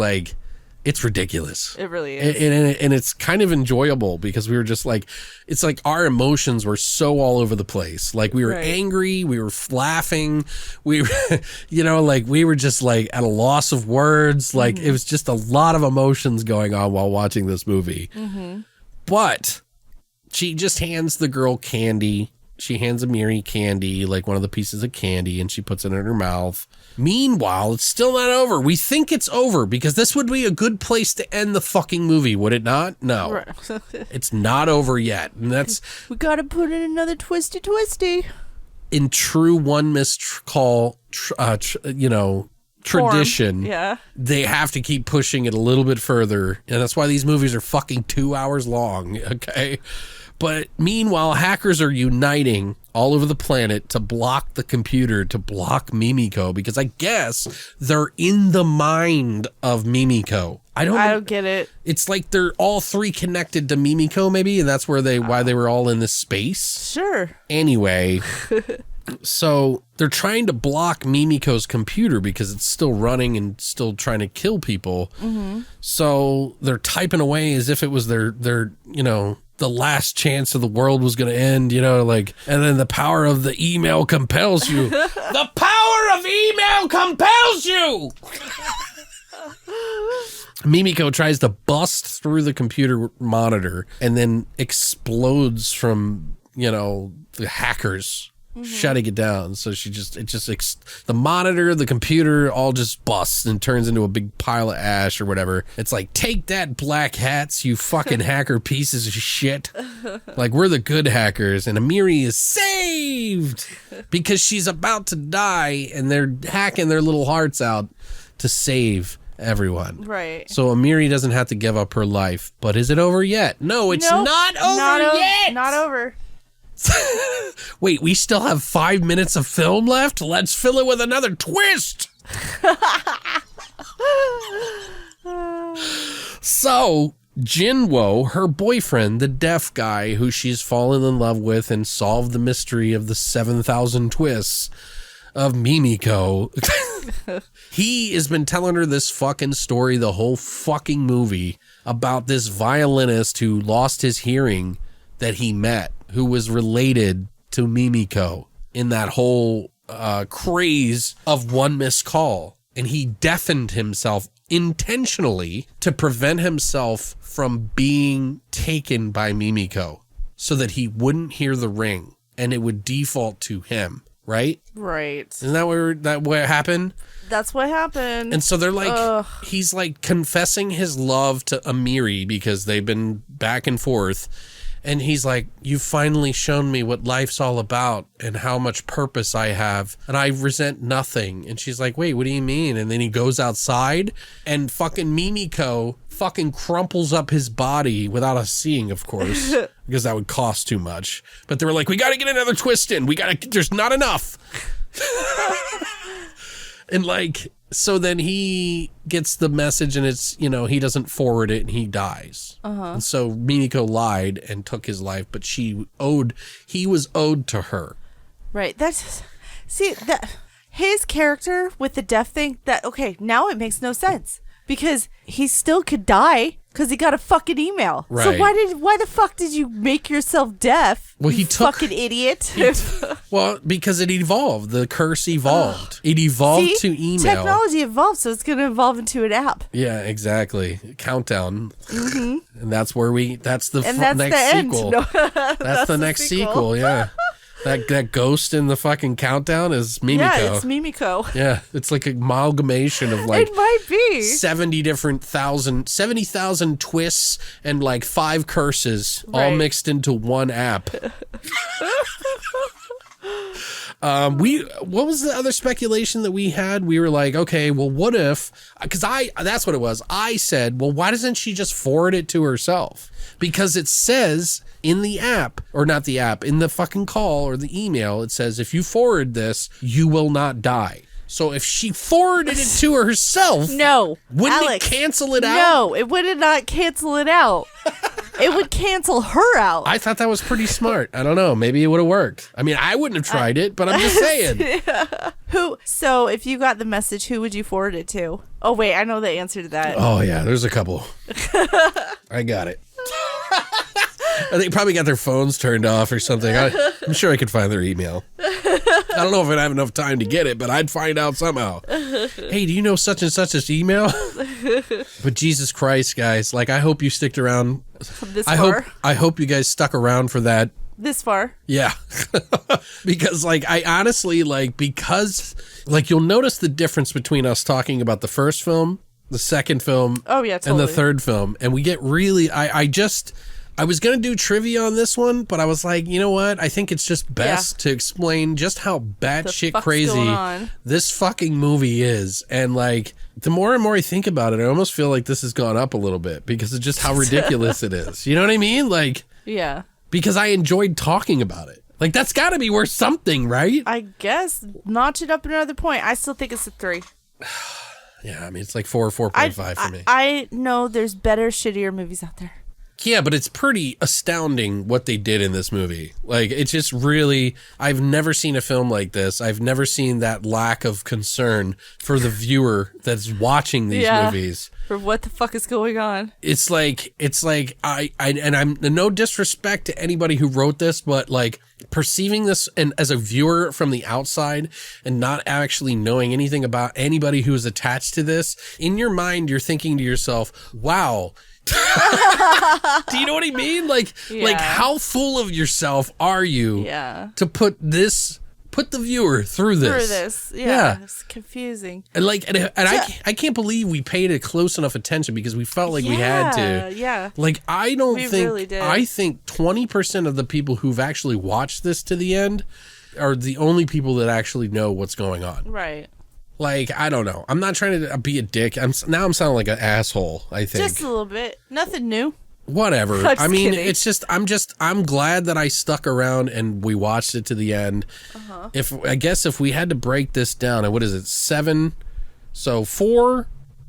it's ridiculous. It really is. And it's kind of enjoyable because we were just like, it's like our emotions were so all over the place. Like we were angry, we were laughing, we were, we were just like at a loss of words. Like it was just a lot of emotions going on while watching this movie. Mm-hmm. But she just hands the girl candy. She hands Amiri candy, like one of the pieces of candy, and she puts it in her mouth. Meanwhile, it's still not over. We think it's over because this would be a good place to end the fucking movie, would it not? No. Right. It's not over yet. And that's... We gotta put in another twisty. In true One Missed Call, tradition, they have to keep pushing it a little bit further. And that's why these movies are fucking 2 hours long, okay? But meanwhile, hackers are uniting all over the planet to block the computer, to block Mimiko, because I guess they're in the mind of Mimiko. I don't get it. It's like they're all three connected to Mimiko, maybe, and that's why they were all in this space. Sure. Anyway, so they're trying to block Mimiko's computer because it's still running and still trying to kill people. Mm-hmm. So they're typing away as if it was their the last chance of the world was going to end, and then the power of the email compels you. The power of email compels you. Mimiko tries to bust through the computer monitor and then explodes from, the hackers shutting it down. So the monitor, the computer all just busts and turns into a big pile of ash or whatever. It's like, take that, black hats, you fucking hacker pieces of shit. Like, we're the good hackers, and Amiri is saved because she's about to die and they're hacking their little hearts out to save everyone. Right. So Amiri doesn't have to give up her life. But is it over yet? No, it's not over yet. Not over. Wait, we still have 5 minutes of film left? Let's fill it with another twist. So, Jinwo, her boyfriend, the deaf guy who she's fallen in love with and solved the mystery of the 7,000 twists of Mimiko, he has been telling her this fucking story the whole fucking movie about this violinist who lost his hearing that he met, who was related to Mimiko in that whole craze of One Missed Call. And he deafened himself intentionally to prevent himself from being taken by Mimiko so that he wouldn't hear the ring and it would default to him, right? Right. Isn't that what happened? That's what happened. And so they're like, he's like confessing his love to Amiri because they've been back and forth. And he's like, you've finally shown me what life's all about and how much purpose I have. And I resent nothing. And she's like, wait, what do you mean? And then he goes outside and fucking Mimiko fucking crumples up his body without us seeing, of course, because that would cost too much. But they were like, we got to get another twist in. There's not enough. And so then he gets the message and it's, he doesn't forward it and he dies. And so Mimiko lied and took his life, but he was owed to her. Right. His character with the deaf thing, now it makes no sense because he still could die Because he got a fucking email. Right. So why the fuck did you make yourself deaf? Well, he you took- fucking idiot. Well, because it evolved. The curse evolved. It evolved See? to email. Technology evolved, so it's going to evolve into an app. Yeah, exactly. Countdown. And that's where that's the And that's next the end. sequel. No, That's the next sequel, yeah. That ghost in the fucking countdown is Mimiko. Yeah, it's Mimiko. Yeah, it's like an amalgamation of like It might be. 70,000 twists and like 5 curses all Right. mixed into one app. What was the other speculation that we had? We were like, okay, well, what if, because that's what it was. I said, well, why doesn't she just forward it to herself? Because it says in the app, or not the app, in the fucking call or the email, it says, if you forward this, you will not die. So if she forwarded it to herself, No. wouldn't Alex, it cancel it out? No, it would not cancel it out. It would cancel her out. I thought that was pretty smart. I don't know. Maybe it would have worked. I mean, I wouldn't have tried it, but I'm just saying. So if you got the message, who would you forward it to? Oh, wait, I know the answer to that. Oh, yeah, there's a couple. I got it. I think probably got their phones turned off or something. I'm sure I could find their email. I don't know if I'd have enough time to get it, but I'd find out somehow. Hey, do you know such and such's email? But Jesus Christ, guys, like, I hope you sticked around. This far? I hope you guys stuck around for that. This far? Yeah. Because, like, I honestly, like, because, like, you'll notice the difference between us talking about the first film, the second film, Oh, yeah, and totally. the third film. And we get really, I was going to do trivia on this one, but I was like, you know what? I think it's just best to explain just how batshit fuck's crazy going on? this fucking movie is. And, like, the more and more I think about it, I almost feel like this has gone up a little bit because of just how ridiculous it is. You know what I mean? Like, Yeah. because I enjoyed talking about it. Like, that's got to be worth something, right? I guess notch it up another point. I still think it's a 3. Yeah, I mean, it's like 4 or 4.5 for me. I know there's better, shittier movies out there. Yeah, but it's pretty astounding what they did in this movie. Like, it's just really, I've never seen a film like this. I've never seen that lack of concern for the viewer that's watching these movies. For what the fuck is going on? It's like and I'm no disrespect to anybody who wrote this, but like perceiving this and as a viewer from the outside and not actually knowing anything about anybody who is attached to this, in your mind, you're thinking to yourself, wow. Do you know what I mean? Like how full of yourself are you to put the viewer through this? Yeah. It's confusing. And like, I can't believe we paid it close enough attention because we felt like we had to. Yeah. Like, I don't think, really did. I think 20% of the people who've actually watched this to the end are the only people that actually know what's going on. Right. Like, I don't know. I'm not trying to be a dick. I'm sounding like an asshole, I think. Just a little bit. Nothing new. Whatever. I'm I mean, kidding. it's just, I'm glad that I stuck around and we watched it to the end. I guess if we had to break this down, what is it? 7. So 4.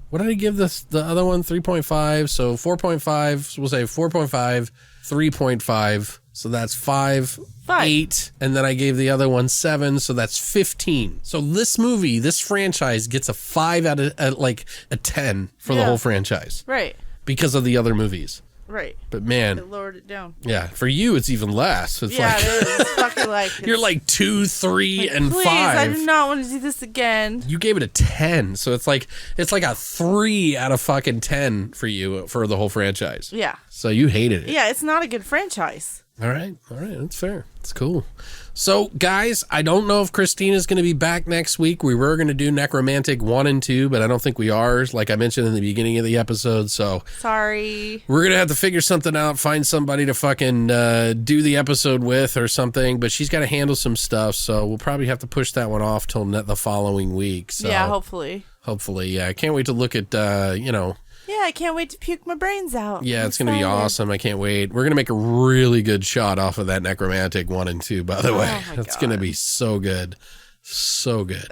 What did I give the other one? 3.5. So 4.5. So we'll say 4.5, 3.5. So that's 5, 8. And then I gave the other one 7. So that's 15. So this movie, this franchise gets a 5 out of like a 10 for the whole franchise. Right. Because of the other movies. Right. But man, It lowered it down. yeah, for you it's even less. It's Yeah, like it is. It's fucking like you're like 2, 3, and please, 5. I do not want to do this again. You gave it a 10, so it's like a 3 out of fucking 10 for you for the whole franchise. Yeah. So you hated it. Yeah, it's not a good franchise. All right, that's fair. It's cool. So, guys, I don't know if Christina's going to be back next week. We were going to do Necromantic 1 and 2, but I don't think we are, like I mentioned in the beginning of the episode. So, Sorry. we're going to have to figure something out, find somebody to fucking do the episode with or something. But she's got to handle some stuff, so we'll probably have to push that one off till the following week. So, Yeah, hopefully. Hopefully, yeah. I can't wait to look at, Yeah, I can't wait to puke my brains out. Yeah, I'm it's going to be excited. awesome. I can't wait. We're going to make a really good shot off of that Necromantic 1 and 2, by the way. my It's going to God. be so good. So good.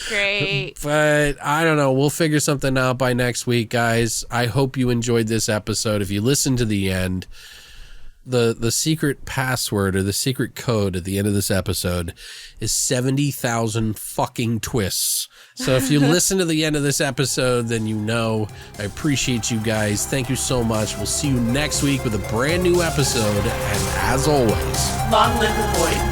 Great. But I don't know. We'll figure something out by next week, guys. I hope you enjoyed this episode. If you listened to the end, The secret password or the secret code at the end of this episode is 70,000 fucking twists. So if you listen to the end of this episode, then you know. I appreciate you guys. Thank you so much. We'll see you next week with a brand new episode. And as always, Long live the void.